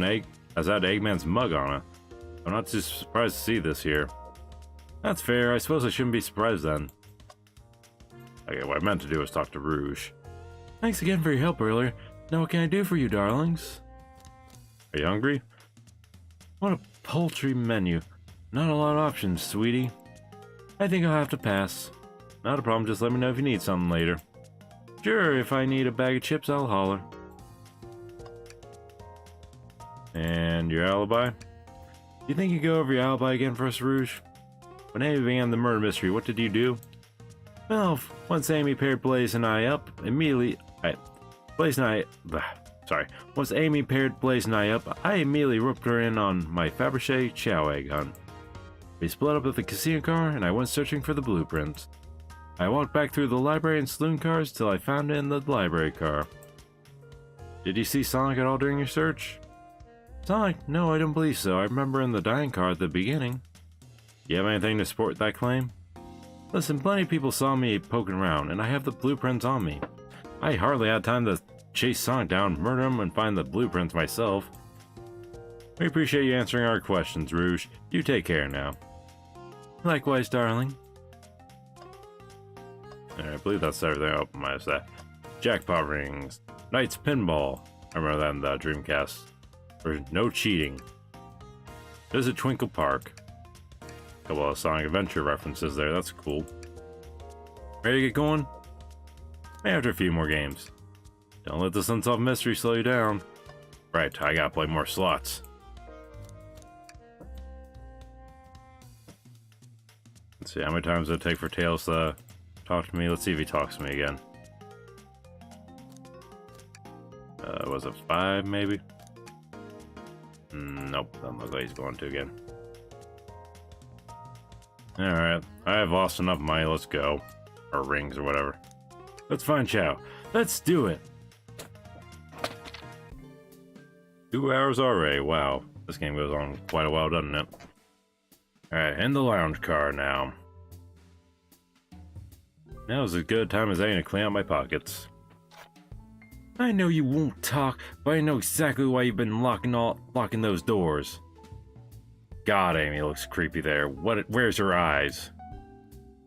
had Eggman's mug on it. I'm not too surprised to see this here. That's fair, I suppose I shouldn't be surprised then. Okay, what I meant to do was talk to Rouge. Thanks again for your help earlier. Now what can I do for you, darlings? Are you hungry? What a paltry menu. Not a lot of options, sweetie. I think I'll have to pass. Not a problem, just let me know if you need something later. Sure, if I need a bag of chips, I'll holler. And your alibi? You think you go over your alibi again for us, Rouge? When Amy began the murder mystery, what did you do? Well, once Amy paired Blaze and I up, Once Amy paired Blaze and I up, I immediately roped her in on my Fabergé Chow egg hunt. We split up at the casino car, and I went searching for the blueprints. I walked back through the library and saloon cars till I found it in the library car. Did you see Sonic at all during your search? Sonic? No, I don't believe so. I remember in the dining car at the beginning. You have anything to support that claim? Listen, plenty of people saw me poking around, and I have the blueprints on me. I hardly had time to chase Sonic down, murder him, and find the blueprints myself. We appreciate you answering our questions, Rouge. You take care now. Likewise, darling. I believe that's everything. Oh, minus that. Jackpot rings. Knight's Pinball. I remember that in the Dreamcast. There's no cheating. Visit Twinkle Park. A couple of Sonic Adventure references there. That's cool. Ready to get going? Maybe after a few more games. Don't let this unsolved mystery slow you down. Right, I gotta play more slots. Let's see, how many times does it take for Tails to talk to me? Let's see if he talks to me again. Was it 5, maybe? Nope, doesn't look like he's going to again. Alright, I have lost enough money, let's go. Or rings, or whatever. Let's find Chow. Let's do it! 2 hours already, wow. This game goes on quite a while, doesn't it? Alright, in the lounge car now. Now's as good a time as any to clean out my pockets. I know you won't talk, but I know exactly why you've been locking those doors. God, Amy looks creepy there. Where's her eyes?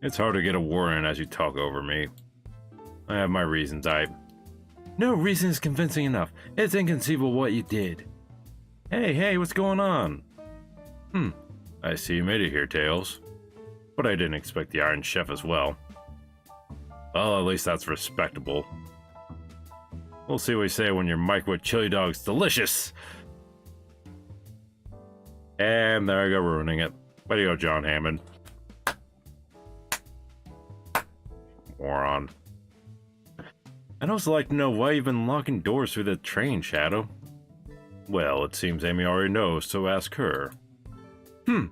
It's hard to get a word in as you talk over me. I have my reasons, No reason is convincing enough. It's inconceivable what you did. Hey, what's going on? I see you made it here, Tails. But I didn't expect the Iron Chef as well. Well, at least that's respectable. We'll see what you say when your microwave chili dog's delicious! And there I go, ruining it. Way to go, John Hammond. Moron. I'd also like to know why you've been locking doors through the train, Shadow. Well, it seems Amy already knows, so ask her. I'm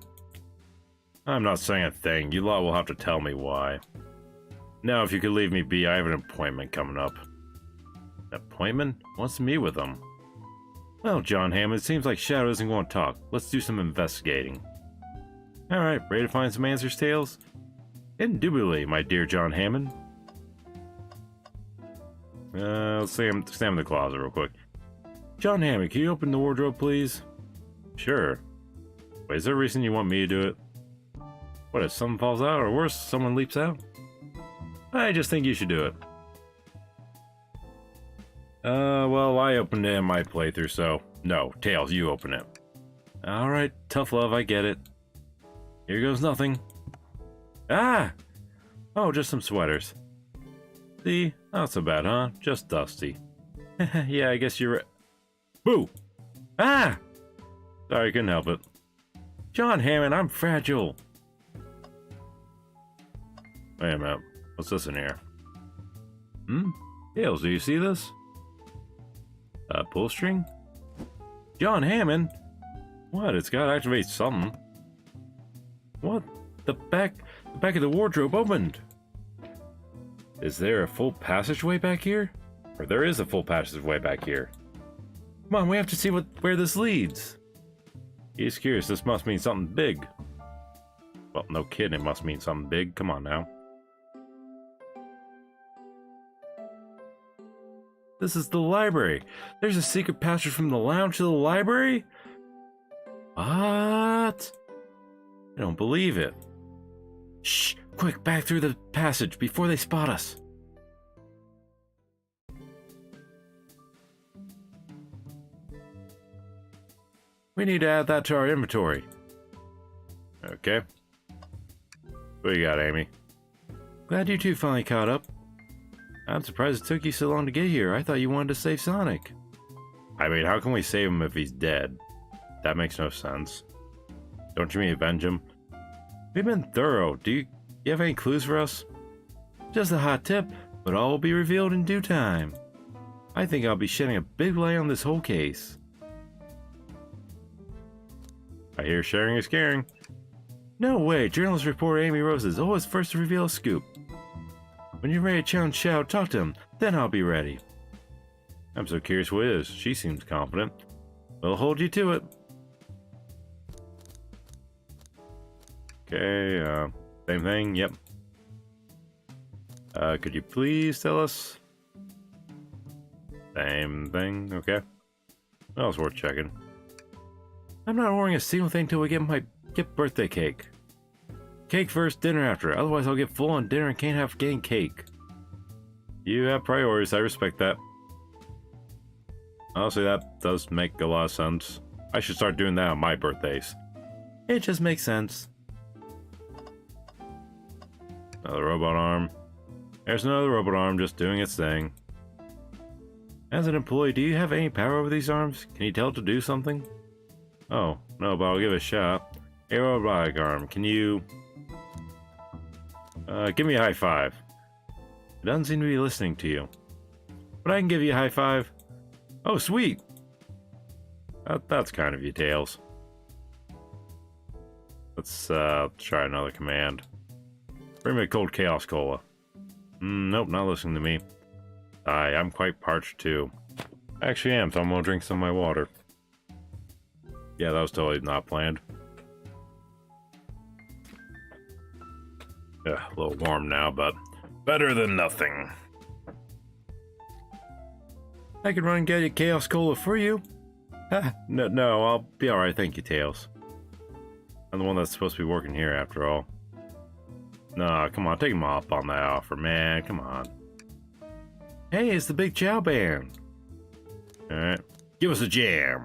not saying a thing. You lot will have to tell me why. Now, if you could leave me be, I have an appointment coming up. Appointment? Wants to meet with him. Well, John Hammond, it seems like Shadow isn't going to talk. Let's do some investigating. Alright, ready to find some answers, Tails? Indubitably, my dear John Hammond. Let's examine the closet real quick. John Hammond, can you open the wardrobe, please? Sure. Wait, is there a reason you want me to do it? What, if someone falls out, or worse, someone leaps out? I just think you should do it. Well, I opened it in my playthrough, so... No, Tails, you open it. Alright, tough love, I get it. Here goes nothing. Ah! Oh, just some sweaters. See? Not so bad, huh? Just dusty. Yeah, I guess you're right. Boo! Ah! Sorry, couldn't help it. John Hammond, I'm fragile. Wait a minute. What's this in here? Tails, do you see this? Pull string? John Hammond? What? It's gotta activate something. What? The back of the wardrobe opened. Is there a full passageway back here? Or there is a full passageway back here. Come on, we have to see where this leads. He's curious, this must mean something big. Well, no kidding, it must mean something big. Come on now. This is the library. There's a secret passage from the lounge to the library? What? I don't believe it. Shh! Quick, back through the passage before they spot us. We need to add that to our inventory. Okay. What do you got, Amy? Glad you two finally caught up. I'm surprised it took you so long to get here. I thought you wanted to save Sonic. I mean, how can we save him if he's dead? That makes no sense. Don't you mean avenge him? We've been thorough. Do you have any clues for us? Just a hot tip, but all will be revealed in due time. I think I'll be shedding a big light on this whole case. I hear sharing is caring. No way, journalist reporter Amy Rose is always first to reveal a scoop. When you're ready to challenge Shadow, talk to him, then I'll be ready. I'm so curious what it is. She seems confident. We'll hold you to it. Okay, same thing, yep. Could you please tell us? Same thing, okay. Well, it's worth checking. I'm not ordering a single thing till we get birthday cake. Cake first, dinner after. Otherwise, I'll get full on dinner and can't have getting cake. You have priorities. I respect that. Honestly, that does make a lot of sense. I should start doing that on my birthdays. It just makes sense. Another robot arm. There's another robot arm just doing its thing. As an employee, do you have any power over these arms? Can you tell it to do something? Oh, no, but I'll give it a shot. A robotic arm, can you... Give me a high five. It doesn't seem to be listening to you. But I can give you a high five. Oh, sweet. That's kind of you, Tails. Let's try another command. Bring me a cold Chaos Cola. Nope, not listening to me. I'm quite parched too. I actually am, so I'm gonna drink some of my water. Yeah, that was totally not planned. Yeah, a little warm now, but better than nothing. I can run and get you Chaos Cola for you. No, I'll be alright, thank you, Tails. I'm the one that's supposed to be working here, after all. No, come on, take him up on that offer, man, come on. Hey, it's the Big Chow Band. Alright, give us a jam.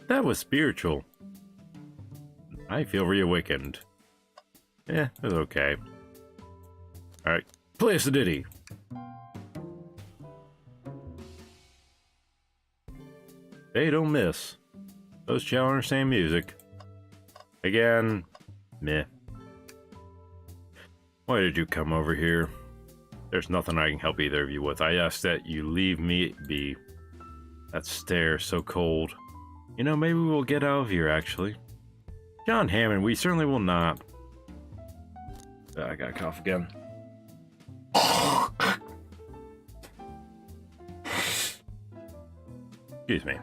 That was spiritual. I feel reawakened. Yeah, it was okay. Alright, play us a ditty. They don't miss. Those chow understand music. Again, meh. Why did you come over here? There's nothing I can help either of you with. I ask that you leave me be. That stare so cold. You know, maybe we'll get out of here, actually. John Hammond, we certainly will not. I got a cough again. Excuse me.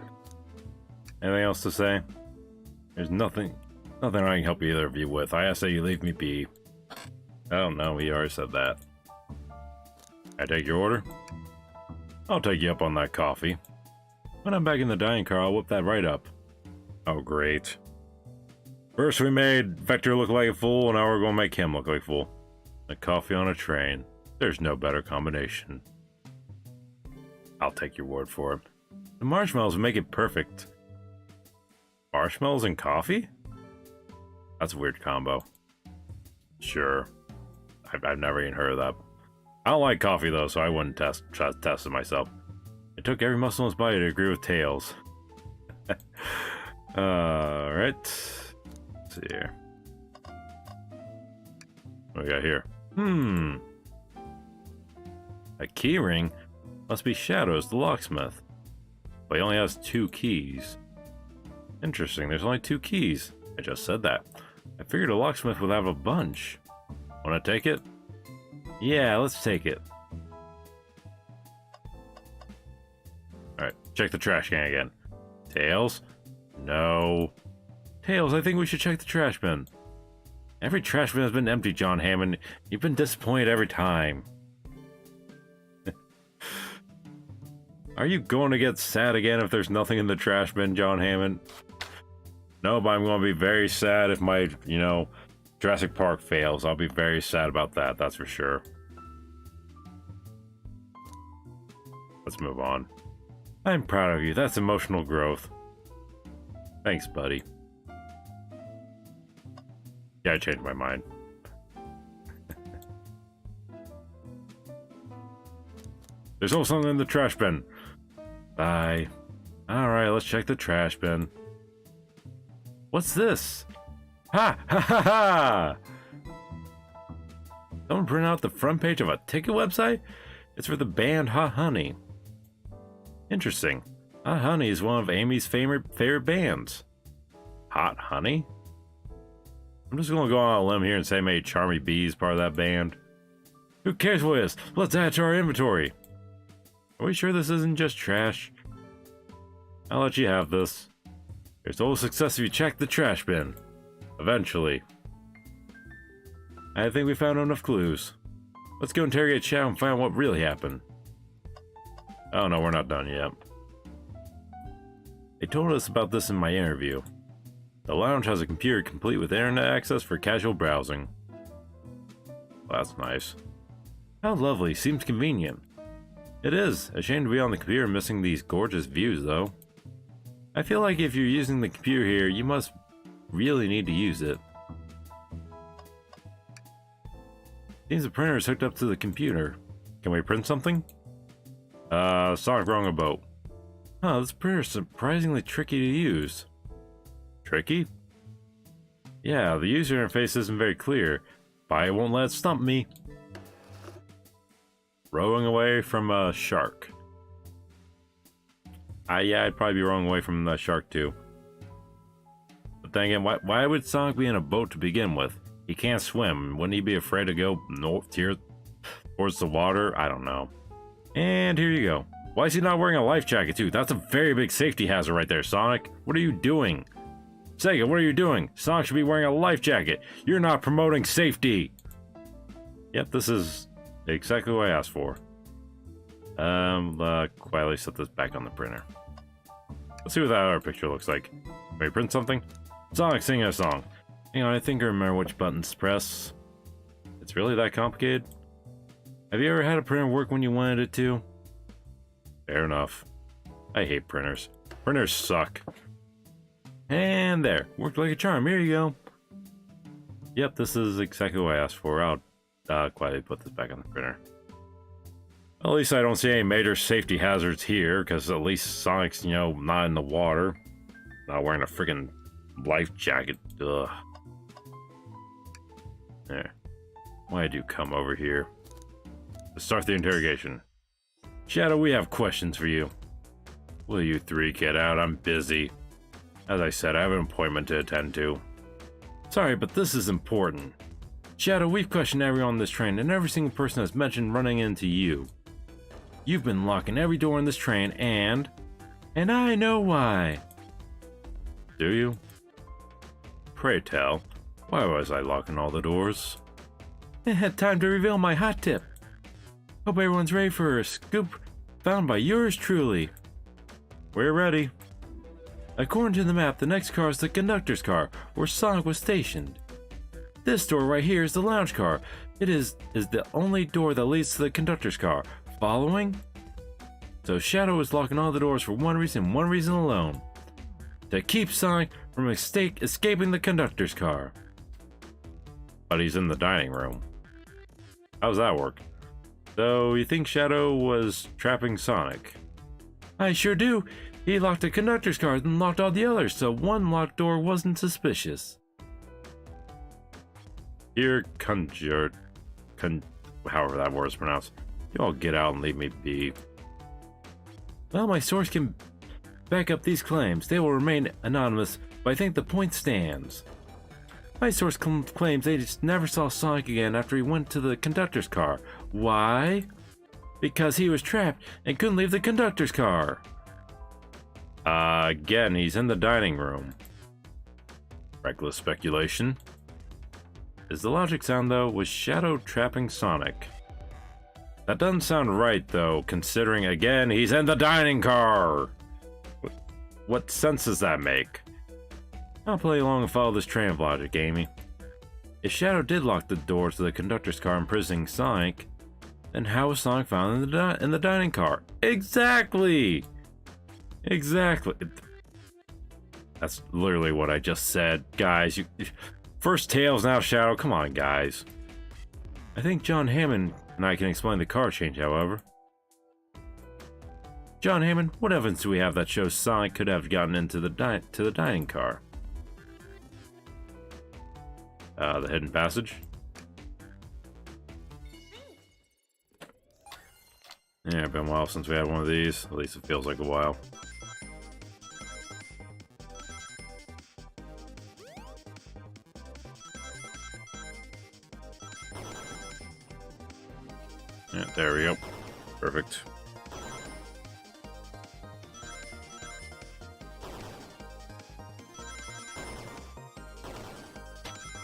Anything else to say? There's nothing I can help either of you with. I ask that you leave me be. Oh no, he already said that. I take your order? I'll take you up on that coffee. When I'm back in the dining car, I'll whip that right up. Oh, great. First we made Vector look like a fool, and now we're gonna make him look like a fool. A coffee on a train. There's no better combination. I'll take your word for it. The marshmallows make it perfect. Marshmallows and coffee? That's a weird combo. Sure. I've never even heard of that. I don't like coffee though, so I wouldn't test it myself. It took every muscle in his body to agree with Tails. Alright. Let's see here. What do we got here? A key ring? Must be Shadows, the locksmith. But he only has 2 keys. Interesting, there's only 2 keys. I just said that. I figured a locksmith would have a bunch. Wanna take it? Yeah, let's take it. Alright, check the trash can again. Tails? No. Tails, I think we should check the trash bin. Every trash bin has been empty, John Hammond. You've been disappointed every time. Are you going to get sad again if there's nothing in the trash bin, John Hammond? No, but I'm going to be very sad if my, Jurassic Park fails. I'll be very sad about that, that's for sure. Let's move on. I'm proud of you. That's emotional growth. Thanks, buddy. Yeah, I changed my mind. There's also something in the trash bin. Bye. Alright, let's check the trash bin. What's this? Ha! Ha ha ha! Someone print out the front page of a ticket website? It's for the band Hot Honey. Interesting. Hot Honey is one of Amy's favorite bands. Hot Honey? I'm just gonna go on a limb here and say maybe Charmy B is part of that band. Who cares what it is? Let's add it to our inventory. Are we sure this isn't just trash? I'll let you have this. There's always success if you check the trash bin. Eventually. I think we found enough clues. Let's go interrogate Chow and find out what really happened. Oh no, we're not done yet. They told us about this in my interview. The lounge has a computer complete with internet access for casual browsing. Well, that's nice. How lovely, seems convenient. It is. A shame to be on the computer missing these gorgeous views, though. I feel like if you're using the computer here, you must really need to use it. Seems the printer is hooked up to the computer. Can we print something? Sonic wrong about. Huh, this printer is surprisingly tricky to use. Tricky? Yeah, the user interface isn't very clear, but I won't let it stump me. Rowing away from a shark. Yeah, I'd probably be rowing away from the shark too. But then again, why would Sonic be in a boat to begin with? He can't swim. Wouldn't he be afraid to go north here towards the water? I don't know. And here you go. Why is he not wearing a life jacket too? That's a very big safety hazard right there, Sonic. What are you doing? Sega, what are you doing? Sonic should be wearing a life jacket. You're not promoting safety. Yep, this is exactly what I asked for. Quietly set this back on the printer. Let's see what that other picture looks like. May I print something? Sonic singing a song. Hang on, I think I remember which buttons to press. It's really that complicated? Have you ever had a printer work when you wanted it to? Fair enough. I hate printers. Printers suck. And there. Worked like a charm. Here you go. Yep, this is exactly what I asked for. I'll quietly put this back on the printer. At least I don't see any major safety hazards here, because at least Sonic's, not in the water. Not wearing a freaking life jacket. Ugh. There. Why did you come over here? Let's start the interrogation. Shadow, we have questions for you. Will you three get out? I'm busy. As I said, I have an appointment to attend to. Sorry, but this is important. Shadow, we've questioned everyone on this train, and every single person has mentioned running into you. You've been locking every door in this train, and I know why. Do you? Pray tell, why was I locking all the doors? I had time to reveal my hot tip. Hope everyone's ready for a scoop found by yours truly. We're ready. According to the map, the next car is the conductor's car, where Sonic was stationed. This door right here is the lounge car. It is the only door that leads to the conductor's car. Following? So Shadow is locking all the doors for one reason alone. To keep Sonic from escaping the conductor's car. But he's in the dining room. How does that work? So you think Shadow was trapping Sonic? I sure do. He locked the conductor's car and locked all the others, so one locked door wasn't suspicious. Here, however that word is pronounced. You all get out and leave me be. Well, my source can back up these claims. They will remain anonymous, but I think the point stands. My source claims they just never saw Sonic again after he went to the conductor's car. Why? Because he was trapped and couldn't leave the conductor's car. Again, he's in the dining room. Reckless speculation. Is the logic sound, though? Was Shadow trapping Sonic? That doesn't sound right, though, considering, again, he's in the dining car! What sense does that make? I'll play along and follow this train of logic, Amy. If Shadow did lock the door to the conductor's car imprisoning Sonic, then how was Sonic found in the dining car? Exactly! Exactly. That's literally what I just said. Guys, first Tails, now Shadow. Come on, guys. I think John Hammond and I can explain the car change, however. John Hammond, what evidence do we have that shows Sonic could have gotten into the dining car? The hidden passage. Yeah, it's been a while since we had one of these. At least it feels like a while. Yeah, there we go. Perfect.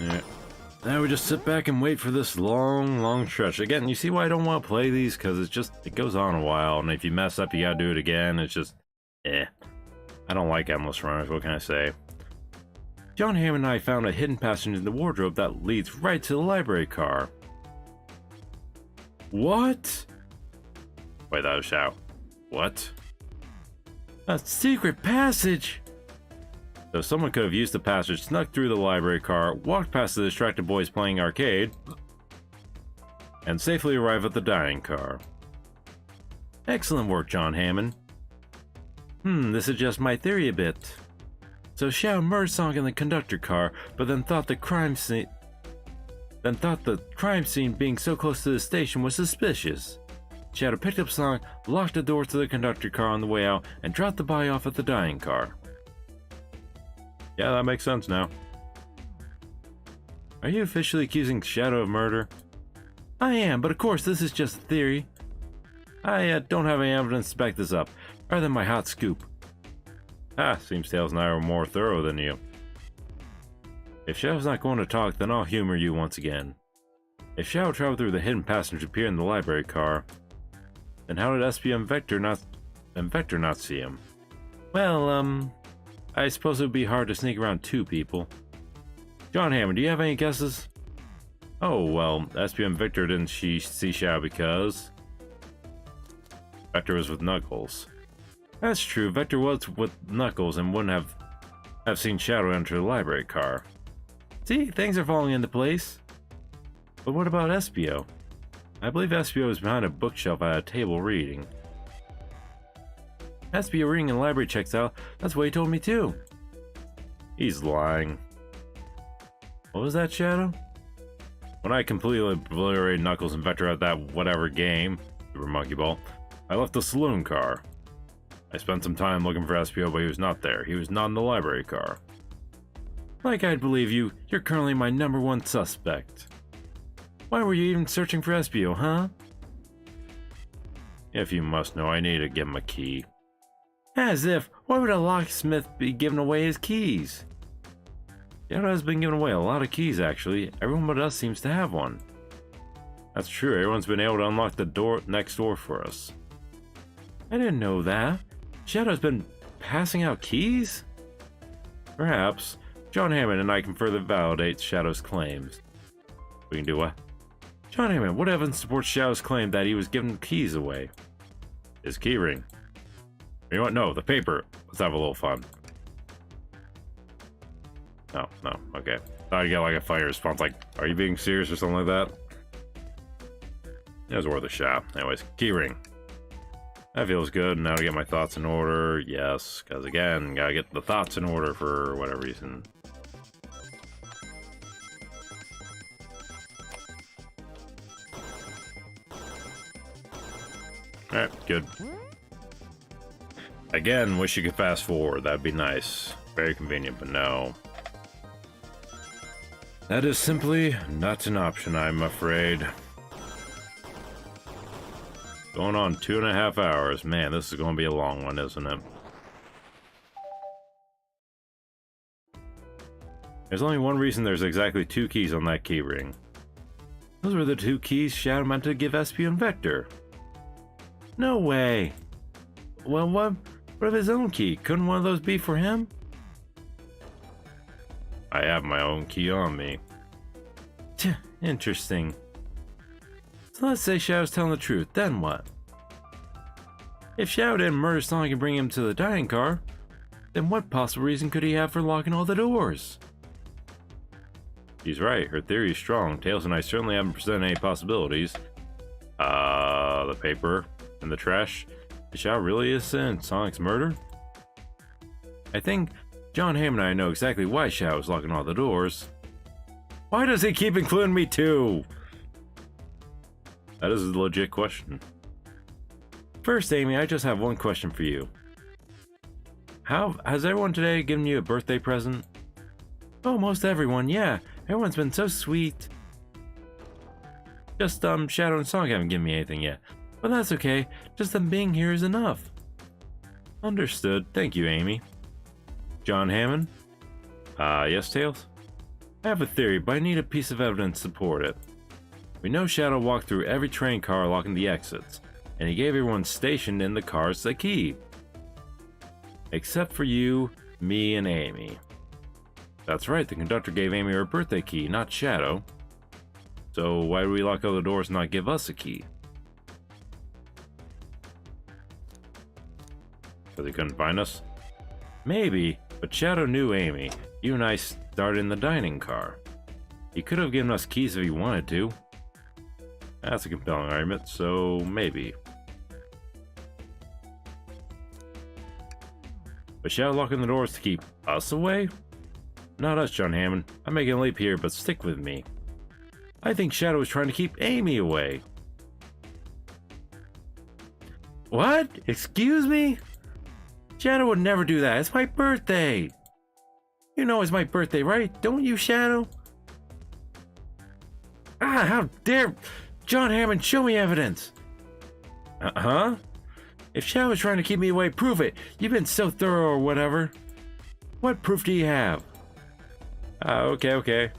Yeah. Now we just sit back and wait for this long stretch. Again, you see why I don't want to play these? Because it goes on a while, and if you mess up, you gotta do it again. It's just, I don't like endless runners, what can I say? John Hammond and I found a hidden passage in the wardrobe that leads right to the library car. What? Wait, that was shout. What? A secret passage! So someone could have used the passage, snuck through the library car, walked past the distracted boys playing arcade, and safely arrived at the dining car. Excellent work, John Hammond. This is just my theory a bit. So Shadow murdered Sonic in the conductor car, but then thought the crime scene being so close to the station was suspicious. Shadow picked up Sonic, locked the door to the conductor car on the way out, and dropped the body off at the dying car. Yeah, that makes sense now. Are you officially accusing Shadow of murder? I am, but of course this is just a theory. I don't have any evidence to back this up, other than my hot scoop. Seems Tails and I are more thorough than you. If Shadow's not going to talk, then I'll humor you once again. If Shadow traveled through the hidden passage to appear in the library car, then how did SP and Vector not see him? Well, I suppose it would be hard to sneak around two people. John Hammond, do you have any guesses? Oh, well, SP and Victor didn't see Shadow because Vector was with Knuckles. That's true, Vector was with Knuckles and wouldn't have seen Shadow enter the library car. See, things are falling into place. But what about Espio? I believe Espio was behind a bookshelf at a table reading. Espio reading in the library checks out, that's what he told me too. He's lying. What was that, Shadow? When I completely obliterated Knuckles and Vector at that whatever game, Super Monkey Ball, I left the saloon car. I spent some time looking for Espio, but he was not there. He was not in the library car. Like I'd believe you, you're currently my #1 suspect. Why were you even searching for Espio, huh? If you must know, I need to give him a key. As if, why would a locksmith be giving away his keys? Shadow has been giving away a lot of keys, actually. Everyone but us seems to have one. That's true, everyone's been able to unlock the next door for us. I didn't know that. Shadow's been passing out keys? Perhaps. John Hammond and I can further validate Shadow's claims. We can do what? John Hammond, what evidence supports Shadow's claim that he was giving keys away? His keyring. You know what? No, the paper. Let's have a little fun. No, okay. Thought I'd get like a fire response, like, are you being serious or something like that? It was worth a shot. Anyways, keyring. That feels good. Now to get my thoughts in order. Yes, because again, gotta get the thoughts in order for whatever reason. Alright, good. Again, wish you could fast forward. That'd be nice. Very convenient, but no. That is simply not an option, I'm afraid. Going on 2.5 hours. Man, this is going to be a long one, isn't it? There's only one reason there's exactly 2 keys on that key ring. Those were the 2 keys Shadow meant to give SP and Vector. No way! Well, what of his own key? Couldn't one of those be for him? I have my own key on me. Interesting. So let's say Shadow's telling the truth, then what? If Shadow didn't murder Sonic and bring him to the dining car, then what possible reason could he have for locking all the doors? She's right, her theory is strong. Tails and I certainly haven't presented any possibilities. The paper and the trash. Is Shadow really in Sonic's murder? I think John Hammond and I know exactly why Shadow is locking all the doors. Why does he keep including me too? That is a legit question. First, Amy, I just have one question for you. Has everyone today given you a birthday present? Oh, most everyone, yeah. Everyone's been so sweet. Just, Shadow and Sonic haven't given me anything yet. But that's okay. Just them being here is enough. Understood. Thank you, Amy. John Hammond? Yes, Tails? I have a theory, but I need a piece of evidence to support it. We know Shadow walked through every train car locking the exits, and he gave everyone stationed in the cars the key. Except for you, me, and Amy. That's right, the conductor gave Amy her birthday key, not Shadow. So why do we lock all the doors and not give us a key? Because he couldn't find us? Maybe, but Shadow knew Amy. You and I started in the dining car. He could have given us keys if he wanted to. That's a compelling argument, so maybe. Was Shadow locking the doors to keep us away? Not us, John Hammond. I'm making a leap here, but stick with me. I think Shadow was trying to keep Amy away. What? Excuse me? Shadow would never do that. It's my birthday. You know it's my birthday, right? Don't you, Shadow? Ah, how dare... John Hammond, show me evidence. Huh? If Shadow was trying to keep me away, prove it. You've been so thorough or whatever. What proof do you have? Okay.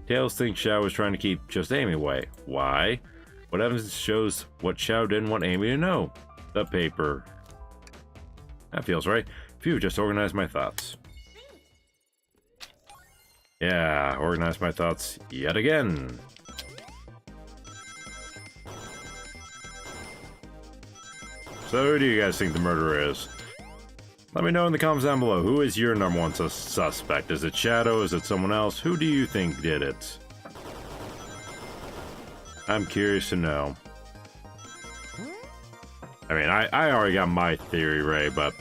Tails thinks Shadow was trying to keep just Amy away. Why? What evidence shows what Shadow didn't want Amy to know? The paper. That feels right. Phew, just organized my thoughts. Yeah, organized my thoughts yet again. So who do you guys think the murderer is? Let me know in the comments down below. Who is your number one suspect? Is it Shadow? Is it someone else? Who do you think did it? I'm curious to know. I mean, I already got my theory, Ray, but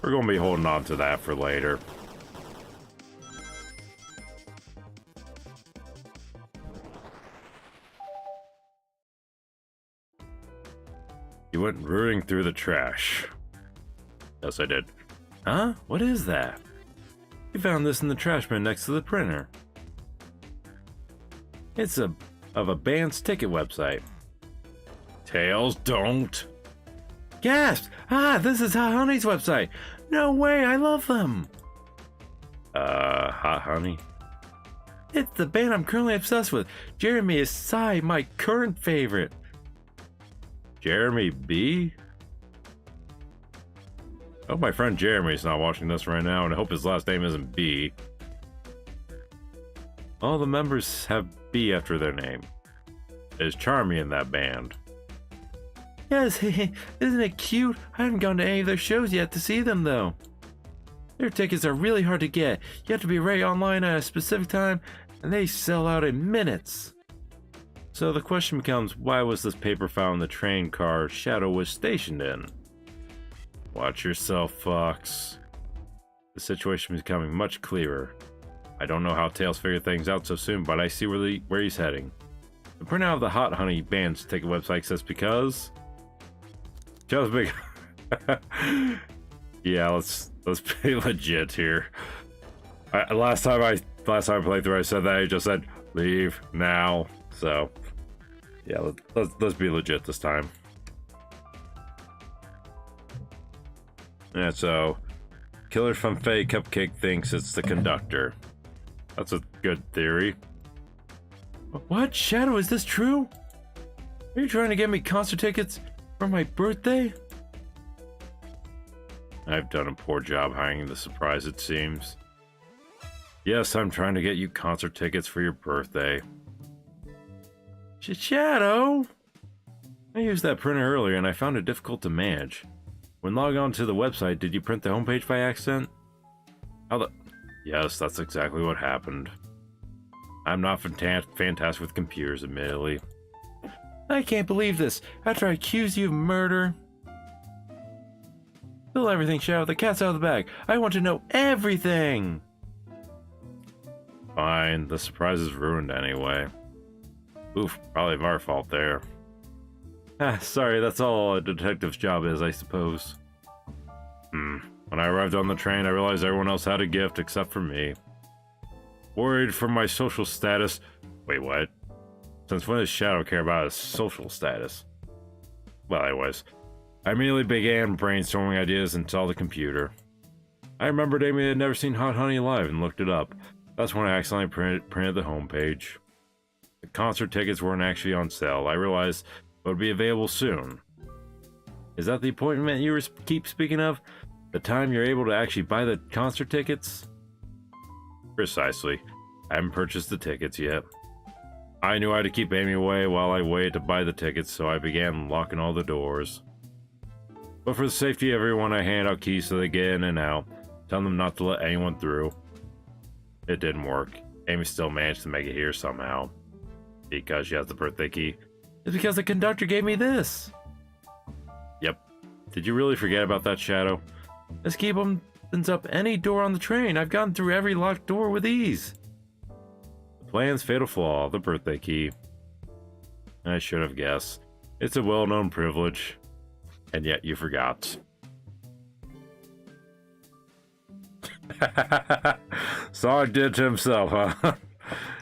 we're going to be holding on to that for later. You went rooting through the trash. Yes, I did. Huh? What is that? You found this in the trash bin next to the printer. It's of a band's ticket website. Tails, don't. Gasp! Ah, this is Hot Honey's website. No way, I love them. Hot Honey? It's the band I'm currently obsessed with. Jeremy is my current favorite. Jeremy B? I hope my friend Jeremy's not watching this right now, and I hope his last name isn't B. All the members have B after their name. Is Charmy in that band? Yes, isn't it cute? I haven't gone to any of their shows yet to see them, though. Their tickets are really hard to get. You have to be right online at a specific time, and they sell out in minutes. So the question becomes, why was this paper found in the train car Shadow was stationed in? Watch yourself, Fox. The situation is becoming much clearer. I don't know how Tails figured things out so soon, but I see where he's heading. The printout of the Hot Honey band's ticket website says because... Just big... Yeah, let's be legit here. Last time I played through, I said that. I just said leave now. So yeah, let's be legit this time. Yeah, so Killer from Faye Cupcake thinks it's the conductor. That's a good theory. What? Shadow, is this true? Are you trying to get me concert tickets for my birthday? I've done a poor job hiding the surprise, it seems. Yes, I'm trying to get you concert tickets for your birthday. Shadow! I used that printer earlier and I found it difficult to manage. When logging on to the website, did you print the homepage by accident? Yes, that's exactly what happened. I'm not fantastic with computers, admittedly. I can't believe this. After I accused you of murder... Spill everything, Shadow. The cat's out of the bag. I want to know everything! Fine. The surprise is ruined anyway. Oof, probably our fault there. Sorry, that's all a detective's job is, I suppose. When I arrived on the train, I realized everyone else had a gift except for me. Worried for my social status... Wait, what? Since when does Shadow care about his social status? Well, anyways, I immediately began brainstorming ideas and saw the computer. I remembered Amy had never seen Hot Honey live and looked it up. That's when I accidentally printed the homepage. The concert tickets weren't actually on sale. I realized it would be available soon. Is that the appointment you keep speaking of? The time you're able to actually buy the concert tickets? Precisely. I haven't purchased the tickets yet. I knew I had to keep Amy away while I waited to buy the tickets, so I began locking all the doors. But for the safety of everyone, I hand out keys so they get in and out, telling them not to let anyone through. It didn't work. Amy still managed to make it here somehow. Because she has the birthday key. It's because the conductor gave me this! Yep. Did you really forget about that, Shadow? Let's keep them opens up any door on the train. I've gone through every locked door with ease. The plan's fatal flaw, the birthday key. I should have guessed. It's a well-known privilege. And yet you forgot. Sonic did to himself, huh?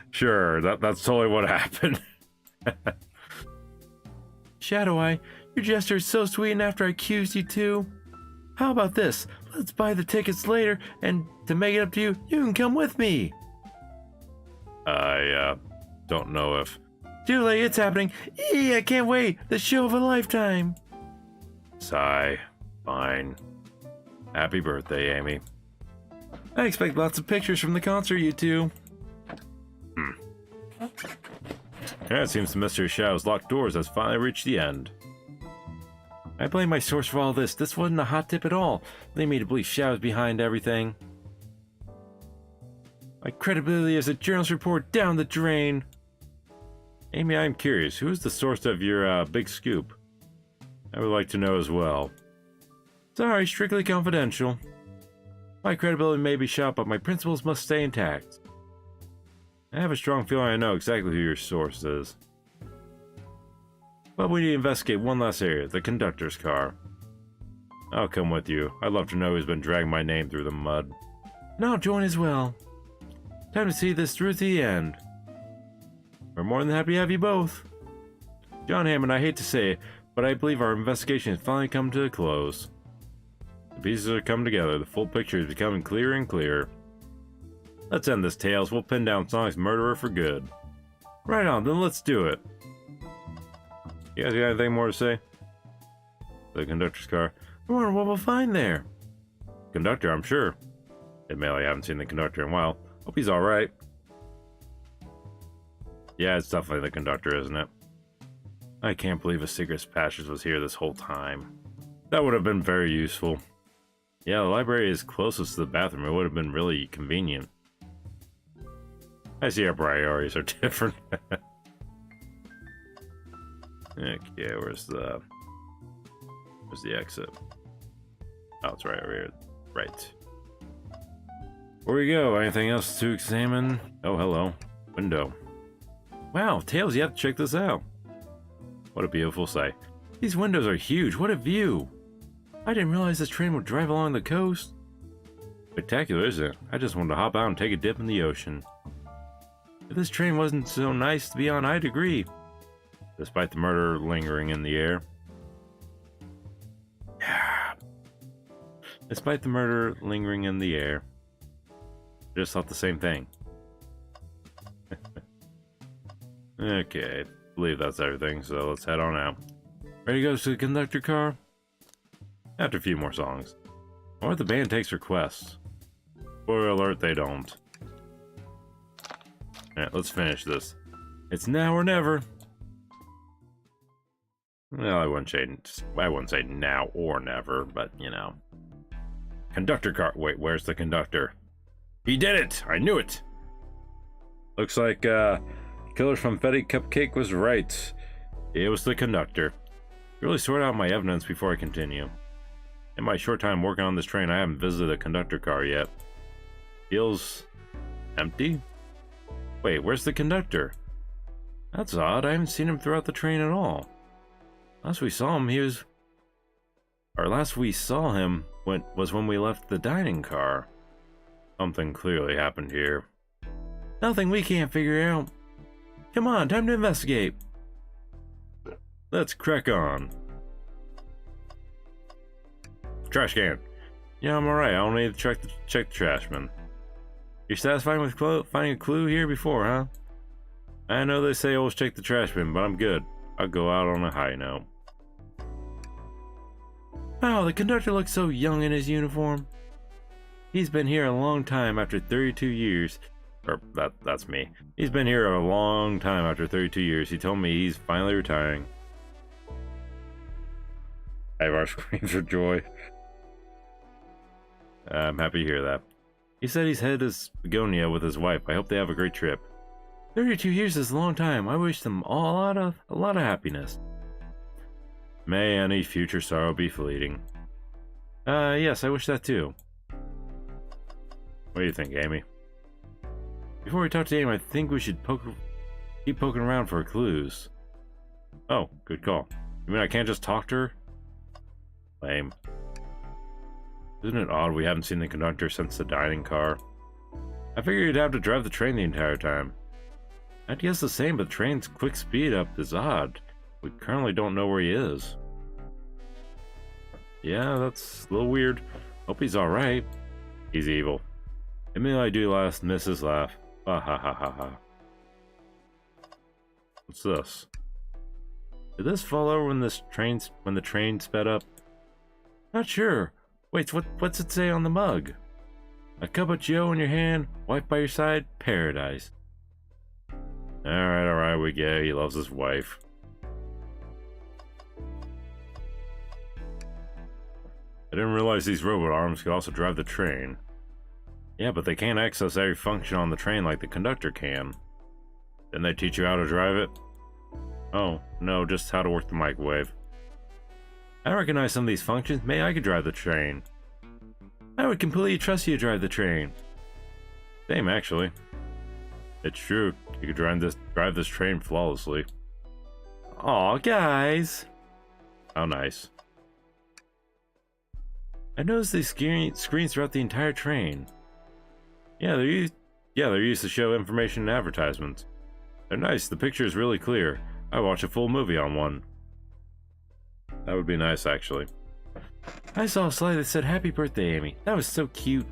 Sure, that's totally what happened. Shadow Eye, your gesture is so sweet, and after I accused you too. How about this? Let's buy the tickets later, and to make it up to you, you can come with me. I don't know if... Julie, it's happening. I can't wait. The show of a lifetime. Sigh. Fine. Happy birthday, Amy. I expect lots of pictures from the concert, you two. Yeah, it seems the mystery of Shadow's locked doors has finally reached the end. I blame my source for all this. This wasn't a hot tip at all. They made me to believe Shadow's behind everything. My credibility as a journalist report down the drain. Amy, I'm curious. Who is the source of your big scoop? I would like to know as well. Sorry, strictly confidential. My credibility may be shot, but my principles must stay intact. I have a strong feeling I know exactly who your source is. But we need to investigate one last area, the conductor's car. I'll come with you. I'd love to know who's been dragging my name through the mud. And I'll join as well. Time to see this through to the end. We're more than happy to have you both. John Hammond, I hate to say it, but I believe our investigation has finally come to a close. The pieces are coming together. The full picture is becoming clearer and clearer. Let's end this, Tails. We'll pin down Sonic's murderer for good. Right on, then let's do it. You guys got anything more to say? The conductor's car. I wonder what we'll find there. Conductor, I'm sure. Admittedly, I haven't seen the conductor in a while. Hope he's alright. Yeah, it's definitely the conductor, isn't it? I can't believe a secret passage was here this whole time. That would have been very useful. Yeah, the library is closest to the bathroom. It would have been really convenient. I see our priorities are different. Okay, where's the exit? Oh, it's right over here. Right. Where we go? Anything else to examine? Oh, hello. Window. Wow, Tails, you have to check this out. What a beautiful sight. These windows are huge. What a view. I didn't realize this train would drive along the coast. Spectacular, isn't it? I just wanted to hop out and take a dip in the ocean. If this train wasn't so nice to be on, I'd agree. Despite the murder lingering in the air. Despite the murder lingering in the air. I just thought the same thing. Okay, I believe that's everything, so let's head on out. Ready to go to the conductor car? After a few more songs. Or if the band takes requests. Spoiler alert, they don't. Alright, let's finish this. It's now or never. Well, I wouldn't say now or never, but you know. Conductor car. Wait, where's the conductor? He did it! I knew it! Looks like, Killer from Fetty Cupcake was right. It was the conductor. Really sort out my evidence before I continue. In my short time working on this train, I haven't visited a conductor car yet. Feels empty? Wait, where's the conductor? That's odd. I haven't seen him throughout the train at all. Last we saw him, was when we left the dining car. Something clearly happened here. Nothing we can't figure out. Come on, time to investigate. Let's crack on. Trash can. Yeah, I'm alright. I don't need to check the trash bin. You're satisfied with finding a clue here before, huh? I know they say always check the trash bin, but I'm good. I'll go out on a high note. Wow, the conductor looks so young in his uniform. He's been here a long time after 32 years. Or, that's me. He's been here a long time after 32 years. He told me he's finally retiring. Ivar screams for joy. I'm happy to hear that. He said he's headed to Begonia with his wife. I hope they have a great trip. 32 years is a long time. I wish them all a lot of happiness. May any future sorrow be fleeting. Yes, I wish that too. What do you think, Amy? Before we talk to Amy, I think we should keep poking around for clues. Oh, good call. You mean I can't just talk to her? Lame. Isn't it odd we haven't seen the conductor since the dining car? I figured you'd have to drive the train the entire time. I'd guess the same, but the train's quick speed up is odd. We currently don't know where he is. Yeah, that's a little weird. Hope he's alright. He's evil. Admit I do last miss his laugh. Ha ha ha ha ha. What's this? Did this fall over when the train sped up? Not sure. Wait, what's it say on the mug? A cup of joe in your hand, wife by your side, paradise. Alright, we get it. He loves his wife. I didn't realize these robot arms could also drive the train. Yeah, but they can't access every function on the train like the conductor can. Didn't they teach you how to drive it? Oh, no, just how to work the microwave. I recognize some of these functions. Maybe I could drive the train. I would completely trust you to drive the train. Same, actually. It's true. You could drive this train flawlessly. Aw, guys. How nice. I noticed these screens throughout the entire train. Yeah, they're used to show information and advertisements. They're nice. The picture is really clear. I watched a full movie on one. That would be nice, actually. I saw a slide that said, "Happy birthday, Amy." That was so cute.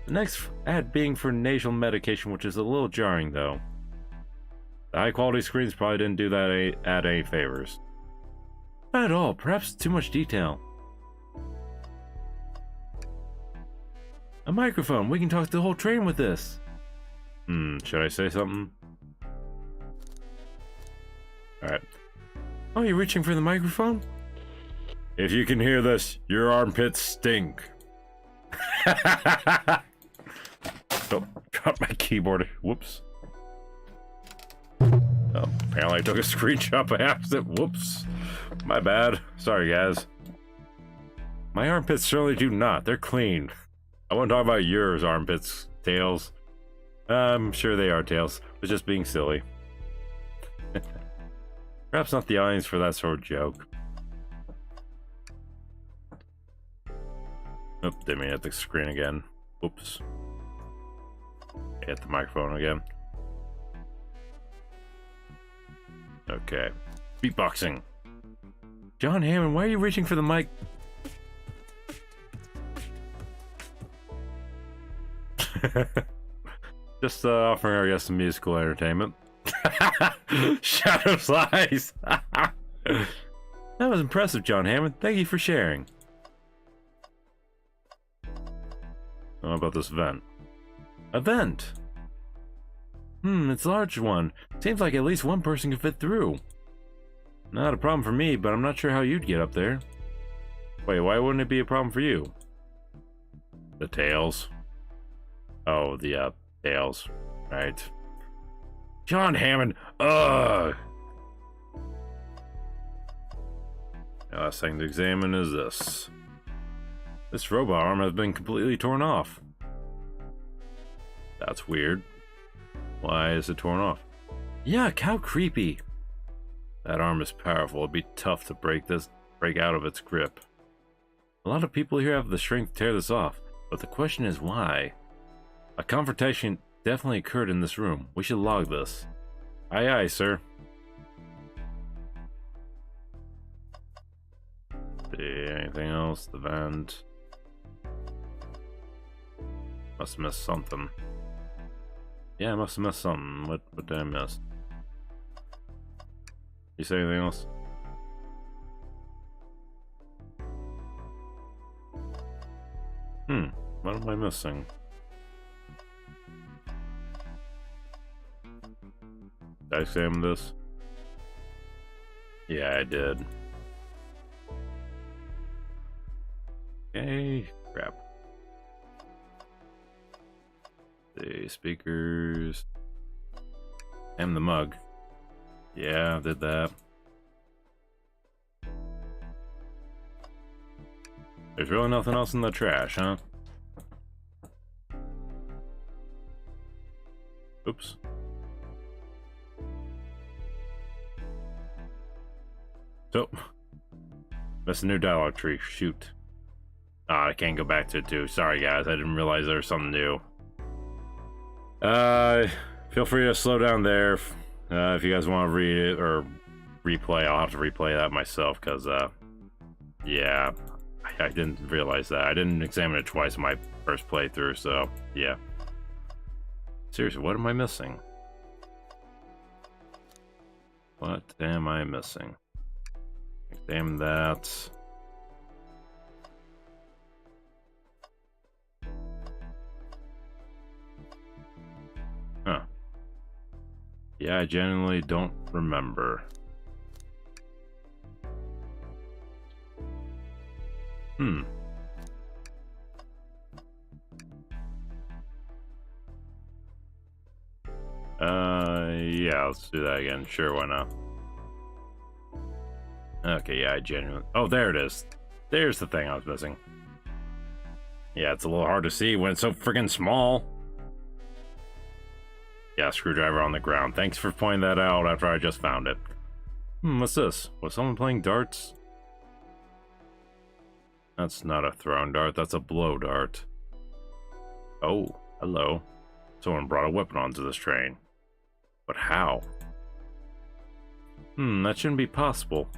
The next ad being for nasal medication, which is a little jarring, though. The high-quality screens probably didn't do that ad any favors. Not at all. Perhaps too much detail. A microphone. We can talk the whole train with this. Should I say something? Alright. Oh, you're reaching for the microphone? If you can hear this, your armpits stink. Oh, dropped my keyboard. Whoops. Oh, apparently I took a screenshot by accident. Whoops. My bad. Sorry, guys. My armpits certainly do not. They're clean. I want to talk about yours, armpits, Tails. I'm sure they are, Tails. I was just being silly. Perhaps not the audience for that sort of joke. Oh, didn't mean to hit the screen again. Oops. Hit the microphone again. Okay. Beatboxing. John Hammond, why are you reaching for the mic? Just offering, I guess, some musical entertainment. Shadows Lies. That was impressive, John Hammond. Thank you for sharing. How about this vent? A vent? It's a large one. Seems like at least one person could fit through. Not a problem for me, but I'm not sure how you'd get up there. Wait, why wouldn't it be a problem for you? The tails. Oh, the, tails. Right. John Hammond, ugh! The last thing to examine is this. This robot arm has been completely torn off. That's weird. Why is it torn off? Yuck, how creepy. That arm is powerful. It'd be tough to break out of its grip. A lot of people here have the strength to tear this off, but the question is why? A confrontation definitely occurred in this room. We should log this. Aye aye, sir. See, anything else? The vent. Must have missed something. Yeah, I must have missed something. What did I miss? You say anything else? What am I missing? Did I examine this? Yeah, I did. Okay, crap. The speakers. And the mug. Yeah, I did that. There's really nothing else in the trash, huh? So, that's a new dialogue tree. Shoot. Ah, I can't go back to it too. Sorry guys, I didn't realize there was something new. Feel free to slow down there. If you guys want to read it or replay, I'll have to replay that myself, because, yeah, I didn't realize that. I didn't examine it twice in my first playthrough, so, yeah. Seriously, what am I missing? What am I missing? Examine that. Huh. Yeah, I genuinely don't remember. Yeah, let's do that again. Sure, why not? Okay, yeah, I genuinely... Oh, there it is. There's the thing I was missing. Yeah, it's a little hard to see when it's so freaking small. Yeah, screwdriver on the ground. Thanks for pointing that out after I just found it. What's this? Was someone playing darts? That's not a thrown dart, that's a blow dart. Oh, hello. Someone brought a weapon onto this train. But how? That shouldn't be possible.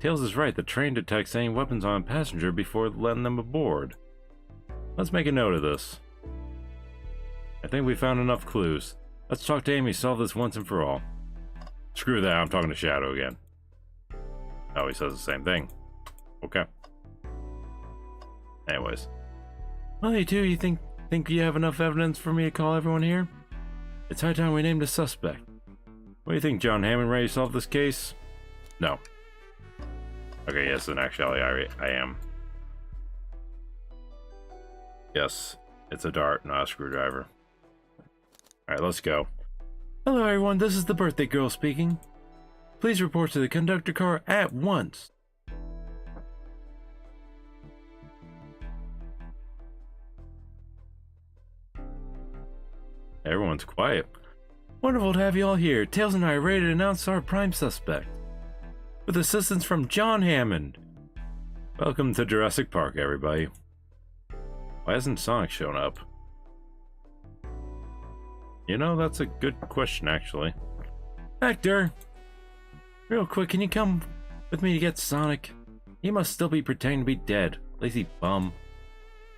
Tails is right, the train detects any weapons on a passenger before letting them aboard. Let's make a note of this. I think we found enough clues. Let's talk to Amy, solve this once and for all. Screw that, I'm talking to Shadow again. Oh, he says the same thing. Okay. Anyways. Well, you two, you think you have enough evidence for me to call everyone here? It's high time we named a suspect. What do you think, John Hammond, ready to solve this case? No. Okay, yes, in actuality, I am. Yes, it's a dart, not a screwdriver. Alright, let's go. Hello, everyone, this is the birthday girl speaking. Please report to the conductor car at once. Everyone's quiet. Wonderful to have you all here. Tails and I are ready to announce our prime suspect. With assistance from John Hammond. Welcome to Jurassic Park, everybody. Why hasn't Sonic shown up? You know, that's a good question, actually. Hector! Real quick, can you come with me to get Sonic? He must still be pretending to be dead. Lazy bum.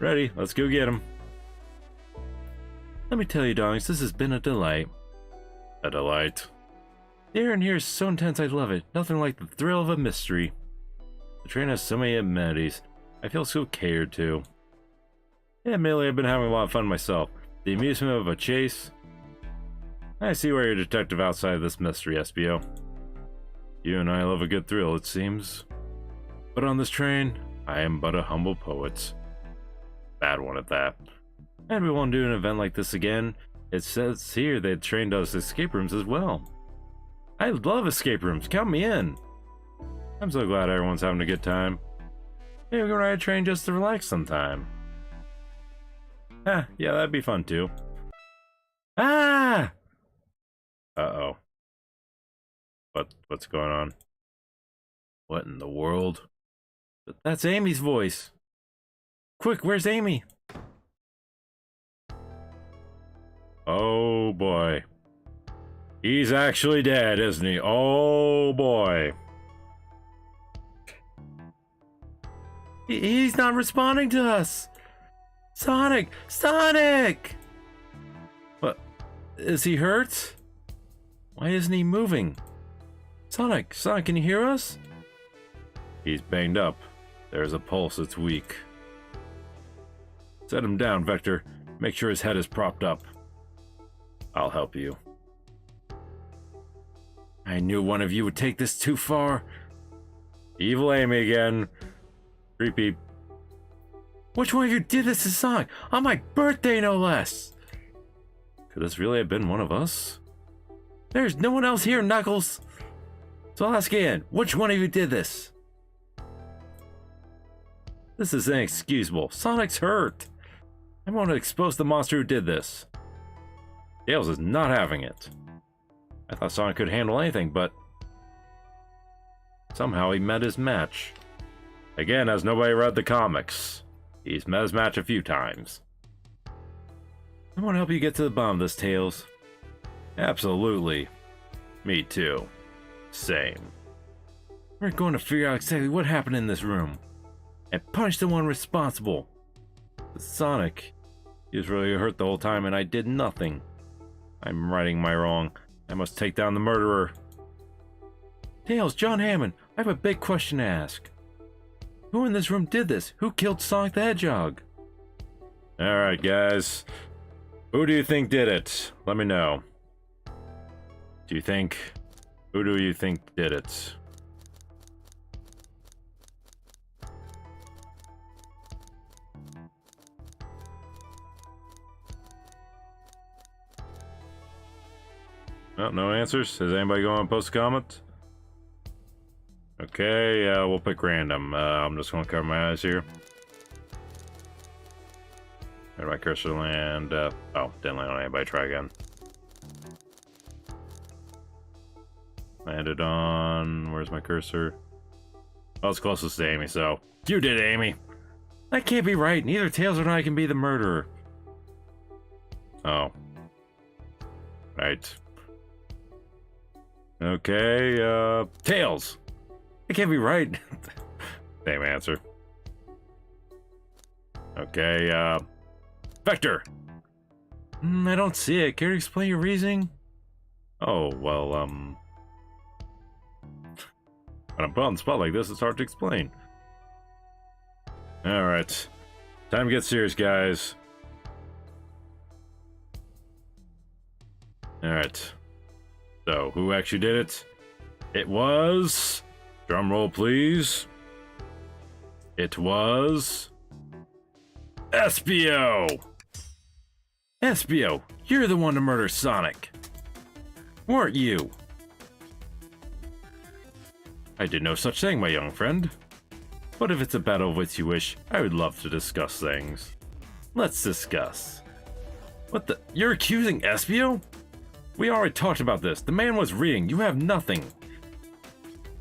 Ready, let's go get him. Let me tell you, darlings, this has been a delight. A delight? The air in here is so intense I love it. Nothing like the thrill of a mystery. The train has so many amenities. I feel so catered to. Yeah, admittedly, I've been having a lot of fun myself. The amusement of a chase. I see why you're a detective outside of this mystery, SBO. You and I love a good thrill, it seems. But on this train, I am but a humble poet. Bad one at that. And we won't do an event like this again. It says here that train does escape rooms as well. I love escape rooms, count me in. I'm so glad everyone's having a good time. Maybe we can ride a train just to relax sometime. Yeah, that'd be fun too. Ah! Uh-oh. What's going on? What in the world? That's Amy's voice. Quick, where's Amy? Oh boy. He's actually dead, isn't he? Oh boy. He's not responding to us. Sonic! Sonic! What? Is he hurt? Why isn't he moving? Sonic, can you hear us? He's banged up. There's a pulse that's weak. Set him down, Vector. Make sure his head is propped up. I'll help you. I knew one of you would take this too far. Evil Amy again. Creepy. Which one of you did this to Sonic? On my birthday, no less! Could this really have been one of us? There's no one else here, Knuckles! So I'll ask again, which one of you did this? This is inexcusable. Sonic's hurt. I want to expose the monster who did this. Tails is not having it. I thought Sonic could handle anything, but... Somehow he met his match. Again, as nobody read the comics, he's met his match a few times. I want to help you get to the bottom of this, Tails. Absolutely. Me too. Same. We're going to figure out exactly what happened in this room and punish the one responsible. Sonic. He was really hurt the whole time and I did nothing. I'm righting my wrong. I must take down the murderer. Tails, John Hammond, I have a big question to ask. Who in this room did this? Who killed Sonic the Hedgehog? Alright, guys. Who do you think did it? Let me know. Who do you think did it? Oh, no answers? Has anybody going to post a comment? Okay, we'll pick random. I'm just going to cover my eyes here. Where did my cursor land? Oh, didn't land on anybody. Try again. Landed on... Where's my cursor? Oh, it's closest to Amy, so... You did, Amy! That can't be right. Neither Tails nor I can be the murderer. Oh. Right. Okay, Tails! It can't be right. Same answer. Okay, Vector! I don't see it. Care to explain your reasoning? Oh, well, when I'm put on the spot like this, it's hard to explain. Alright. Time to get serious, guys. Alright. So, who actually did it? It was... Drum roll, please. It was... Espio! Espio, you're the one to murder Sonic. Weren't you? I did no such thing, my young friend. But if it's a battle of wits you wish, I would love to discuss things. Let's discuss. What the? You're accusing Espio? We already talked about this. The man was reading. You have nothing.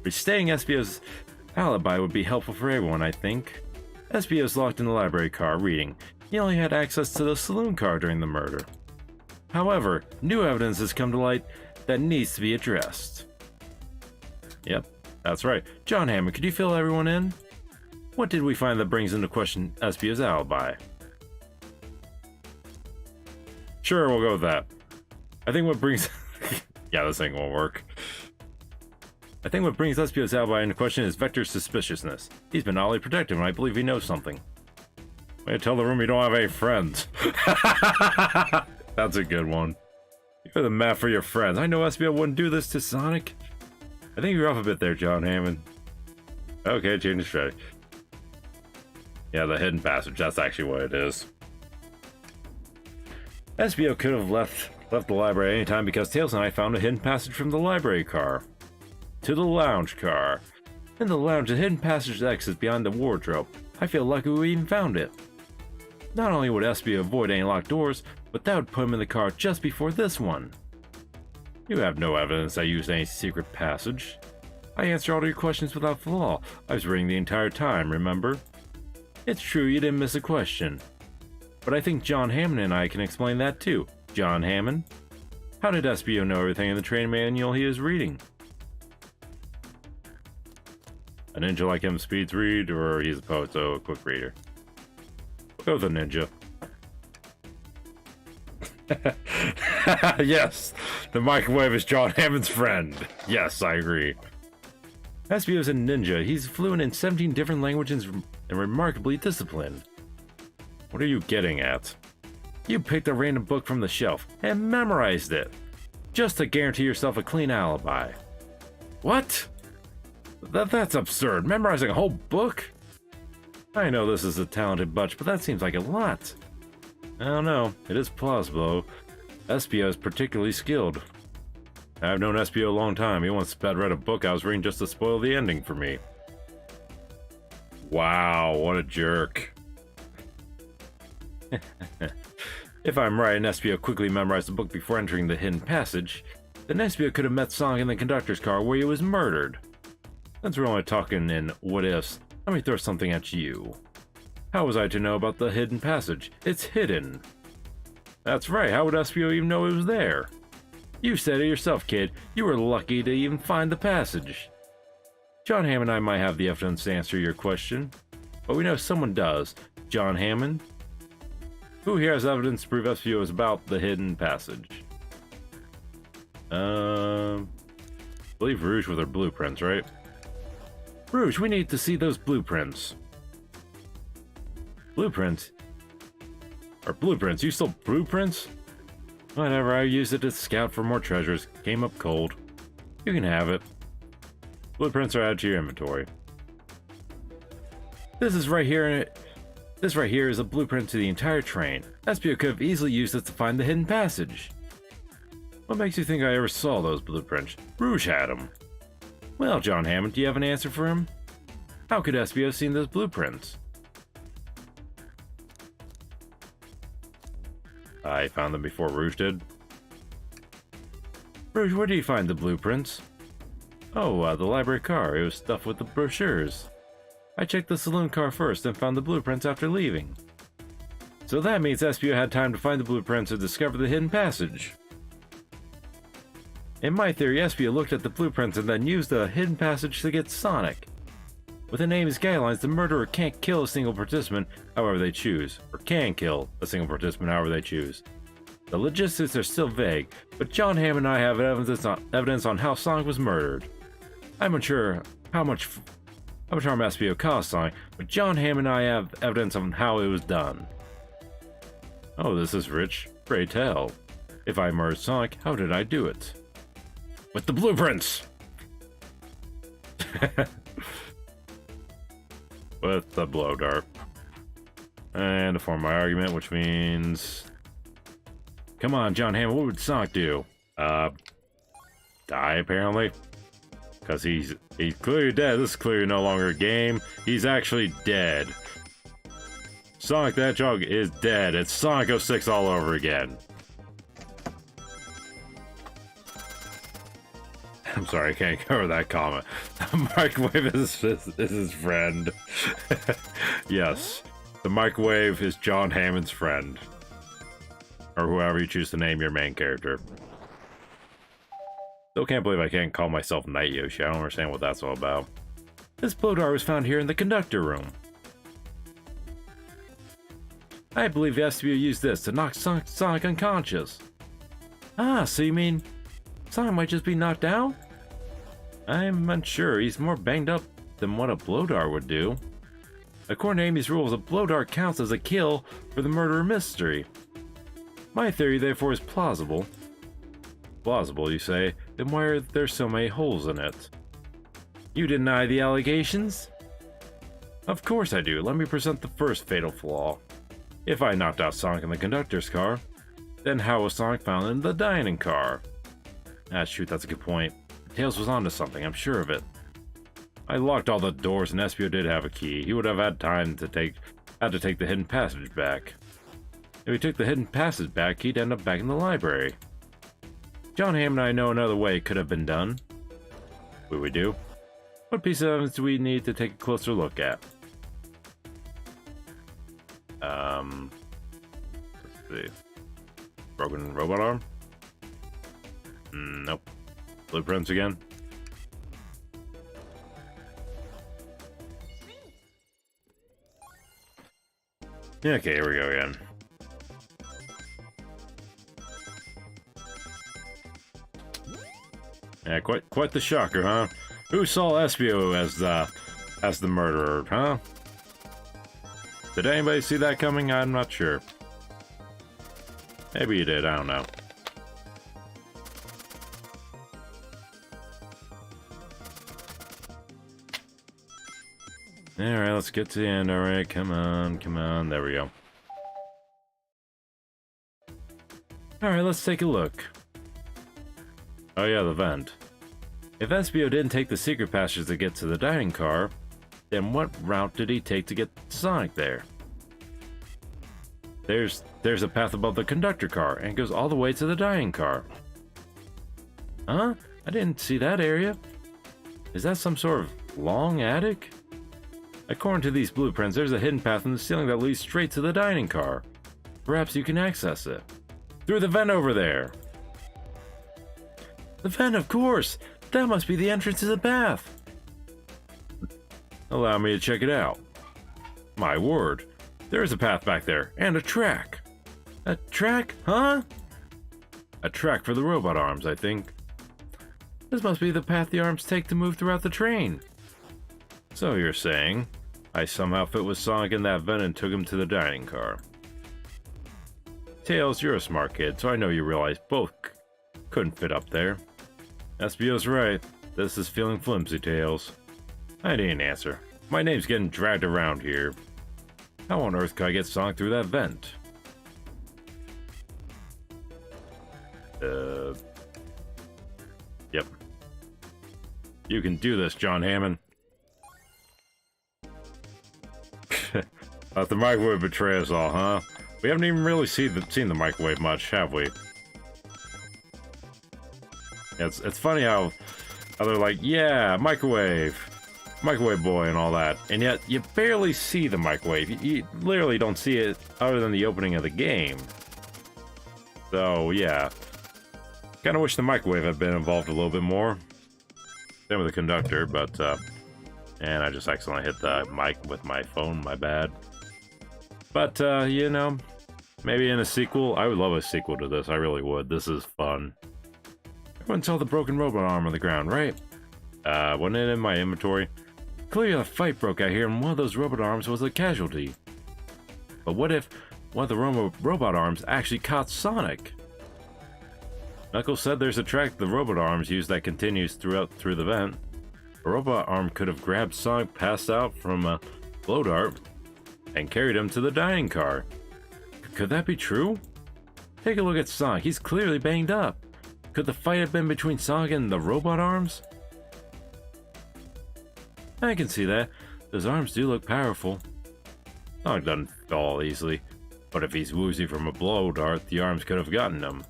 Restating Espio's alibi would be helpful for everyone, I think. Espio's locked in the library car, reading. He only had access to the saloon car during the murder. However, new evidence has come to light that needs to be addressed. Yep, that's right. John Hammond, could you fill everyone in? What did we find that brings into question Espio's alibi? Sure, we'll go with that. I think what brings... yeah, this thing won't work. I think what brings Espio's alibi into question is Vector's suspiciousness. He's been oddly protective, and I believe he knows something. Way to tell the room you don't have any friends. That's a good one. You're the map for your friends. I know Espio wouldn't do this to Sonic. I think you're off a bit there, John Hammond. Okay, change the strategy. Yeah, the hidden passage. That's actually what it is. Espio could have left the library anytime because Tails and I found a hidden passage from the library car to the lounge car. In the lounge, the hidden passage exits beyond the wardrobe. I feel lucky we even found it. Not only would Espio avoid any locked doors, but that would put him in the car just before this one. You have no evidence I used any secret passage. I answered all your questions without flaw. I was reading the entire time, remember? It's true you didn't miss a question. But I think John Hammond and I can explain that too. John Hammond? How did Espio know everything in the training manual he is reading? A ninja like him speeds read, or he's a poet, so a quick reader? We'll go with a ninja. Yes, the microwave is John Hammond's friend. Yes, I agree. Espio's a ninja. He's fluent in 17 different languages and remarkably disciplined. What are you getting at? You picked a random book from the shelf and memorized it, just to guarantee yourself a clean alibi. What? That's absurd. Memorizing a whole book? I know this is a talented bunch, but that seems like a lot. I don't know. It is plausible. Espio is particularly skilled. I've known Espio a long time. He once sped read a book I was reading just to spoil the ending for me. Wow, what a jerk. If I'm right and Espio quickly memorized the book before entering the hidden passage, then Espio could have met Sonic in the conductor's car where he was murdered. Since we're only talking in what-ifs, let me throw something at you. How was I to know about the hidden passage? It's hidden. That's right, how would Espio even know it was there? You said it yourself, kid. You were lucky to even find the passage. John Hammond and I might have the evidence to answer your question, but we know someone does. John Hammond? Who here has evidence to prove Espio is about the hidden passage? I believe Rouge with her blueprints, right? Rouge, we need to see those blueprints. Blueprints? Or blueprints? You stole blueprints? Whatever, I used it to scout for more treasures. Came up cold. You can have it. Blueprints are added to your inventory. This right here is a blueprint to the entire train. Espio could have easily used it to find the hidden passage. What makes you think I ever saw those blueprints? Rouge had them. Well, John Hammond, do you have an answer for him? How could Espio have seen those blueprints? I found them before Rouge did. Rouge, where did you find the blueprints? Oh, the library car. It was stuffed with the brochures. I checked the saloon car first and found the blueprints after leaving. So that means Espio had time to find the blueprints and discover the hidden passage. In my theory, Espio looked at the blueprints and then used the hidden passage to get Sonic. Within Amy's guidelines, the murderer can't kill a single participant however they choose, or can kill a single participant however they choose. The logistics are still vague, but John Hammond and I have evidence on how Sonic was murdered. I'm unsure how much harm Espio caused Sonic, but John Hammond and I have evidence on how it was done. Oh, this is rich. Pray tell. If I murdered Sonic, how did I do it? With the blueprints! With the blow dart. And to form my argument, which means... Come on, John Hammond, what would Sonic do? Die, apparently. Because he's clearly dead. This is clearly no longer a game. He's actually dead. Sonic the Hedgehog is dead. It's Sonic 06 all over again. I'm sorry, I can't cover that comment. The microwave is his friend. Yes, the microwave is John Hammond's friend. Or whoever you choose to name your main character. Still can't believe I can't call myself Night Yoshi. I don't understand what that's all about. This blow dart was found here in the conductor room. I believe Espio used this to knock Sonic unconscious. Ah, so you mean Sonic might just be knocked out? I'm unsure. He's more banged up than what a blow dart would do. According to Amy's rules, a blow dart counts as a kill for the murder mystery. My theory, therefore, is plausible. Plausible, you say? Then why are there so many holes in it? You deny the allegations? Of course I do. Let me present the first fatal flaw. If I knocked out Sonic in the conductor's car, then how was Sonic found in the dining car? Ah, shoot, that's a good point. Tails was onto something, I'm sure of it. I locked all the doors and Espio did have a key. He would have had time to take the hidden passage back. If he took the hidden passage back, he'd end up back in the library. John Hammond and I know another way it could have been done. What we do? What piece of evidence do we need to take a closer look at? Let's see. Broken robot arm? Nope. Blueprints again? Okay, here we go again. Yeah, quite the shocker, huh? Who saw Espio as the murderer, huh? Did anybody see that coming? I'm not sure. Maybe you did, I don't know. Alright, let's get to the end, alright, come on, there we go. Alright, let's take a look. Oh yeah, the vent. If Espio didn't take the secret passage to get to the dining car, then what route did he take to get Sonic there? There's a path above the conductor car, and it goes all the way to the dining car. Huh? I didn't see that area. Is that some sort of Long attic? According to these blueprints, there's a hidden path in the ceiling that leads straight to the dining car. Perhaps you can access it. Through the vent over there. The vent, of course! That must be the entrance to the bath. Allow me to check it out. My word, there's a path back there, and a track. A track, huh? A track for the robot arms, I think. This must be the path the arms take to move throughout the train. So you're saying, I somehow fit with Sonic in that vent and took him to the dining car. Tails, you're a smart kid, so I know you realize both couldn't fit up there. SBO's right. This is feeling flimsy, Tails. I didn't answer. My name's getting dragged around here. How on earth could I get Sonic through that vent? Yep. You can do this, John Hammond. Let the microwave betray us all, huh? We haven't even really seen the microwave much, have we? Yeah, it's funny how they're like, yeah, microwave boy and all that, and yet you barely see the microwave. You literally don't see it other than the opening of the game. So yeah, kind of wish the microwave had been involved a little bit more. Same with the conductor, but and I just accidentally hit the mic with my phone. My bad. But you know, maybe in a sequel, I would love a sequel to this. I really would. This is fun. Everyone saw the broken robot arm on the ground, right? Wasn't it in my inventory? Clearly a fight broke out here and one of those robot arms was a casualty. But what if one of the robot arms actually caught Sonic? Knuckles said there's a track the robot arms use that continues through the vent. A robot arm could have grabbed Sonic passed out from a blow dart and carried him to the dining car. Could that be true? Take a look at Sonic, he's clearly banged up. Could the fight have been between Sonic and the robot arms? I can see that. Those arms do look powerful. Sonic doesn't fall easily, but if he's woozy from a blow dart, the arms could have gotten him.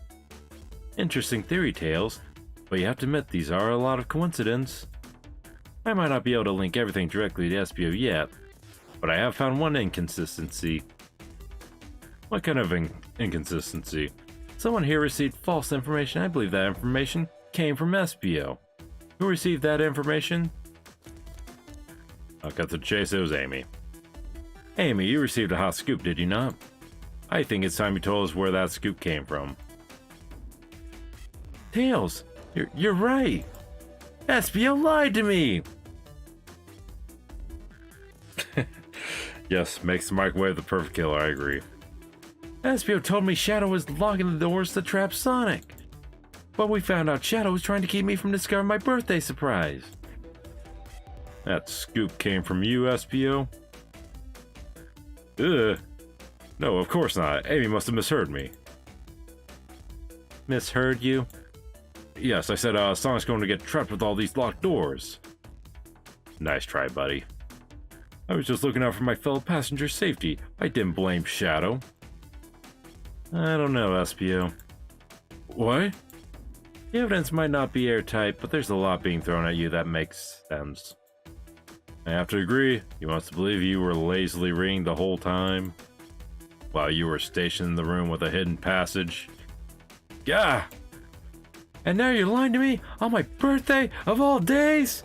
Interesting theory, Tails, but you have to admit these are a lot of coincidence. I might not be able to link everything directly to SBO yet, but I have found one inconsistency. What kind of inconsistency? Someone here received false information. I believe that information came from SBO. Who received that information? I'll cut to the chase, it was Amy. Amy, you received a hot scoop, did you not? I think it's time you told us where that scoop came from. Tails, you're right. SBO lied to me. Yes, makes the microwave the perfect killer, I agree. SBO told me Shadow was locking the doors to trap Sonic. But we found out Shadow was trying to keep me from discovering my birthday surprise. That scoop came from you, SBO? Ugh. No, of course not. Amy must have misheard me. Misheard you? Yes, I said Sonic's going to get trapped with all these locked doors. Nice try, buddy. I was just looking out for my fellow passenger's safety. I didn't blame Shadow. I don't know, SBO. What? The evidence might not be airtight, but there's a lot being thrown at you that makes sense. I have to agree, you must believe you were lazily reading the whole time, while you were stationed in the room with a hidden passage. Gah! And now you're lying to me on my birthday of all days?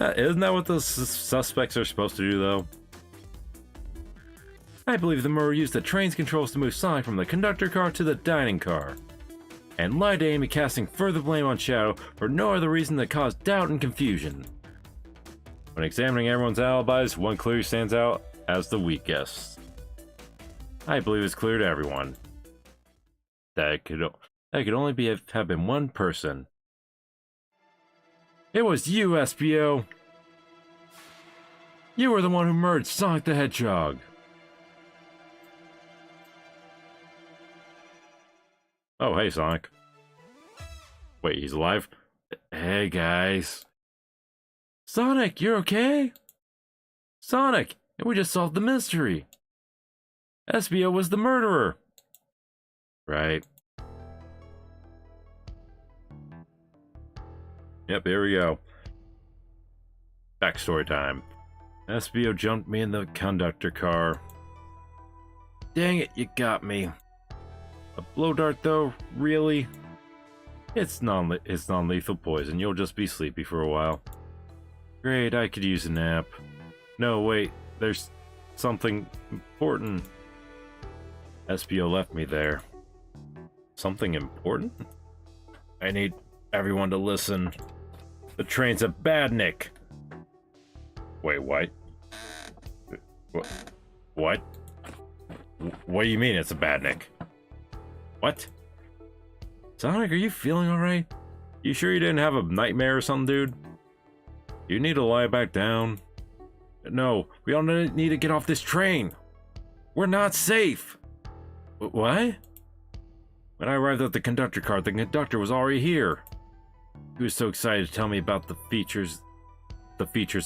Isn't that what the suspects are supposed to do, though? I believe the murderer used the train's controls to move Sonic from the conductor car to the dining car, and lied to Amy, casting further blame on Shadow for no other reason than cause doubt and confusion. When examining everyone's alibis, one clearly stands out as the weakest. I believe it's clear to everyone that it could only have been one person. It was you, SBO! You were the one who murdered Sonic the Hedgehog! Oh, hey, Sonic. Wait, he's alive? Hey, guys. Sonic, you're okay? Sonic, we just solved the mystery. SBO was the murderer. Right. Yep, here we go. Backstory time. SBO jumped me in the conductor car. Dang it, you got me. A blow dart though? Really? It's non-lethal poison. You'll just be sleepy for a while. Great, I could use a nap. No, wait. There's something important. SBO left me there. Something important? I need everyone to listen. The train's a badnik. Wait, what? What? What do you mean it's a badnik? What? Sonic, are you feeling alright? You sure you didn't have a nightmare or something, dude? You need to lie back down. No, we all need to get off this train. We're not safe. What? When I arrived at the conductor car, the conductor was already here. He was so excited to tell me about the features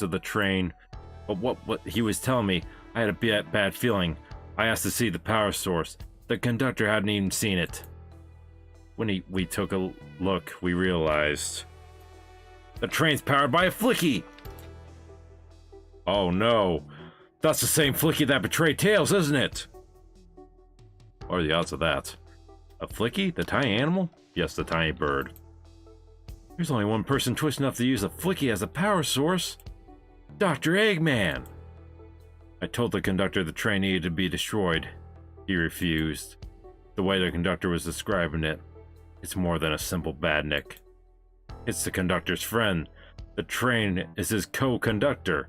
of the train. But what he was telling me, I had a bad feeling. I asked to see the power source. The conductor hadn't even seen it. When we took a look, we realized the train's powered by a flicky. Oh no, that's the same flicky that betrayed Tails, isn't it? What are the odds of that? A flicky? The tiny animal? Yes, the tiny bird. There's only one person twist enough to use a flicky as a power source. Dr. Eggman! I told the conductor the train needed to be destroyed. He refused. The way the conductor was describing it, it's more than a simple badnik. It's the conductor's friend. The train is his co-conductor.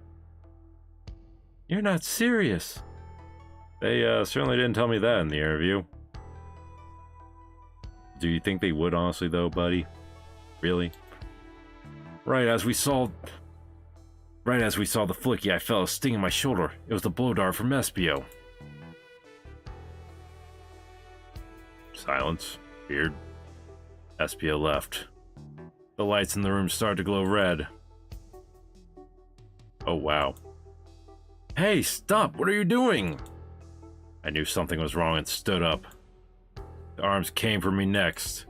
You're not serious. They certainly didn't tell me that in the interview. Do you think they would, honestly, though, buddy? Really? Right as we saw the flicky, I felt a sting in my shoulder. It was the blow dart from SBO. Silence. Weird. SBO left. The lights in the room started to glow red. Oh, wow. Hey, stop! What are you doing? I knew something was wrong and stood up. The arms came for me next.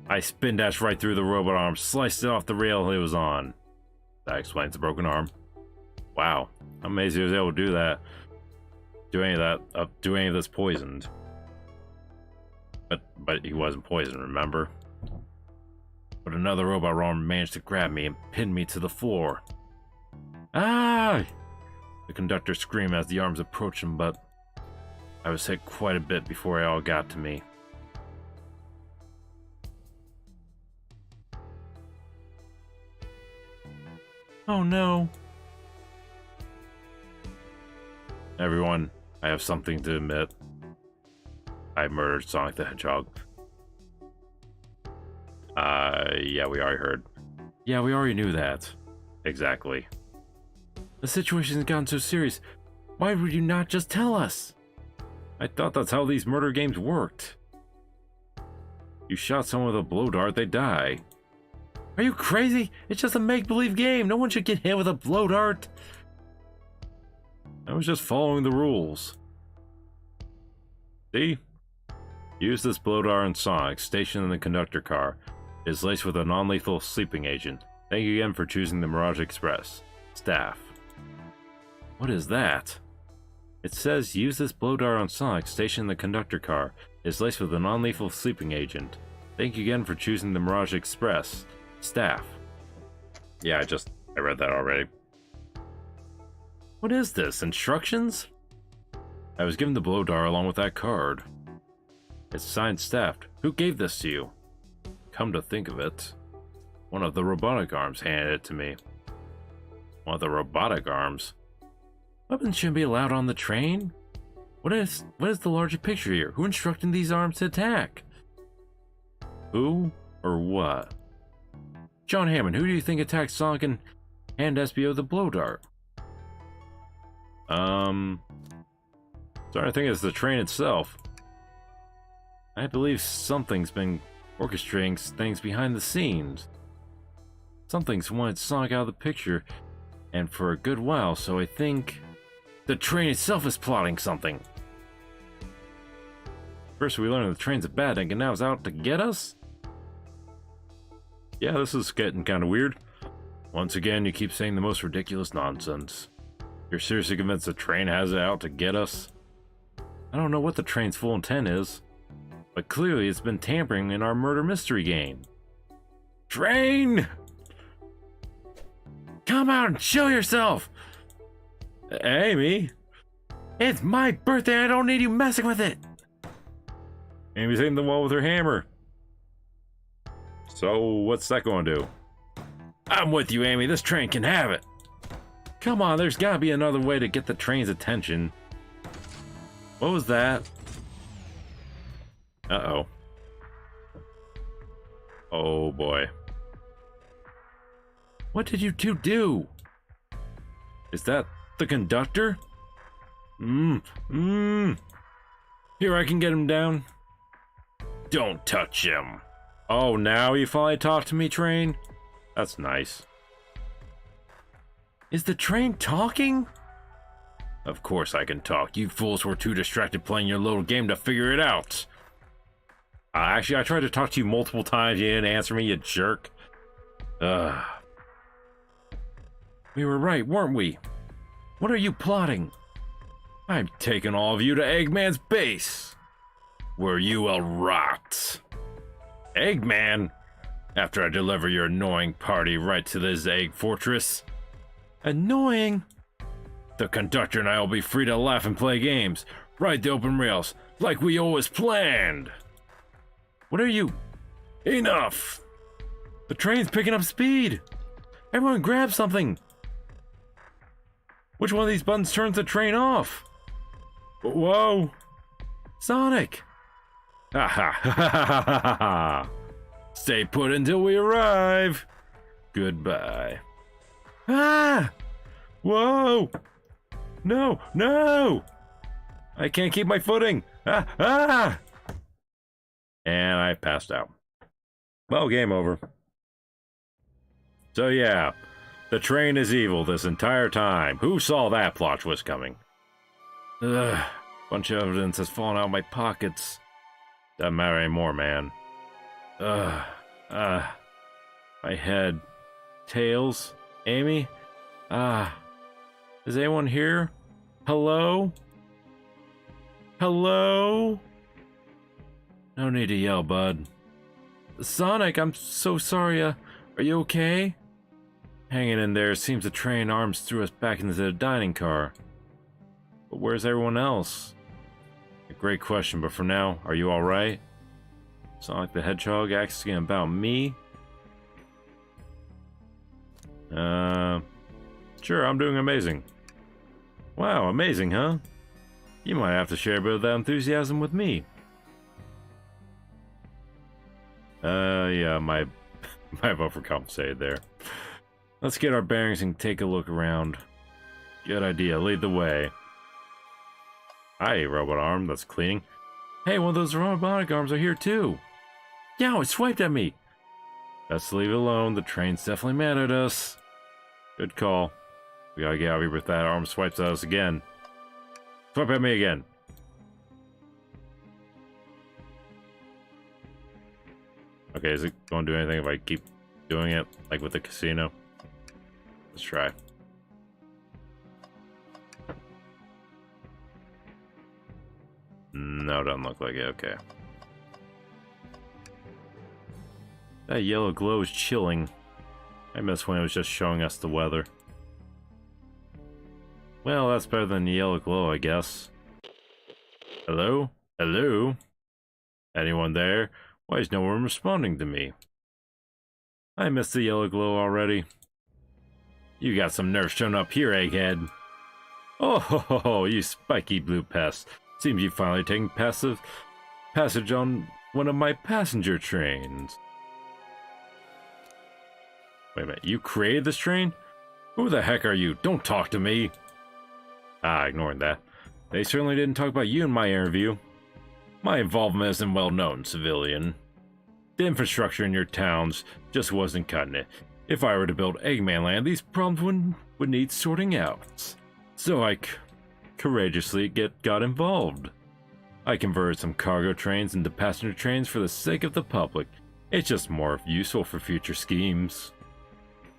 I spin dashed right through the robot arm, sliced it off the rail it was on. That explains the broken arm. Wow, I'm amazed he was able to do that. Do any of this poisoned. But he wasn't poisoned, remember? But another robot arm managed to grab me and pin me to the floor. Ah! The conductor screamed as the arms approached him, but I was hit quite a bit before it all got to me. Oh no. Everyone, I have something to admit. I murdered Sonic the Hedgehog. Yeah, we already heard. Yeah, we already knew that. Exactly. The situation has gotten so serious. Why would you not just tell us? I thought that's how these murder games worked. You shot someone with a blow dart, they die. Are you crazy? It's just a make-believe game. No one should get hit with a blow dart. I was just following the rules. See? Use this blow dart on Sonic, stationed in the conductor car. It is laced with a non-lethal sleeping agent. Thank you again for choosing the Mirage Express. Staff. What is that? It says, use this blow dart on Sonic, stationed in the conductor car. It is laced with a non-lethal sleeping agent. Thank you again for choosing the Mirage Express. Staff. Yeah, I read that already. What is this? Instructions? I was given the blow dart along with that card. It's signed Staff. Who gave this to you? Come to think of it, one of the robotic arms handed it to me. One of the robotic arms? Weapons shouldn't be allowed on the train? What is the larger picture here? Who instructed these arms to attack? Who or what? John Hammond, who do you think attacked Sonic and SBO the blow dart? Starting to think it's the train itself. I believe something's been orchestrating things behind the scenes. Something's wanted Sonic out of the picture, and for a good while, so I think the train itself is plotting something. First we learned the train's a bad thing, and now it's out to get us? Yeah, this is getting kind of weird. Once again, you keep saying the most ridiculous nonsense. You're seriously convinced the train has it out to get us? I don't know what the train's full intent is, but clearly it's been tampering in our murder mystery game. Train! Come out and show yourself! Amy? It's my birthday, I don't need you messing with it! Amy's hitting the wall with her hammer. So, what's that going to do? I'm with you, Amy, this train can have it! Come on, there's gotta be another way to get the train's attention. What was that? Uh-oh. Oh boy. What did you two do? Is that the conductor? Here, I can get him down. Don't touch him. Oh, now you finally talk to me, train? That's nice. Is the train talking? Of course I can talk. You fools were too distracted playing your little game to figure it out. Actually, I tried to talk to you multiple times. You didn't answer me, you jerk. We were right, weren't we? What are you plotting? I'm taking all of you to Eggman's base, where you will rot. Eggman? After I deliver your annoying party right to this egg fortress. Annoying? The conductor and I will be free to laugh and play games, ride the open rails, like we always planned. What are you? Enough! The train's picking up speed! Everyone grab something! Which one of these buttons turns the train off? Whoa! Sonic! Ha ha ha ha ha ha ha! Stay put until we arrive! Goodbye. Ah! Whoa! No! No! I can't keep my footing! Ah! Ah! And I passed out. Well, game over. So yeah, the train is evil this entire time. Who saw that plot twist coming? Ugh, bunch of evidence has fallen out of my pockets. Doesn't matter anymore, man. My head. Tails? Amy? Is anyone here? Hello? Hello? No need to yell, bud. Sonic, I'm so sorry, are you okay? Hanging in there, seems the train arms threw us back into the dining car. But where's everyone else? A great question, but for now, are you alright? Sonic the Hedgehog asking about me? Sure, I'm doing amazing. Wow, amazing, huh? You might have to share a bit of that enthusiasm with me. Yeah, my overcompensated there. Let's get our bearings and take a look around. Good idea, lead the way. Hi, robot arm that's cleaning. Hey, one of those robotic arms are here too. Yeah, it swiped at me. Let's leave it alone, the train's definitely mad at us. Good call. We gotta get out of here with that arm swipes at us again. Swipe at me again. Okay, is it going to do anything if I keep doing it, like with the casino? Let's try. No, doesn't look like it. Okay. That yellow glow is chilling. I miss when it was just showing us the weather. Well, that's better than the yellow glow, I guess. Hello? Hello? Anyone there? Why is no one responding to me? I missed the yellow glow already. You got some nerve showing up here, egghead. Oh, ho, ho, ho, you spiky blue pest. Seems you've finally taken passage on one of my passenger trains. Wait a minute, you created this train? Who the heck are you? Don't talk to me! Ignoring that. They certainly didn't talk about you in my interview. My involvement isn't well known, civilian. The infrastructure in your towns just wasn't cutting it. If I were to build Eggman Land, these problems would need sorting out. So I courageously got involved. I converted some cargo trains into passenger trains for the sake of the public. It's just more useful for future schemes.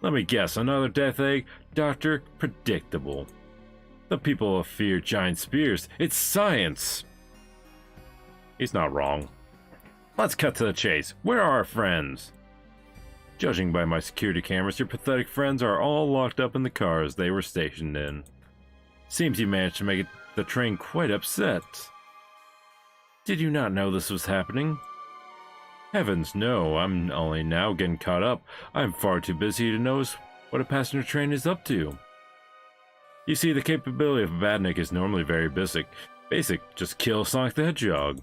Let me guess, another death egg? Doctor, predictable. The people of fear giant spears. It's science! He's not wrong. Let's cut to the chase. Where are our friends? Judging by my security cameras, your pathetic friends are all locked up in the cars they were stationed in. Seems you managed to make the train quite upset. Did you not know this was happening? Heavens no, I'm only now getting caught up. I'm far too busy to notice what a passenger train is up to. You see, the capability of a badnik is normally very basic. Just kill Sonic the Hedgehog.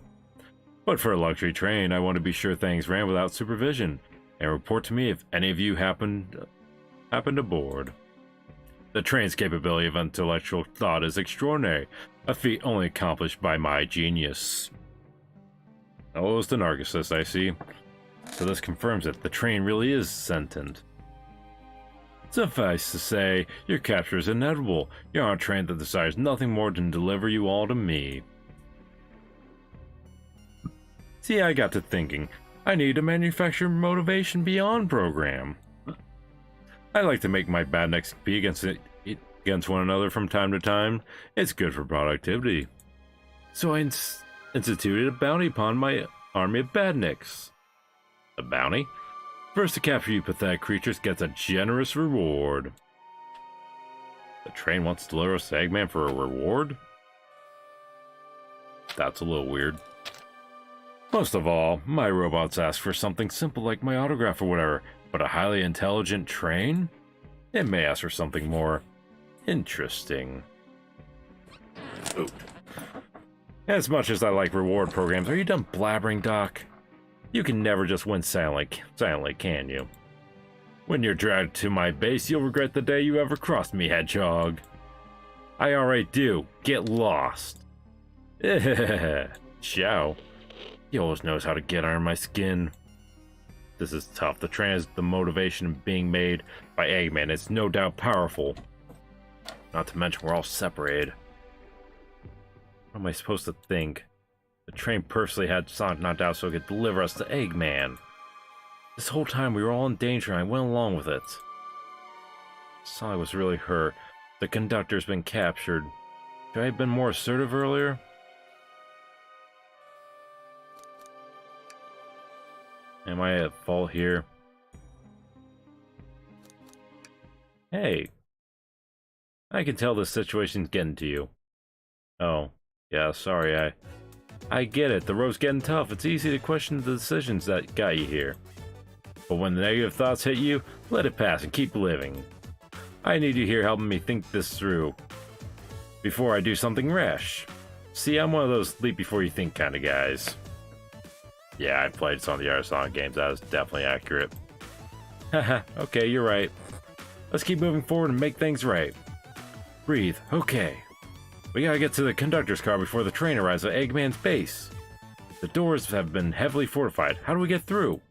But for a luxury train, I want to be sure things ran without supervision, and report to me if any of you happened aboard. The train's capability of intellectual thought is extraordinary, a feat only accomplished by my genius. Oh, it's the Narcissus, I see. So this confirms it. The train really is sentient. Suffice to say, your capture is inevitable. You're on a train that desires nothing more than to deliver you all to me. See, I got to thinking. I need to manufacture motivation beyond program. I like to make my badniks compete against one another from time to time. It's good for productivity. So I instituted a bounty upon my army of badniks. A bounty? First to capture you pathetic creatures gets a generous reward. The train wants to deliver us to Eggman for a reward? That's a little weird. Most of all, my robots ask for something simple like my autograph or whatever, but a highly intelligent train? It may ask for something more interesting. Ooh. As much as I like reward programs, are you done blabbering, Doc? You can never just win silently, can you? When you're dragged to my base, you'll regret the day you ever crossed me, Hedgehog. I already do. Get lost. Ciao. He always knows how to get under my skin. This is tough. The train has the motivation being made by Eggman. It's no doubt powerful. Not to mention we're all separated. What am I supposed to think? The train purposely had Sonic knocked out so it could deliver us to Eggman. This whole time we were all in danger and I went along with it. Sonic was really hurt. The conductor's been captured. Should I have been more assertive earlier? Am I at fault here? Hey. I can tell this situation's getting to you. Oh, yeah, sorry, I get it, the road's getting tough. It's easy to question the decisions that got you here. But when the negative thoughts hit you, let it pass and keep living. I need you here helping me think this through before I do something rash. See, I'm one of those leap before you think kind of guys. Yeah, I played some of the other Sonic games. That is definitely accurate. Haha, okay, you're right. Let's keep moving forward and make things right. Breathe, okay. We gotta get to the conductor's car before the train arrives at Eggman's base. The doors have been heavily fortified. How do we get through?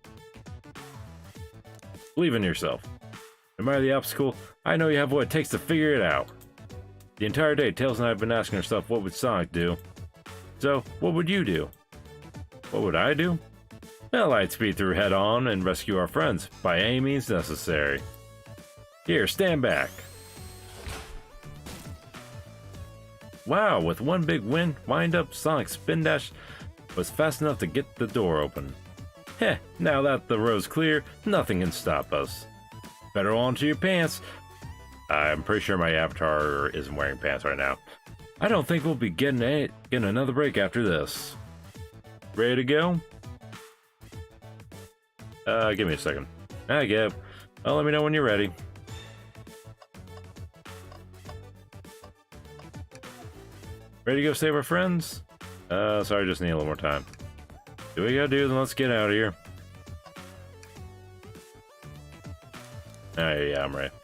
Believe in yourself. No matter the obstacle, I know you have what it takes to figure it out. The entire day, Tails and I have been asking ourselves, what would Sonic do? So, what would you do? What would I do? Well, I'd speed through head on and rescue our friends, by any means necessary. Here, stand back. Wow, with one big wind up, Sonic's spin dash was fast enough to get the door open. Heh, now that the road's clear, nothing can stop us. Better hold on to your pants. I'm pretty sure my avatar isn't wearing pants right now. I don't think we'll be getting another break after this. Ready to go? Give me a second. I get it. Well, let me know when you're ready. Ready to go save our friends? Sorry, just need a little more time. Do what you gotta do, then let's get out of here. Alright, yeah, I'm ready.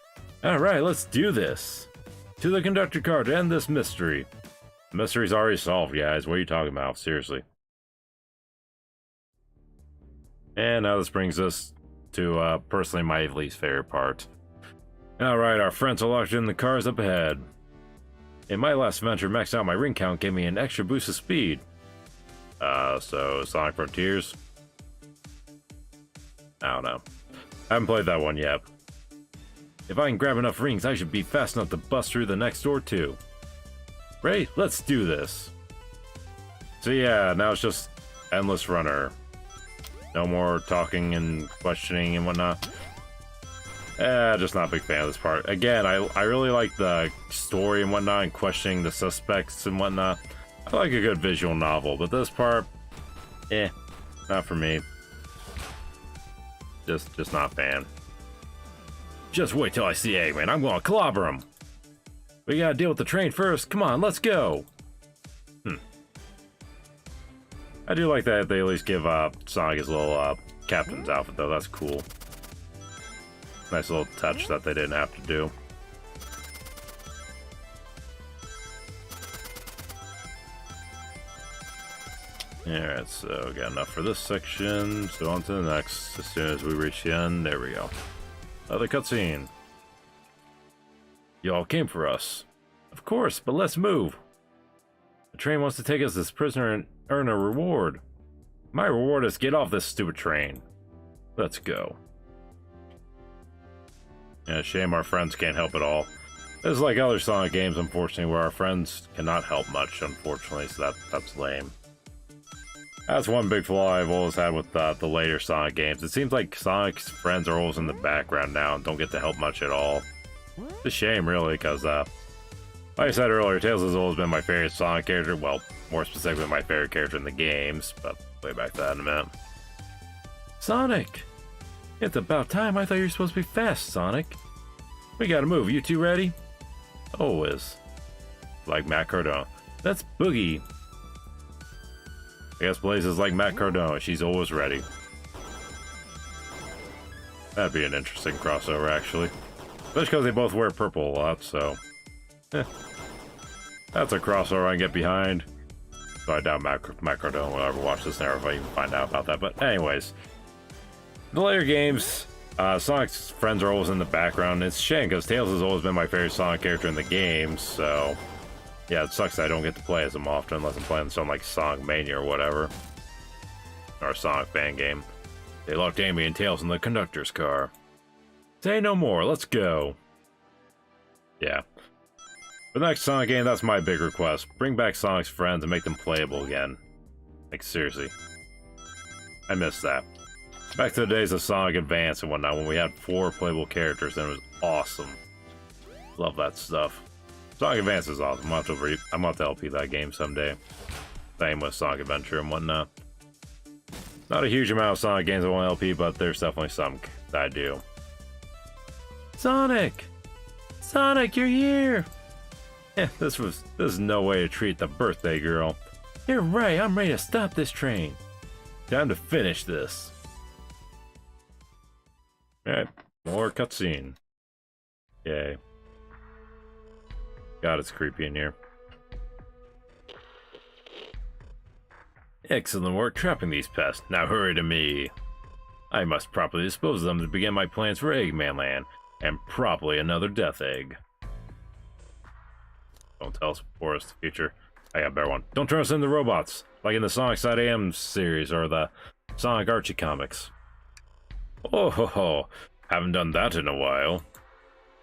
Alright, let's do this. To the conductor car to end this mystery. The mystery's already solved, guys. What are you talking about? Seriously. And now this brings us to, personally, my least favorite part. Alright, our friends are locked in the cars up ahead. In my last venture, maxing out my ring count gave me an extra boost of speed. So Sonic Frontiers? I don't know. I haven't played that one yet. If I can grab enough rings, I should be fast enough to bust through the next door too. Ready? Let's do this. So yeah, now it's just endless runner. No more talking and questioning and whatnot. Just not a big fan of this part. Again, I really like the story and whatnot and questioning the suspects and whatnot. I like a good visual novel, but this part, not for me. Just not a fan. Just wait till I see Eggman. I'm gonna clobber him. We gotta deal with the train first. Come on, let's go. I do like that they at least give Sonic his little captain's outfit, though. That's cool. Nice little touch that they didn't have to do. Alright, so got enough for this section. So on to the next. As soon as we reach the end, there we go. Another cutscene. Y'all came for us. Of course, but let's move. The train wants to take us as prisoner and earn a reward. My reward is get off this stupid train. Let's go. Yeah, shame our friends can't help at all. This is like other Sonic games, unfortunately, where our friends cannot help much, unfortunately, so that's lame. That's one big flaw I've always had with the later Sonic games. It seems like Sonic's friends are always in the background now and don't get to help much at all. It's a shame, really, because, like I said earlier, Tails has always been my favorite Sonic character. Well, more specifically, my favorite character in the games, but way back to that in a minute. Sonic! It's about time. I thought you were supposed to be fast, Sonic. We gotta move. You two ready? Always. Like Matt Cardona. That's Boogie. I guess Blaze is like Matt Cardona. She's always ready. That'd be an interesting crossover, actually. Especially because they both wear purple a lot, so... That's a crossover I can get behind. So I doubt Matt Cardona will ever watch this, never if I even find out about that. But anyways, the later games, Sonic's friends are always in the background. It's a shame because Tails has always been my favorite Sonic character in the games. So yeah, it sucks that I don't get to play as him often unless I'm playing something like Sonic Mania or whatever, or a Sonic fan game. They locked Amy and Tails in the conductor's car. Say no more. Let's go. Yeah. For the next Sonic game, that's my big request. Bring back Sonic's friends and make them playable again. Like, seriously. I miss that. Back to the days of Sonic Advance and whatnot, when we had 4 playable characters, and it was awesome. Love that stuff. Sonic Advance is awesome. I'm going to have to LP that game someday. Same with Sonic Adventure and whatnot. Not a huge amount of Sonic games I want to LP, but there's definitely some that I do. Sonic! Sonic, you're here! This is no way to treat the birthday girl. You're right, I'm ready to stop this train. Time to finish this. Alright, more cutscene. Yay. God, it's creepy in here. Excellent work trapping these pests. Now hurry to me. I must properly dispose of them to begin my plans for Eggman Land, and probably another Death Egg. Don't tell us for us the future. I got a better one. Don't turn us into robots, like in the Sonic Side AM series or the Sonic Archie comics. Oh ho ho, haven't done that in a while.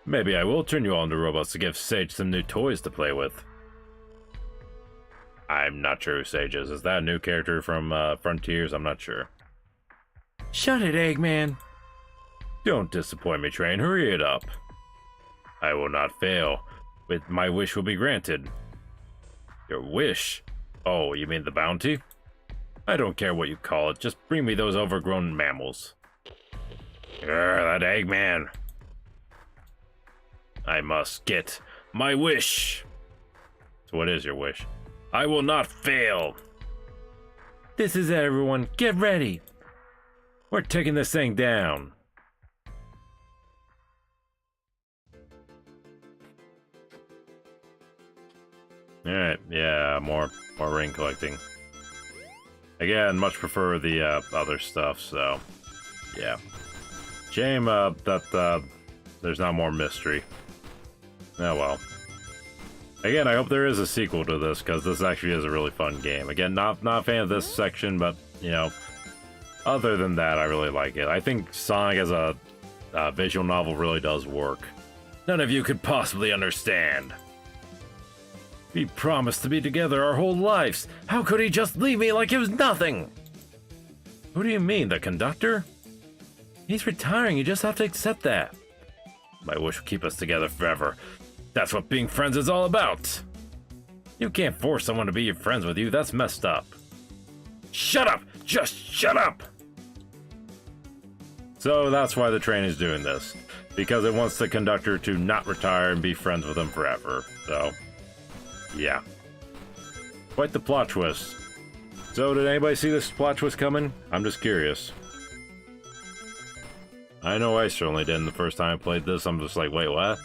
Maybe I will turn you all into robots to give Sage some new toys to play with. I'm not sure who Sage is. Is that a new character from Frontiers? I'm not sure. Shut it, Eggman! Don't disappoint me, train. Hurry it up. I will not fail. With my wish will be granted. Your wish? Oh, you mean the bounty? I don't care what you call it. Just bring me those overgrown mammals. That Eggman. I must get my wish. So what is your wish? I will not fail. This is it, everyone. Get ready. We're taking this thing down. Alright, yeah, more ring collecting. Again, much prefer the other stuff, so yeah. Shame that there's not more mystery. Oh well. Again, I hope there is a sequel to this, because this actually is a really fun game. Again, not a fan of this section, but, you know, other than that, I really like it. I think Sonic as a visual novel really does work. None of you could possibly understand. We promised to be together our whole lives. How could he just leave me like it was nothing? Who do you mean, the conductor? He's retiring, you just have to accept that. My wish will keep us together forever. That's what being friends is all about. You can't force someone to be your friends with you, that's messed up. Shut up! Just shut up! So that's why the train is doing this. Because it wants the conductor to not retire and be friends with him forever. So, yeah. Quite the plot twist. So did anybody see this plot twist coming? I'm just curious. I know I certainly didn't the first time I played this. I'm just like, wait, what?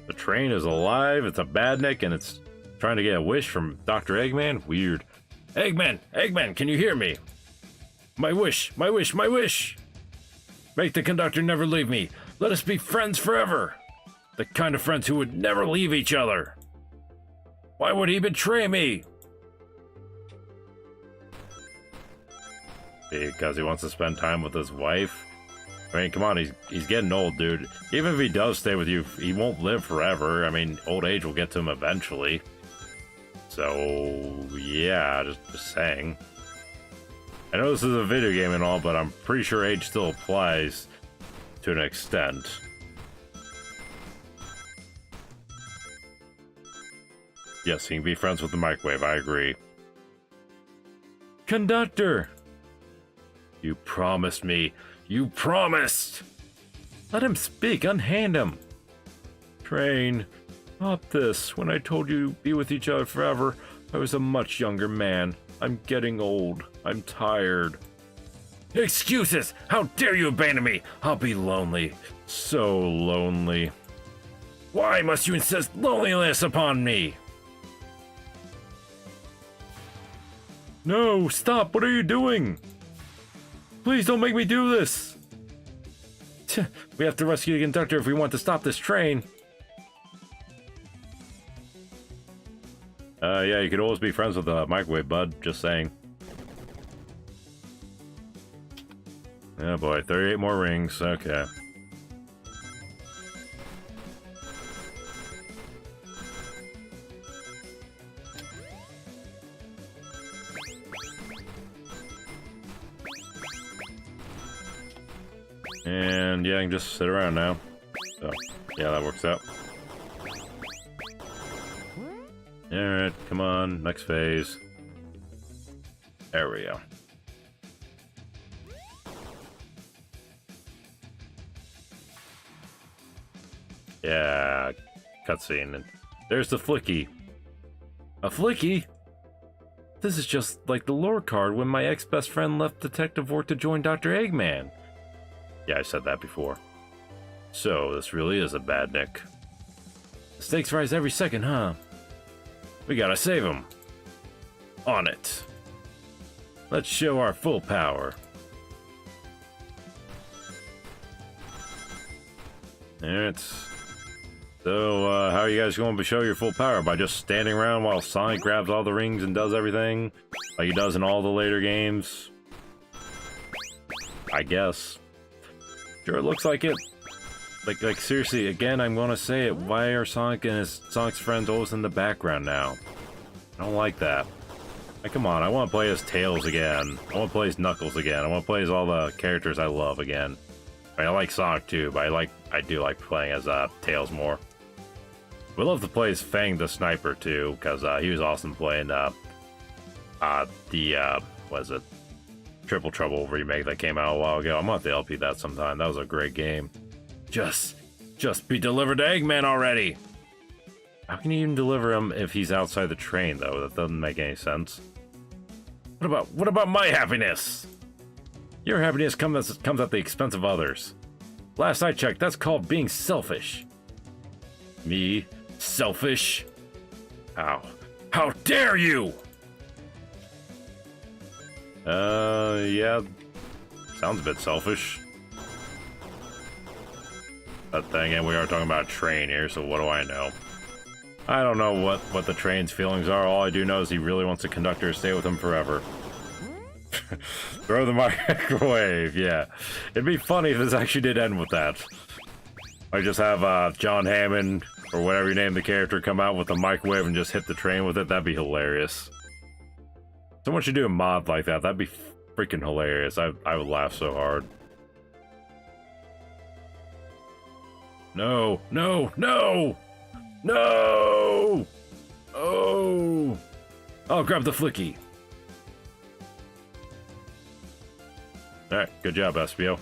The train is alive, it's a badnik, and it's trying to get a wish from Dr. Eggman? Weird. Eggman! Eggman, can you hear me? My wish! My wish! My wish! Make the conductor never leave me. Let us be friends forever. The kind of friends who would never leave each other. Why would he betray me? Because he wants to spend time with his wife? I mean, come on, he's getting old, dude. Even if he does stay with you, he won't live forever. I mean, old age will get to him eventually. So, yeah, just saying. I know this is a video game and all, but I'm pretty sure age still applies to an extent. Yes, he can be friends with the microwave, I agree. Conductor! You promised me. You promised! Let him speak, unhand him. Train, stop this. When I told you to be with each other forever, I was a much younger man. I'm getting old. I'm tired. Excuses! How dare you abandon me? I'll be lonely. So lonely. Why must you insist loneliness upon me? No, stop! What are you doing? Please don't make me do this! We have to rescue the conductor if we want to stop this train. Yeah, you could always be friends with the microwave, bud. Just saying. Oh boy, 38 more rings. Okay. And yeah, I can just sit around now. So, yeah, that works out. Alright, come on, next phase. There we go. Yeah, cutscene. And there's the Flicky. A Flicky? This is just like the lore card when my ex-best friend left Detective Wart to join Dr. Eggman. Yeah, I said that before. So, this really is a badnik. The stakes rise every second, huh? We gotta save him. On it. Let's show our full power. Alright. So, how are you guys going to show your full power? By just standing around while Sonic grabs all the rings and does everything? Like he does in all the later games? I guess. Sure, it looks like it. Like seriously, again, I'm gonna say it. Why are Sonic and Sonic's friends always in the background now? I don't like that. Like, come on, I want to play as Tails again. I want to play as Knuckles again. I want to play as all the characters I love again. I mean, I like Sonic too, but I do like playing as Tails more. We love to play as Fang the Sniper too, because he was awesome playing what is it? Triple Trouble remake that came out a while ago. I'm gonna have to LP that sometime. That was a great game. Just be delivered to Eggman already! How can you even deliver him if he's outside the train, though? That doesn't make any sense. What about my happiness? Your happiness comes at the expense of others. Last I checked, that's called being selfish. Me? Selfish? How dare you! Yeah. Sounds a bit selfish. But then again, we are talking about a train here, so what do I know? I don't know what the train's feelings are. All I do know is he really wants the conductor to stay with him forever. Throw the microwave, yeah. It'd be funny if this actually did end with that. I just have John Hammond, or whatever you name the character, come out with a microwave and just hit the train with it. That'd be hilarious. Someone should do a mod like that. That'd be freaking hilarious. I would laugh so hard. No, no, no! No! Oh! Oh, grab the flicky. Alright, good job, SBO.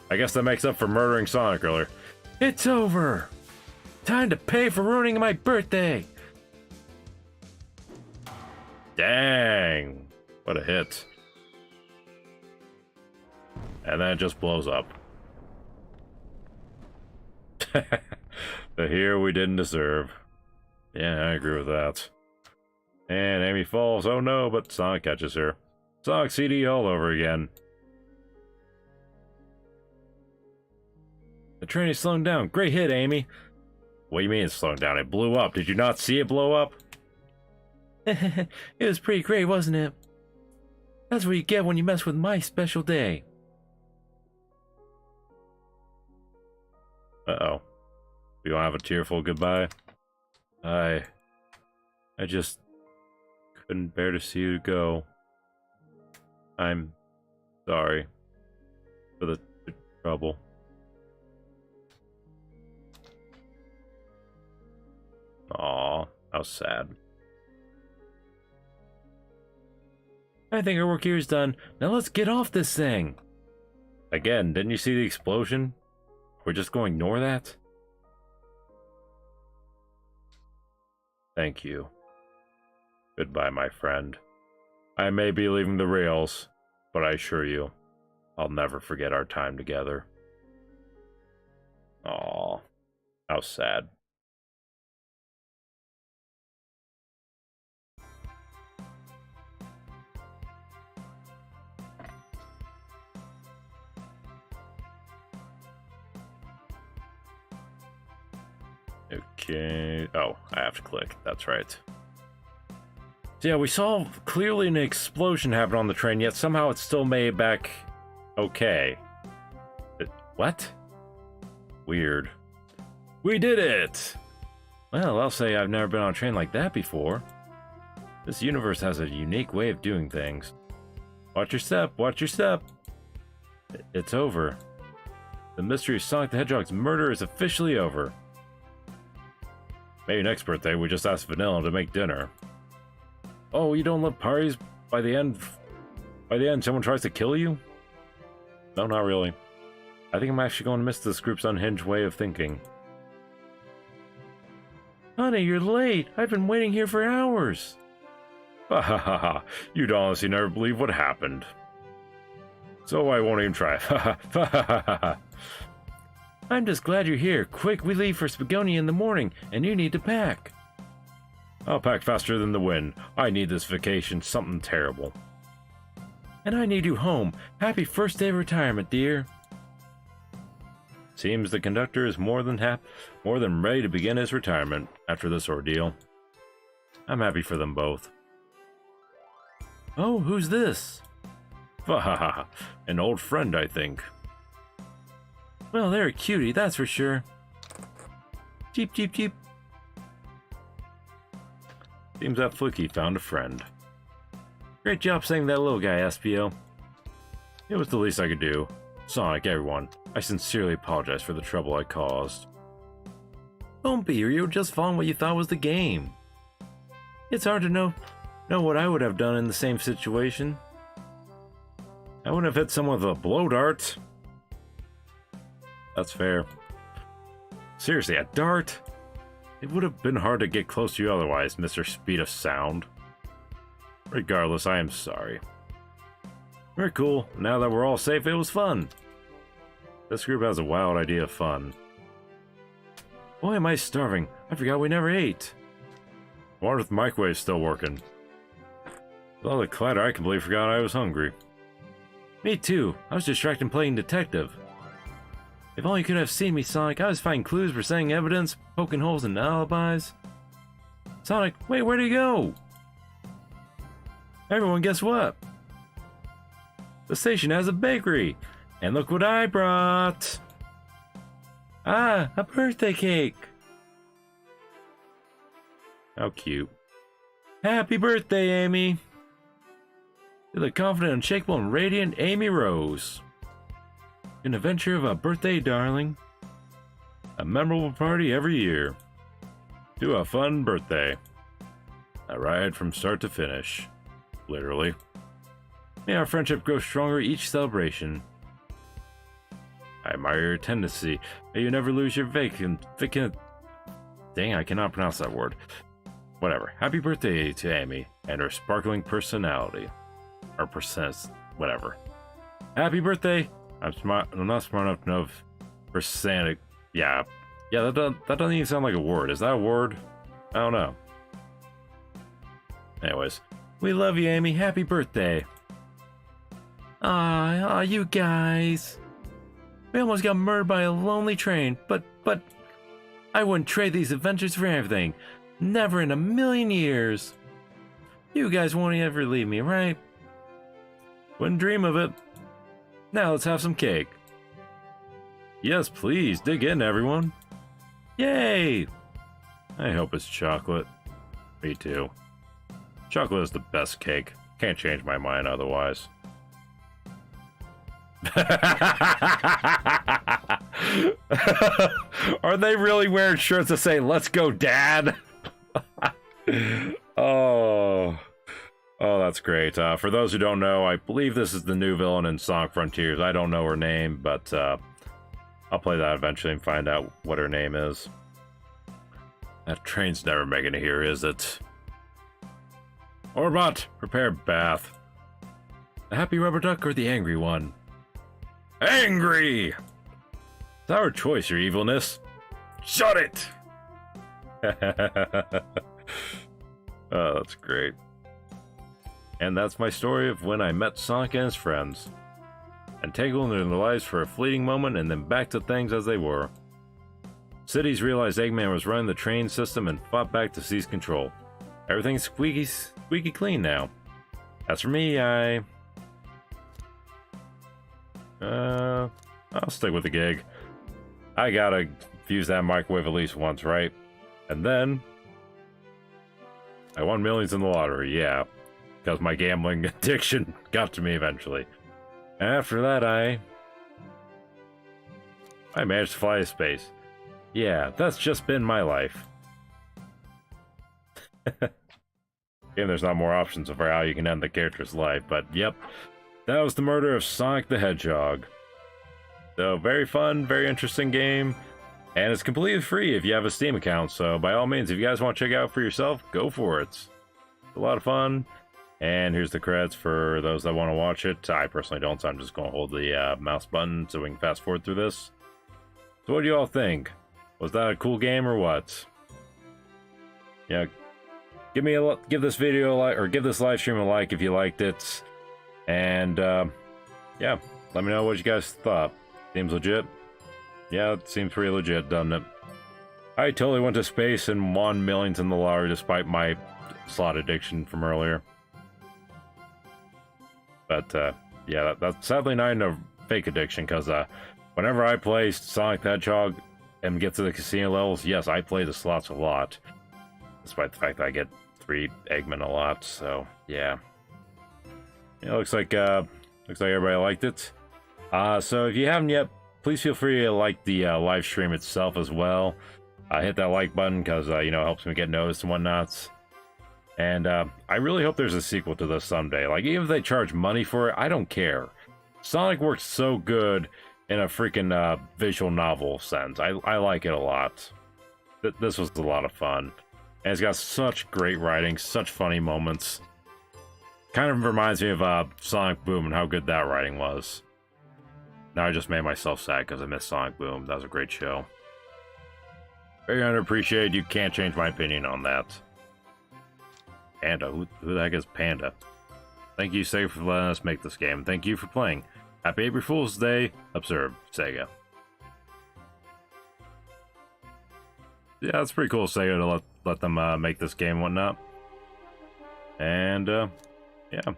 I guess that makes up for murdering Sonic earlier. It's over! Time to pay for ruining my birthday! Dang! What a hit. And then it just blows up. The hero we didn't deserve. Yeah, I agree with that. And Amy falls. Oh no, but Sonic catches her. Sonic CD all over again. The train is slowing down. Great hit, Amy. What do you mean it's slowing down? It blew up. Did you not see it blow up? It was pretty great, wasn't it? That's what you get when you mess with my special day. Uh-oh. We don't have a tearful goodbye? I just couldn't bear to see you go. I'm sorry for the trouble. Aw, how sad. I think our work here is done. Now let's get off this thing. Again, didn't you see the explosion? We're just going to ignore that? Thank you. Goodbye, my friend. I may be leaving the rails, but I assure you, I'll never forget our time together. Aw, how sad. Okay. Oh, I have to click. That's right. So yeah, we saw clearly an explosion happen on the train, yet somehow it still made it back okay. What? Weird. We did it! Well, I'll say I've never been on a train like that before. This universe has a unique way of doing things. Watch your step, watch your step! It's over. The mystery of Sonic the Hedgehog's murder is officially over. Maybe next birthday we just ask Vanilla to make dinner. Oh, you don't love parties? By the end someone tries to kill you? No, not really. I think I'm actually going to miss this group's unhinged way of thinking. Honey, you're late. I've been waiting here for hours. Ha ha ha ha. You'd honestly never believe what happened. So I won't even try. Ha ha ha ha ha. I'm just glad you're here. Quick, we leave for Spagonia in the morning, and you need to pack. I'll pack faster than the wind. I need this vacation, something terrible. And I need you home. Happy first day of retirement, dear. Seems the conductor is more than ready to begin his retirement after this ordeal. I'm happy for them both. Oh, who's this? Ha ha ha. An old friend, I think. Well, they're a cutie, that's for sure. Cheep, cheep, cheep. Seems that Flicky found a friend. Great job saving that little guy, SPO. It was the least I could do. Sonic, everyone, I sincerely apologize for the trouble I caused. Don't be, you were just following what you thought was the game. It's hard to know what I would have done in the same situation. I wouldn't have hit someone with a blow dart. That's fair. Seriously, a dart? It would have been hard to get close to you otherwise, Mr. Speed of Sound. Regardless, I am sorry. Very cool. Now that we're all safe, it was fun. This group has a wild idea of fun. Boy, am I starving. I forgot we never ate. I wonder if the microwave's still working. With all the clatter, I completely forgot I was hungry. Me too. I was distracted playing detective. If only you could have seen me, Sonic. I was finding clues, presenting evidence, poking holes in alibis. Sonic, wait, where'd he go? Everyone, guess what? The station has a bakery. And look what I brought. Ah, a birthday cake! How cute. Happy birthday, Amy! You're the confident, unshakable, and radiant Amy Rose. An adventure of a birthday, darling. A memorable party every year. Do a fun birthday. A ride from start to finish. Literally. May our friendship grow stronger each celebration. I admire your tendency. May you never lose your vacant. Dang, I cannot pronounce that word. Whatever. Happy birthday to Amy and her sparkling personality. Or percent, whatever. Happy birthday! I'm not smart enough to know if percent. Yeah, that doesn't even sound like a word. Is that a word? I don't know. Anyways, we love you, Amy. Happy birthday! Ah, you guys. We almost got murdered by a lonely train, but I wouldn't trade these adventures for anything. Never in a million years. You guys won't ever leave me, right? Wouldn't dream of it. Now let's have some cake. Yes, please, dig in, everyone. Yay! I hope it's chocolate. Me too. Chocolate is the best cake. Can't change my mind otherwise. Are they really wearing shirts that say, "Let's go, Dad"? Oh, that's great. For those who don't know, I believe this is the new villain in Sonic Frontiers. I don't know her name, but I'll play that eventually and find out what her name is. That train's never making it here, is it? Orbot, prepare bath. The happy rubber duck or the angry one? Angry! It's our choice, your evilness. Shut it! Oh, that's great. And that's my story of when I met Sonic and his friends. Entangled in their lives for a fleeting moment and then back to things as they were. Cities realized Eggman was running the train system and fought back to seize control. Everything's squeaky clean now. As for me, I'll stick with the gig. I gotta use that microwave at least once, right? And then I won millions in the lottery, yeah. Because my gambling addiction got to me eventually. And after that, I managed to fly to space. Yeah, that's just been my life. Again, there's not more options of how you can end the character's life, but yep. That was the murder of Sonic the Hedgehog. So, very fun, very interesting game. And it's completely free if you have a Steam account, so by all means, if you guys want to check it out for yourself, go for it. It's a lot of fun. And here's the credits for those that want to watch it. I personally don't, so I'm just going to hold the mouse button so we can fast forward through this. So what do you all think? Was that a cool game or what? Yeah, give this video a like, or give this live stream a like if you liked it. And yeah, let me know what you guys thought. Seems legit. Yeah, it seems pretty legit, doesn't it? I totally went to space and won millions in the lottery despite my slot addiction from earlier. But yeah, that's sadly not a fake addiction, because whenever I play Sonic the Hedgehog and get to the casino levels, yes, I play the slots a lot. Despite the fact that I get 3 Eggman a lot, so yeah. Yeah, looks like everybody liked it. So if you haven't yet, please feel free to like the live stream itself as well. Hit that like button because you know, it helps me get noticed and whatnot. And I really hope there's a sequel to this someday. Like, even if they charge money for it, I don't care. Sonic works so good in a freaking visual novel sense. I like it a lot. This was a lot of fun. And it's got such great writing, such funny moments. Kind of reminds me of Sonic Boom and how good that writing was. Now I just made myself sad because I missed Sonic Boom. That was a great show. Very underappreciated. You can't change my opinion on that. Panda? Who the heck is Panda? Thank you, Sega, for letting us make this game. Thank you for playing. Happy April Fool's Day. Observe, Sega. Yeah, it's pretty cool, Sega, to let them make this game and whatnot. And, yeah.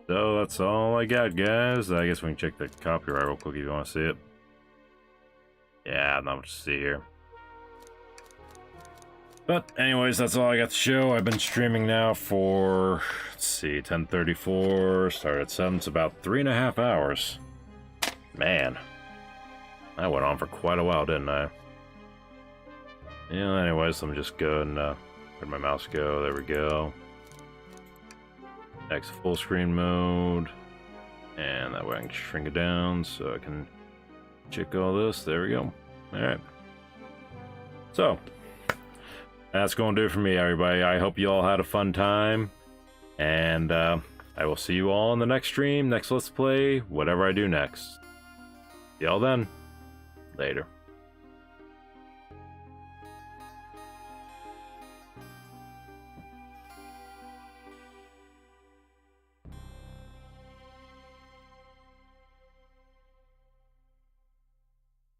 So, that's all I got, guys. I guess we can check the copyright real quick if you want to see it. Yeah, not much to see here. But anyways, that's all I got to show. I've been streaming now for, let's see, 10:34, started at 7, it's about 3.5 hours. Man, that went on for quite a while, didn't I? Yeah, anyways, let me just go and, where'd my mouse go? There we go. Next full screen mode. And that way I can shrink it down so I can check all this. There we go. Alright. So, that's going to do it for me, everybody. I hope you all had a fun time. And I will see you all in the next stream, next Let's Play, whatever I do next. See y'all then. Later.